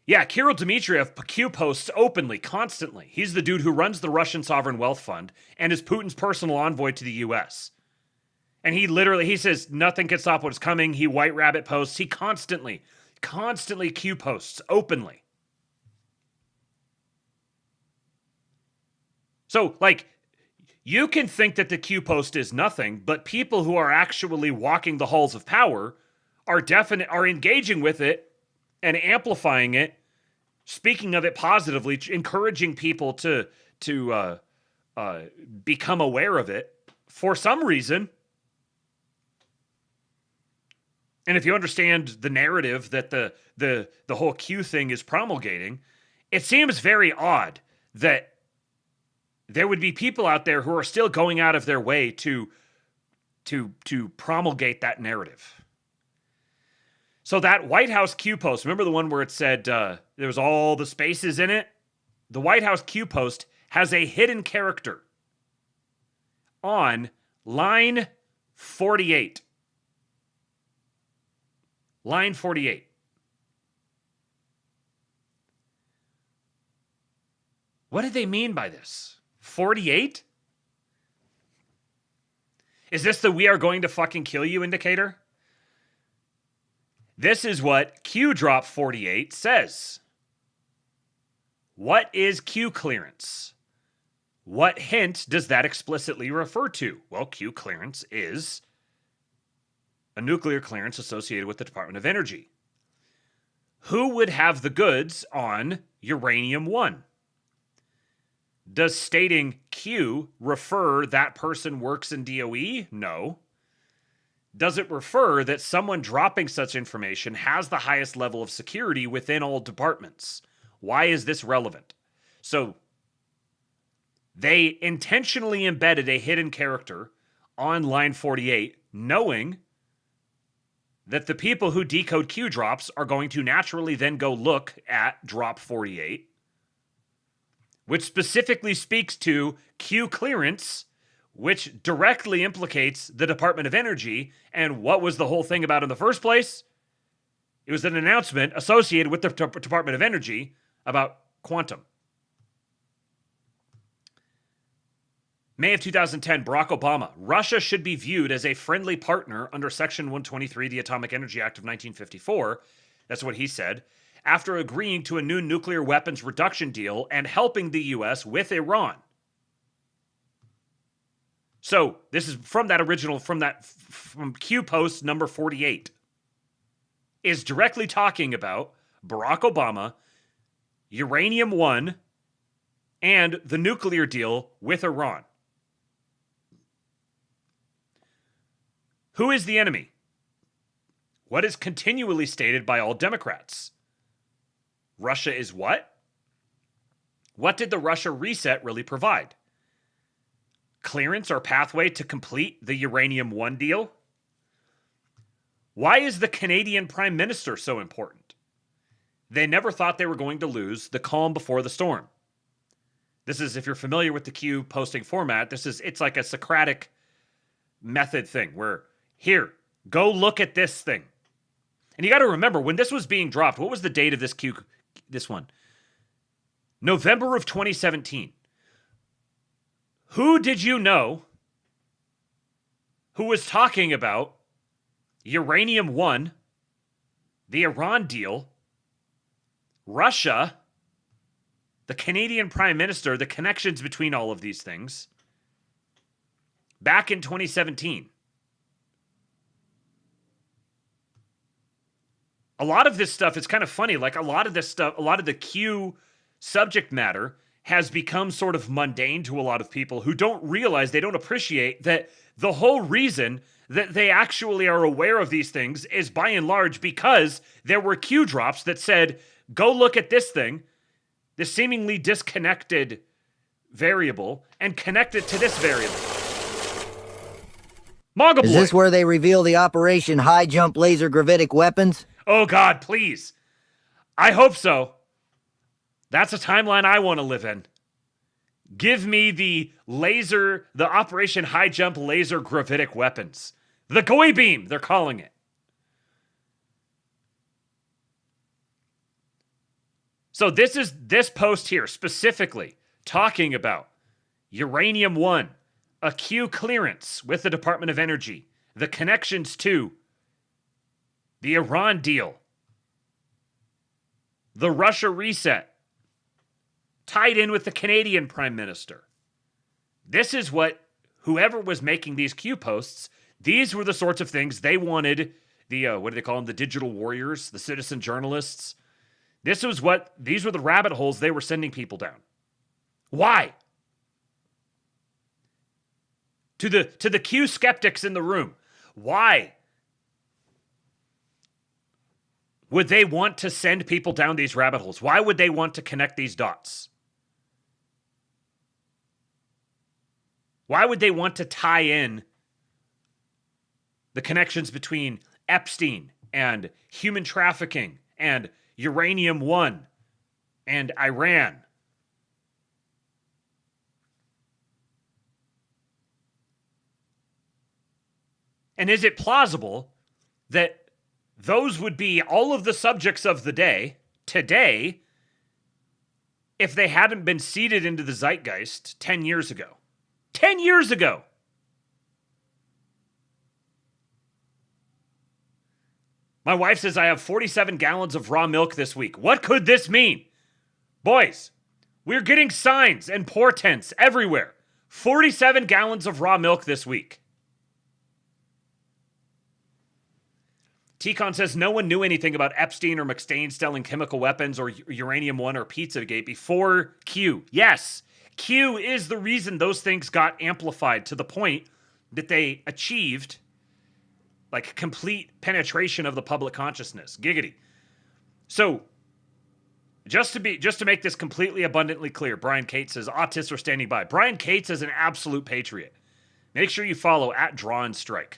Yeah, Kirill Dmitriev Q posts openly, constantly. He's the dude who runs the Russian Sovereign Wealth Fund and is Putin's personal envoy to the U.S. And he says nothing can stop what's coming. He white rabbit posts. He constantly Q posts openly. So, like, you can think that the Q post is nothing, but people who are actually walking the halls of power are engaging with it and amplifying it, speaking of it positively, encouraging people to become aware of it for some reason. And if you understand the narrative that the whole Q thing is promulgating, it seems very odd that there would be people out there who are still going out of their way to promulgate that narrative. So that White House Q post, remember the one where it said there was all the spaces in it? The White House Q post has a hidden character on line 48. Line 48. What did they mean by this? 48? Is this the "we are going to fucking kill you" indicator? This is what Q Drop 48 says. What is Q clearance? What hint does that explicitly refer to? Well, Q clearance is a nuclear clearance associated with the Department of Energy. Who would have the goods on uranium-1? Does stating Q refer that person works in DOE? No. Does it refer that someone dropping such information has the highest level of security within all departments? Why is this relevant? So, they intentionally embedded a hidden character on line 48, knowing that the people who decode Q drops are going to naturally then go look at drop 48, which specifically speaks to Q clearance, which directly implicates the Department of Energy. And what was the whole thing about in the first place? It was an announcement associated with the Department of Energy about quantum. May of 2010, Barack Obama. Russia should be viewed as a friendly partner under Section 123 of the Atomic Energy Act of 1954. That's what he said. After agreeing to a new nuclear weapons reduction deal and helping the U.S. with Iran. So, this is from that original, from Q post number 48. Is directly talking about Barack Obama, uranium-1, and the nuclear deal with Iran. Who is the enemy? What is continually stated by all Democrats? Russia is what? What did the Russia reset really provide? Clearance or pathway to complete the uranium-1 deal? Why is the Canadian Prime Minister so important? They never thought they were going to lose the calm before the storm. This is, if you're familiar with the Q posting format, it's like a Socratic method thing where, here, go look at this thing. And you got to remember, when this was being dropped, what was the date of this one? November of 2017. Who did you know who was talking about uranium-1, the Iran deal, Russia, the Canadian Prime Minister, the connections between all of these things, back in 2017? A lot of this stuff, it's kind of funny, like a lot of this stuff, a lot of the Q subject matter has become sort of mundane to a lot of people who don't realize, they don't appreciate that the whole reason that they actually are aware of these things is by and large because there were Q drops that said, go look at this thing, this seemingly disconnected variable, and connect it to this variable. Mongoloid. Is this where they reveal the Operation High Jump Laser Gravitic Weapons? Oh God, please. I hope so. That's a timeline I want to live in. Give me the Operation High Jump Laser Gravitic Weapons. The Goy Beam, they're calling it. So this post here specifically talking about uranium-1, a Q clearance with the Department of Energy, the connections to the Iran deal, the Russia reset, tied in with the Canadian Prime Minister. This is what whoever was making these Q posts, these were the sorts of things they wanted the, what do they call them? The digital warriors, the citizen journalists. These were the rabbit holes they were sending people down. Why? To the Q skeptics in the room, why would they want to send people down these rabbit holes? Why would they want to connect these dots? Why would they want to tie in the connections between Epstein and human trafficking and uranium-1 and Iran? And is it plausible that those would be all of the subjects of the day today if they hadn't been seeded into the zeitgeist 10 years ago? 10 years ago! My wife says I have 47 gallons of raw milk this week. What could this mean? Boys, we're getting signs and portents everywhere. 47 gallons of raw milk this week. T-Con says no one knew anything about Epstein or McStain selling chemical weapons or Uranium One or Pizzagate before Q. Yes, Q is the reason those things got amplified to the point that they achieved like complete penetration of the public consciousness. Giggity. So just to make this completely abundantly clear, Brian Cates says autists are standing by. Brian Cates is an absolute patriot. Make sure you follow @DrawAndStrike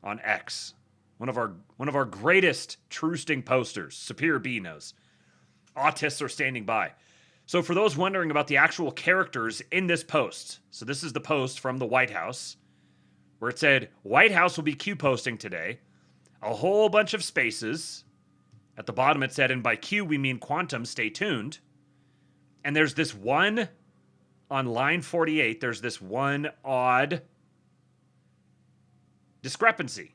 on X. One of our greatest trusting posters. Superior B knows. Autists are standing by. So for those wondering about the actual characters in this post, so this is the post from the White House, where it said, White House will be Q-posting today. A whole bunch of spaces. At the bottom it said, and by Q we mean quantum, stay tuned. And there's this one, on line 48, there's this one odd discrepancy.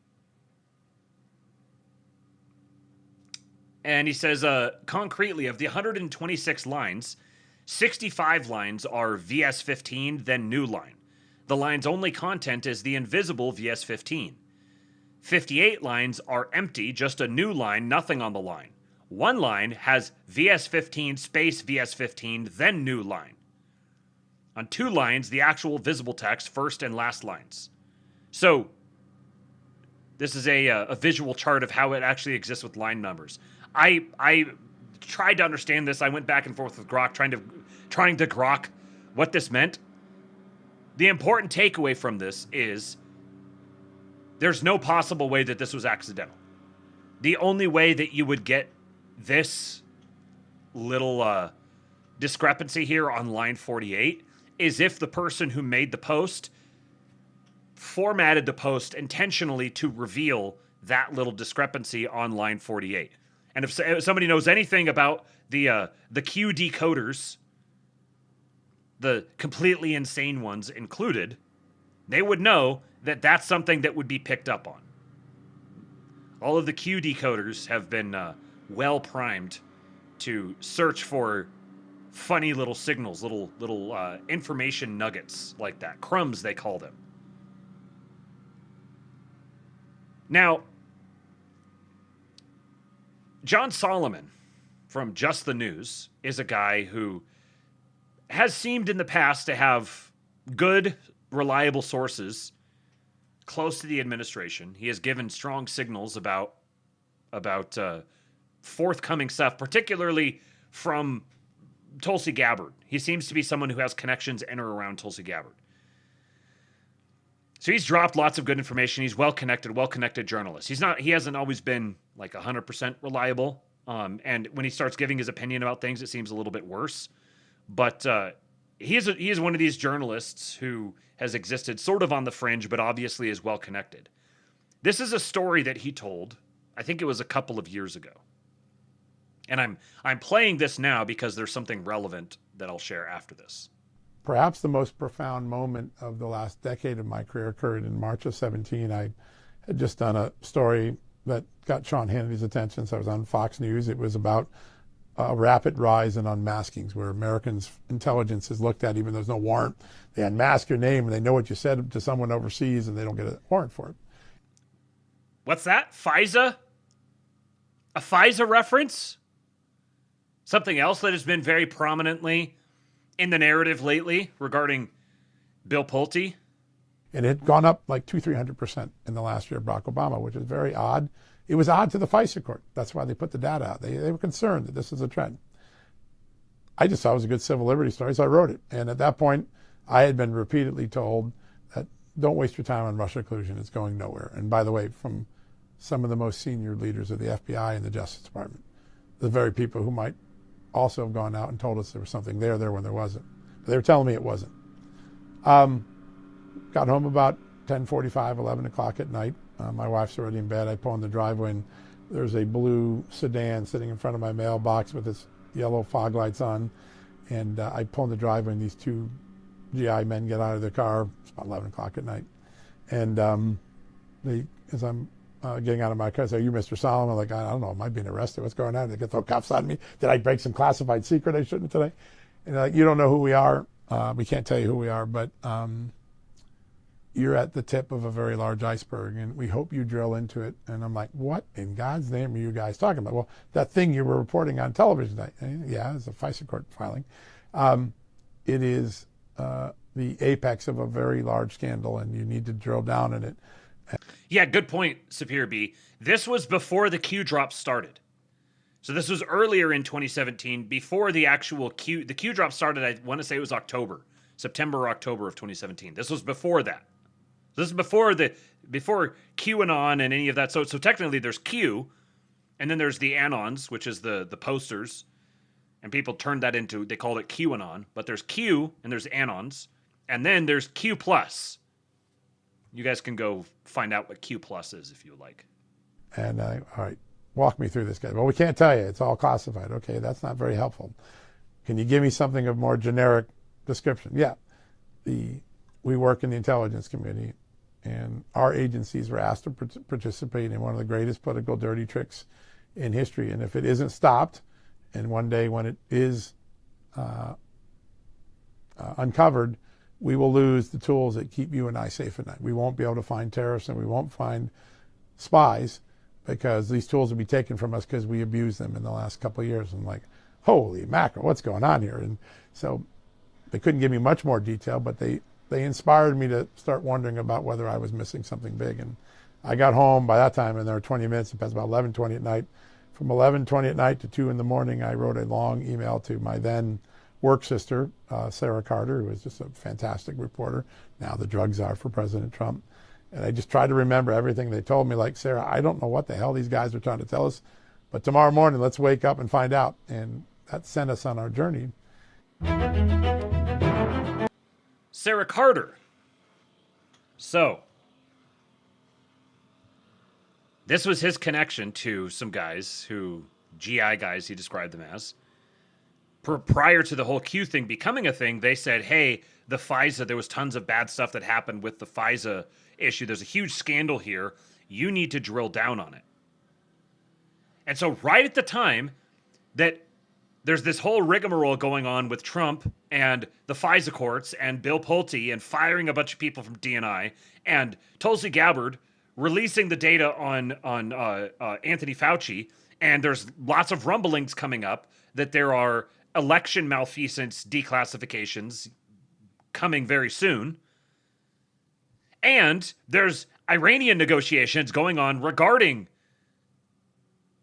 And he says, concretely, of the 126 lines, 65 lines are VS15, then new line. The line's only content is the invisible VS15. 58 lines are empty, just a new line, nothing on the line. One line has VS15 space VS15, then new line. On 2 lines, the actual visible text, first and last lines. So, this is a visual chart of how it actually exists with line numbers. I tried to understand this. I went back and forth with Grok, trying to grok what this meant. The important takeaway from this is there's no possible way that this was accidental. The only way that you would get this little discrepancy here on line 48 is if the person who made the post formatted the post intentionally to reveal that little discrepancy on line 48. And if somebody knows anything about the Q decoders, the completely insane ones included, they would know that that's something that would be picked up on. All of the Q decoders have been well primed to search for funny little signals, little information nuggets like that. Crumbs, they call them. Now, John Solomon from Just the News is a guy who has seemed in the past to have good, reliable sources close to the administration. He has given strong signals about forthcoming stuff, particularly from Tulsi Gabbard. He seems to be someone who has connections in or around Tulsi Gabbard. So he's dropped lots of good information. He's well-connected journalist. He hasn't always been like 100% reliable. And when he starts giving his opinion about things, it seems a little bit worse. But he is one of these journalists who has existed sort of on the fringe, but obviously is well-connected. This is a story that he told, I think it was a couple of years ago. And I'm playing this now because there's something relevant that I'll share after this. Perhaps the most profound moment of the last decade of my career occurred in March of 17. I had just done a story that got Sean Hannity's attention, so I was on Fox News. It was about a rapid rise in unmaskings, where Americans' intelligence is looked at, even though there's no warrant. They unmask your name, and they know what you said to someone overseas, and they don't get a warrant for it. What's that? FISA? A FISA reference? Something else that has been very prominently in the narrative lately regarding Bill Pulte. And it had gone up like 200-300% in the last year of Barack Obama, which is very odd. It was odd to the FISA court. That's why they put the data out. They were concerned that this is a trend. I just thought it was a good civil liberties story, so I wrote it. And at that point, I had been repeatedly told that don't waste your time on Russia collusion. It's going nowhere. And by the way, from some of the most senior leaders of the FBI and the Justice Department, the very people who might also have gone out and told us there was something there when there wasn't. But they were telling me it wasn't. Got home about 10:45, 11 o'clock at night. My wife's already in bed. I pull in the driveway, and there's a blue sedan sitting in front of my mailbox with its yellow fog lights on. And I pull in the driveway, and these 2 GI men get out of their car. It's about 11 o'clock at night. And as I'm getting out of my car, say, "Are you Mr. Solomon?" I'm like, "I don't know. Am I being arrested? What's going on?" They get throw cuffs on me. Did I break some classified secret I shouldn't today? And they're like, "You don't know who we are. We can't tell you who we are, but you're at the tip of a very large iceberg, and we hope you drill into it. And I'm like, what in God's name are you guys talking about? Well, that thing you were reporting on television tonight, yeah, it's a FISA court filing. It is the apex of a very large scandal, and you need to drill down in it. Yeah, good point, Sapir B. This was before the Q drop started. So this was earlier in 2017, before the actual Q. The Q drop started, I want to say it was September or October of 2017. This was before that. This is before QAnon and any of that. So technically there's Q, and then there's the Anons, which is the posters, and people turned that into, they called it QAnon, but there's Q and there's Anons, and then there's Q+. You guys can go find out what Q+ is if you would like. And all right, walk me through this, guy. Well, we can't tell you. It's all classified. Okay, that's not very helpful. Can you give me something of more generic description? Yeah, we work in the intelligence community, and our agencies were asked to participate in one of the greatest political dirty tricks in history. And if it isn't stopped, and one day when it is uncovered, we will lose the tools that keep you and I safe at night. We won't be able to find terrorists, and we won't find spies, because these tools will be taken from us because we abused them in the last couple of years. And like, holy mackerel, what's going on here? And so they couldn't give me much more detail, but they inspired me to start wondering about whether I was missing something big. And I got home by that time, and there were 20 minutes. It was about 11:20 at night. From 11:20 at night to 2 in the morning, I wrote a long email to my then work sister, Sarah Carter, who was just a fantastic reporter, now the drug czar for President Trump. And I just tried to remember everything they told me. Like, Sarah, I don't know what the hell these guys are trying to tell us, but tomorrow morning, let's wake up and find out. And that sent us on our journey. Sarah Carter. So, this was his connection to some guys who, GI guys, he described them as. Prior to the whole Q thing becoming a thing, they said, hey, the FISA, there was tons of bad stuff that happened with the FISA issue. There's a huge scandal here. You need to drill down on it. And so right at the time that there's this whole rigmarole going on with Trump and the FISA courts and Bill Pulte and firing a bunch of people from DNI and Tulsi Gabbard releasing the data on Anthony Fauci, and there's lots of rumblings coming up that there are election malfeasance declassifications coming very soon. And there's Iranian negotiations going on regarding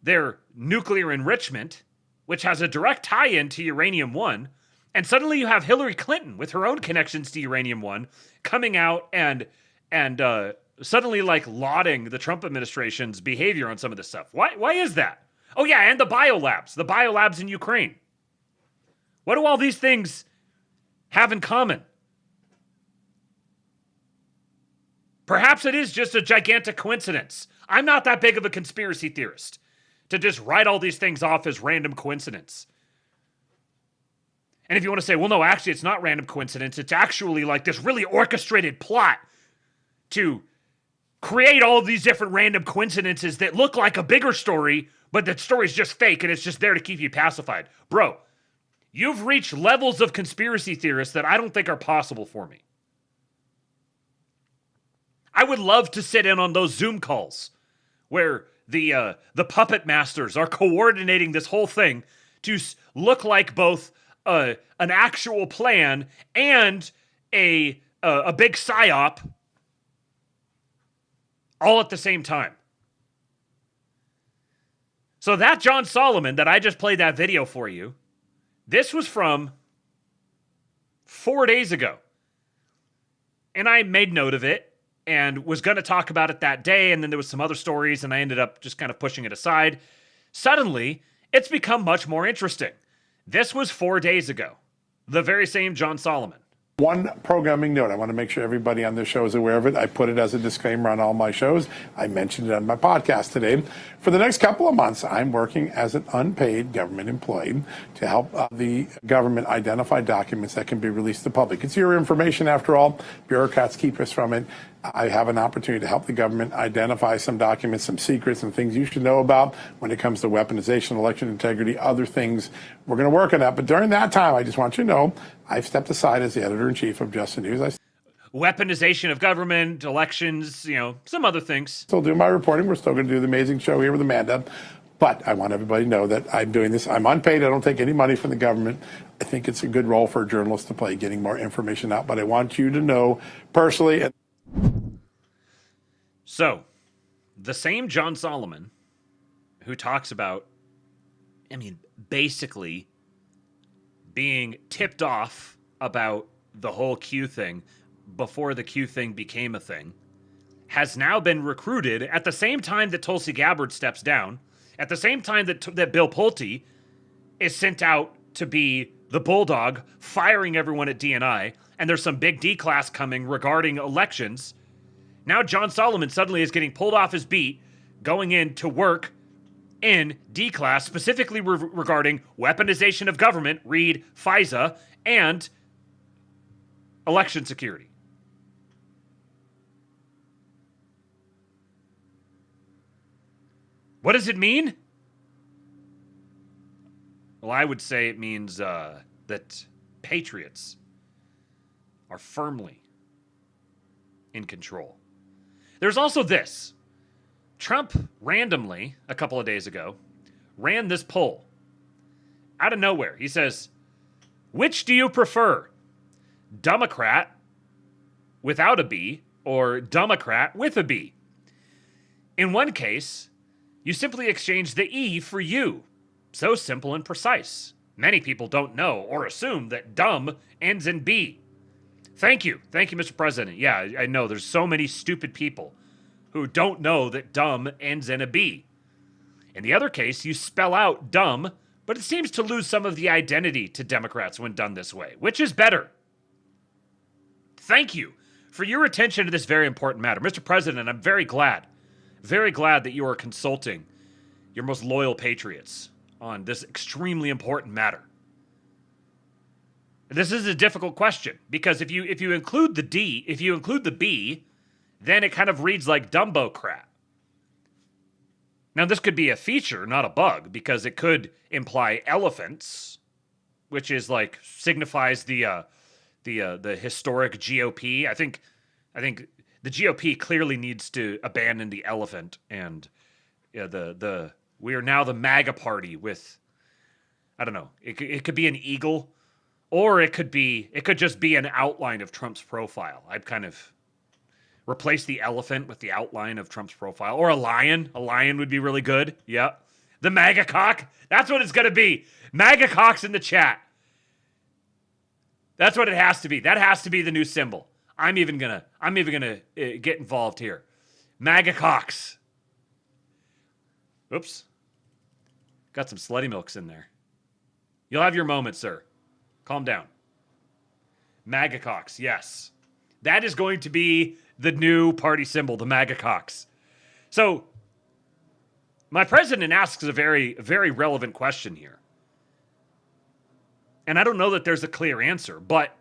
their nuclear enrichment, which has a direct tie-in to Uranium-1. And suddenly you have Hillary Clinton with her own connections to Uranium-1 coming out and suddenly like lauding the Trump administration's behavior on some of this stuff. Why is that? Oh yeah, and the biolabs in Ukraine. What do all these things have in common? Perhaps it is just a gigantic coincidence. I'm not that big of a conspiracy theorist to just write all these things off as random coincidence. And if you want to say, well, no, actually, it's not random coincidence. It's actually like this really orchestrated plot to create all of these different random coincidences that look like a bigger story, but that story's just fake and it's just there to keep you pacified. Bro, you've reached levels of conspiracy theorists that I don't think are possible for me. I would love to sit in on those Zoom calls where the puppet masters are coordinating this whole thing to look like both an actual plan and a big psyop all at the same time. So that John Solomon that I just played that video for you, this was from 4 days ago. And I made note of it and was going to talk about it that day, and then there was some other stories, and I ended up just kind of pushing it aside. Suddenly, it's become much more interesting. This was 4 days ago. The very same John Solomon. One programming note, I want to make sure everybody on this show is aware of it. I put it as a disclaimer on all my shows. I mentioned it on my podcast today. For the next couple of months, I'm working as an unpaid government employee to help the government identify documents that can be released to the public. It's your information, after all. Bureaucrats keep us from it. I have an opportunity to help the government identify some documents, some secrets, and things you should know about when it comes to weaponization, election integrity, other things. We're going to work on that. But during that time, I just want you to know, I've stepped aside as the editor-in-chief of Just the News. weaponization of government, elections, some other things. Still do my reporting. We're still going to do the amazing show here with Amanda. But I want everybody to know that I'm doing this. I'm unpaid. I don't take any money from the government. I think it's a good role for a journalist to play, getting more information out. But I want you to know personally. So, the same John Solomon who talks about, basically being tipped off about the whole Q thing before the Q thing became a thing, has now been recruited at the same time that Tulsi Gabbard steps down, at the same time that Bill Pulte is sent out to be the bulldog, firing everyone at DNI, and there's some big D class coming regarding elections. Now John Solomon suddenly is getting pulled off his beat, going in to work in D class, specifically regarding weaponization of government, read FISA, and election security. What does it mean? Well, I would say it means that patriots are firmly in control. There's also this. Trump randomly, a couple of days ago, ran this poll. Out of nowhere. He says, which do you prefer? Democrat without a B or Democrat with a B? In one case, you simply exchange the E for you. So simple and precise. Many people don't know or assume that dumb ends in B. Thank you. Thank you, Mr. President. Yeah, I know there's so many stupid people who don't know that dumb ends in a B. In the other case, you spell out dumb, but it seems to lose some of the identity to Democrats when done this way. Which is better? Thank you for your attention to this very important matter. Mr. President, I'm very glad that you are consulting your most loyal patriots on this extremely important matter. This is a difficult question because if you include the D, if you include the B, then it kind of reads like Dumbo-crat. Now, this could be a feature, not a bug, because it could imply elephants, which is like signifies the historic GOP. I think the GOP clearly needs to abandon the elephant, and we are now the MAGA party with, I don't know, it could be an eagle, or it could just be an outline of Trump's profile. I've kind of replace the elephant with the outline of Trump's profile. Or a lion. A lion would be really good. Yeah. The MAGA cock. That's what it's going to be. MAGA cocks in the chat. That's what it has to be. That has to be the new symbol. I'm even gonna get involved here. MAGA cocks. Oops. Got some slutty milks in there. You'll have your moment, sir. Calm down. MAGA cocks. Yes. That is going to be the new party symbol, the MAGA cocks. So, my president asks a very, very relevant question here. And I don't know that there's a clear answer, but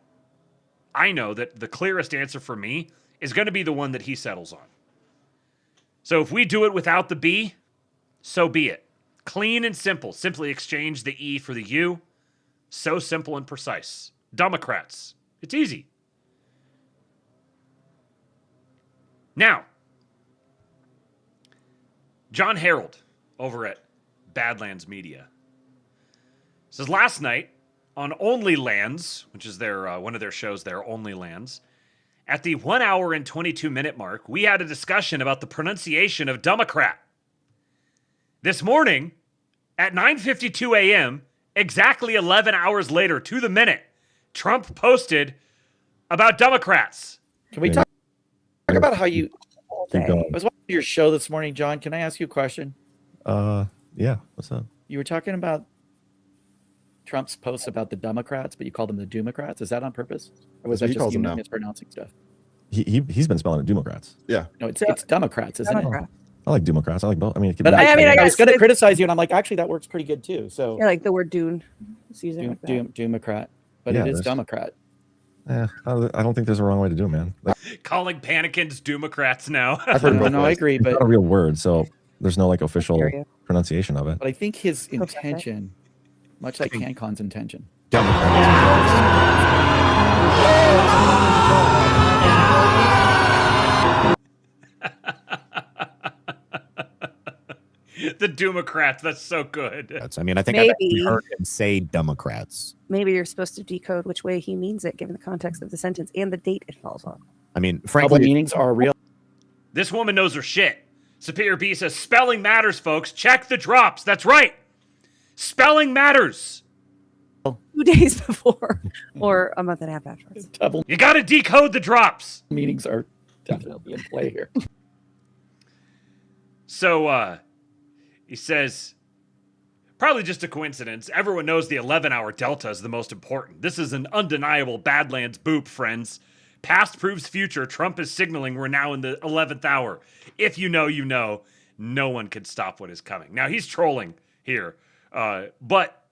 I know that the clearest answer for me is going to be the one that he settles on. So if we do it without the B, so be it. Clean and simple. Simply exchange the E for the U. So simple and precise. Democrats. It's easy. Now, John Harold over at Badlands Media says last night on Only Lands, which is their one of their shows there, Only Lands, at the 1 hour and 22-minute mark, we had a discussion about the pronunciation of Democrat. This morning, at 9:52 a.m., exactly 11 hours later, to the minute, Trump posted about Democrats. Can we talk about how you... I was watching your show this morning, John. Can I ask you a question? Yeah. What's up? You were talking about Trump's posts about the Democrats, but you called them the Doomocrats. Is that on purpose? Or was that just you mispronouncing stuff? He's been spelling it Democrats. Yeah. No, it's Democrats, isn't it? I like Democrats. I like both. I mean, I was going to criticize you, and I'm like, actually, that works pretty good too. So yeah, like the word "dune" is using like that. Doomocrat, but it is Democrat. Yeah, I don't think there's a wrong way to do it, man. Like, calling panicans Democrats now. I've heard no, I agree, but it's not a real word, so there's no like official pronunciation of it. But I think his intention, much like CanCon's intention. Democrats. The Democrats. That's so good. I mean, I think I've actually heard him say Democrats. Maybe you're supposed to decode which way he means it, given the context of the sentence and the date it falls on. I mean, frankly, meanings are real. This woman knows her shit. Superior B says, spelling matters, folks. Check the drops. That's right. Spelling matters. 2 days before or a month and a half afterwards. You got to decode the drops. Meanings are definitely in play here. So, he says, probably just a coincidence. Everyone knows the 11-hour delta is the most important. This is an undeniable Badlands boop, friends. Past proves future. Trump is signaling we're now in the 11th hour. If you know, you know. No one can stop what is coming. Now, he's trolling here, but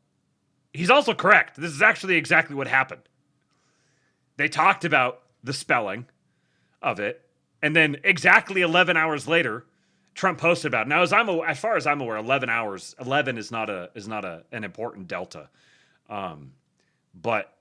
he's also correct. This is actually exactly what happened. They talked about the spelling of it, and then exactly 11 hours later, Trump posted about it. Now, as far as I'm aware, 11 hours, 11 is not an important delta, but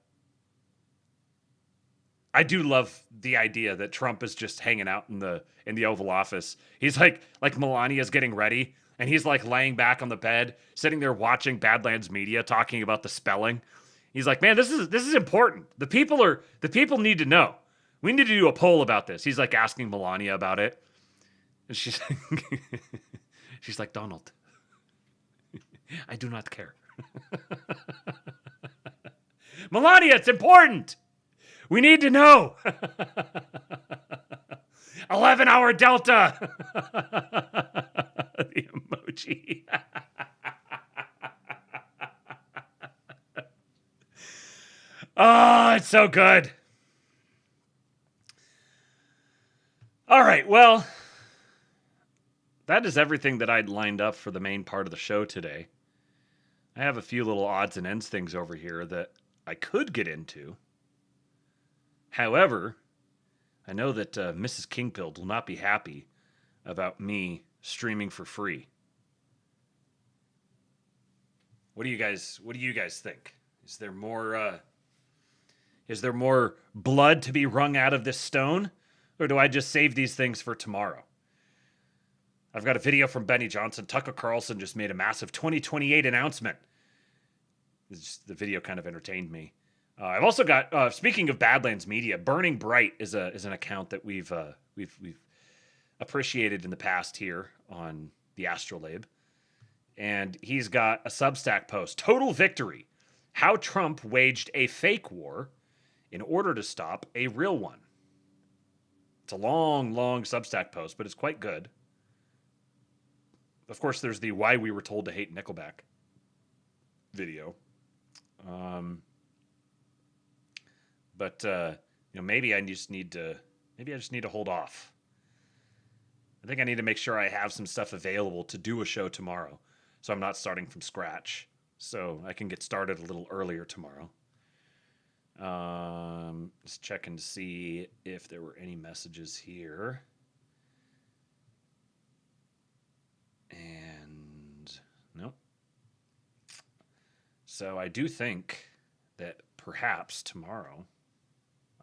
I do love the idea that Trump is just hanging out in the Oval Office. He's like Melania's getting ready, and he's like laying back on the bed, sitting there watching Badlands Media talking about the spelling. He's like, man, this is important. The people need to know. We need to do a poll about this. He's like asking Melania about it, and she's like, Donald, I do not care. Melania, it's important. We need to know. 11-hour delta. The emoji. Oh, it's so good. All right, well, that is everything that I'd lined up for the main part of the show today. I have a few little odds and ends things over here that I could get into. However, I know that Mrs. Kingpilled will not be happy about me streaming for free. What do you guys think? Is there more blood to be wrung out of this stone, or do I just save these things for tomorrow? I've got a video from Benny Johnson. Tucker Carlson just made a massive 2028 announcement. The video kind of entertained me. I've also got, speaking of Badlands Media, Burning Bright is an account that we've appreciated in the past here on the Astrolabe. And he's got a Substack post, Total Victory, How Trump Waged a Fake War in Order to Stop a Real One. It's a long, long Substack post, but it's quite good. Of course, there's the Why We Were Told to Hate Nickelback video. But maybe I just need to hold off. I think I need to make sure I have some stuff available to do a show tomorrow, so I'm not starting from scratch. So I can get started a little earlier tomorrow. Just checking to see if there were any messages here. And nope. So I do think that perhaps tomorrow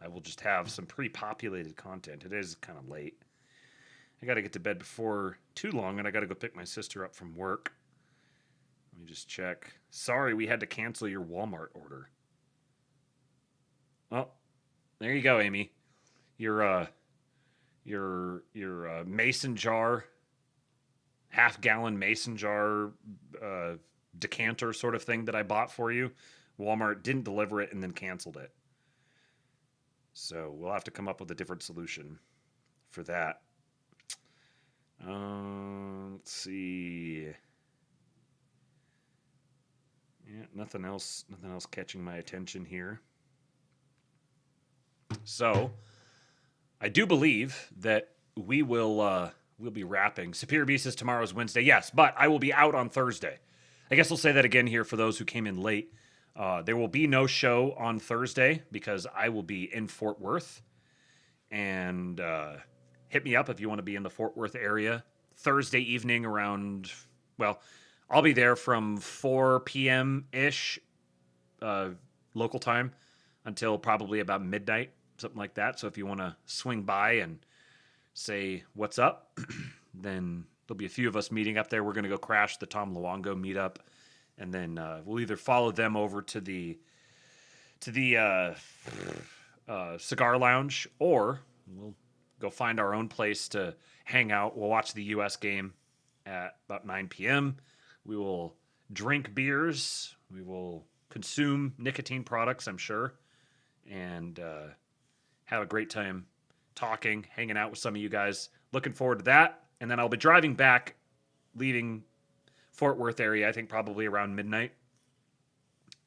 I will just have some pre-populated content. It is kind of late. I got to get to bed before too long, and I got to go pick my sister up from work. Let me just check. Sorry, we had to cancel your Walmart order. Well, there you go, Amy. Your mason jar, half-gallon mason jar decanter sort of thing that I bought for you. Walmart didn't deliver it and then canceled it. So we'll have to come up with a different solution for that. Let's see. Yeah, nothing else catching my attention here. So I do believe that we'll be wrapping. Superior B says tomorrow's Wednesday. Yes, but I will be out on Thursday. I guess I'll say that again here for those who came in late. There will be no show on Thursday because I will be in Fort Worth. And hit me up if you want to be in the Fort Worth area. Thursday evening around, well, I'll be there from 4 p.m.-ish local time until probably about midnight. something like that. So if you want to swing by and say what's up, then there'll be a few of us meeting up there. We're going to go crash the Tom Luongo meetup, and then we'll either follow them over to the cigar lounge, or we'll go find our own place to hang out. We'll watch the U.S. game at about 9 p.m. We will drink beers. We will consume nicotine products, I'm sure, and have a great time talking, hanging out with some of you guys. Looking forward to that. And then I'll be driving back, leaving Fort Worth area, I think probably around midnight,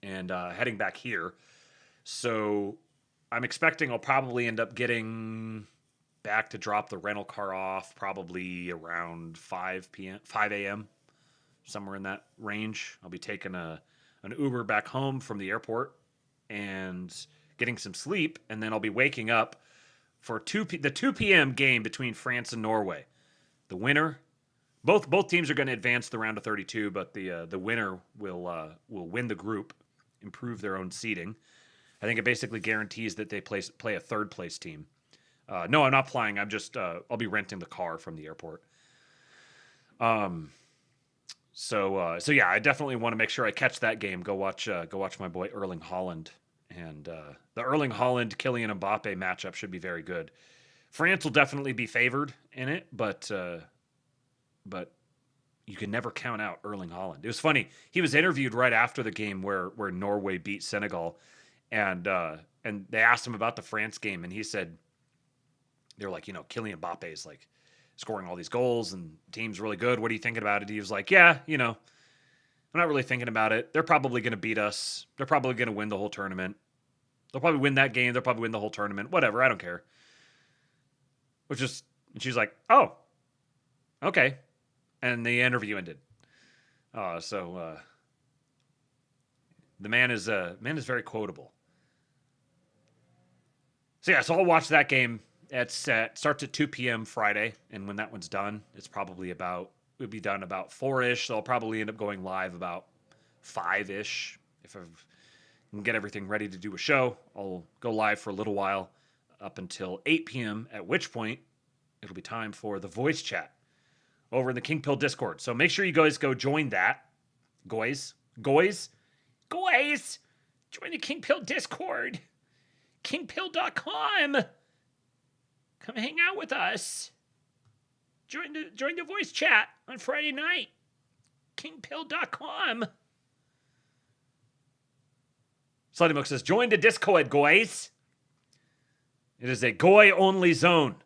and heading back here. So I'm expecting I'll probably end up getting back to drop the rental car off probably around 5 a.m., somewhere in that range. I'll be taking an Uber back home from the airport and getting some sleep, and then I'll be waking up for the 2 p.m. game between France and Norway. The winner, both teams are going to advance the round of 32, but the winner will win the group, improve their own seeding. I think it basically guarantees that they play a third place team. No, I'm not flying. I'm just I'll be renting the car from the airport. So yeah, I definitely want to make sure I catch that game. Go watch my boy Erling Haaland, and the Erling Haaland Kylian Mbappe matchup should be very good. France will definitely be favored in it, but you can never count out Erling Haaland. It was funny. He was interviewed right after the game where Norway beat Senegal, and they asked him about the France game, and he said, they're like, Kylian Mbappe is like scoring all these goals and the team's really good. What are you thinking about it? He was like, yeah, I'm not really thinking about it. They're probably going to beat us. They're probably going to win the whole tournament. They'll probably win that game. They'll probably win the whole tournament. Whatever. I don't care. And she's like, oh, okay. And the interview ended. So the man is very quotable. So yeah, so I'll watch that game. It starts at 2 p.m. Friday, and when that one's done, it'll be done about 4-ish, so I'll probably end up going live about 5-ish. If I can get everything ready to do a show, I'll go live for a little while up until 8 p.m., at which point it'll be time for the voice chat over in the King Pill Discord. So make sure you guys go join that. Goys, join the King Pill Discord. Kingpill.com. Come hang out with us. Join the voice chat on Friday night. Kingpill.com. Slutty Mook says, join the Discord, guys. It is a goy-only zone.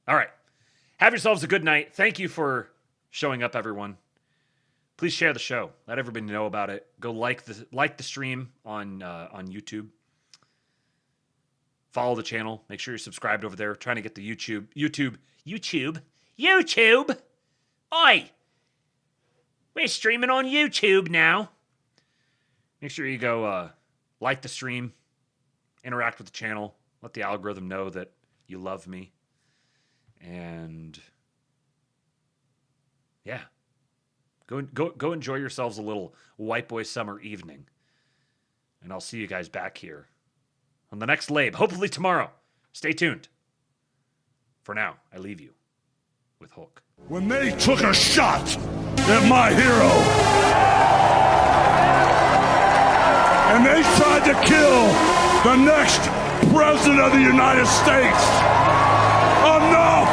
All right. Have yourselves a good night. Thank you for showing up, everyone. Please share the show. Let everybody know about it. Go like the stream on YouTube. Follow the channel. Make sure you're subscribed over there. Trying to get the YouTube. Oi! We're streaming on YouTube now. Make sure you go like the stream. Interact with the channel. Let the algorithm know that you love me. And yeah. Go enjoy yourselves a little white boy summer evening. And I'll see you guys back here on the next Lab, hopefully tomorrow. Stay tuned. For now, I leave you with Hulk. When they took a shot at my hero, and they tried to kill the next president of the United States, enough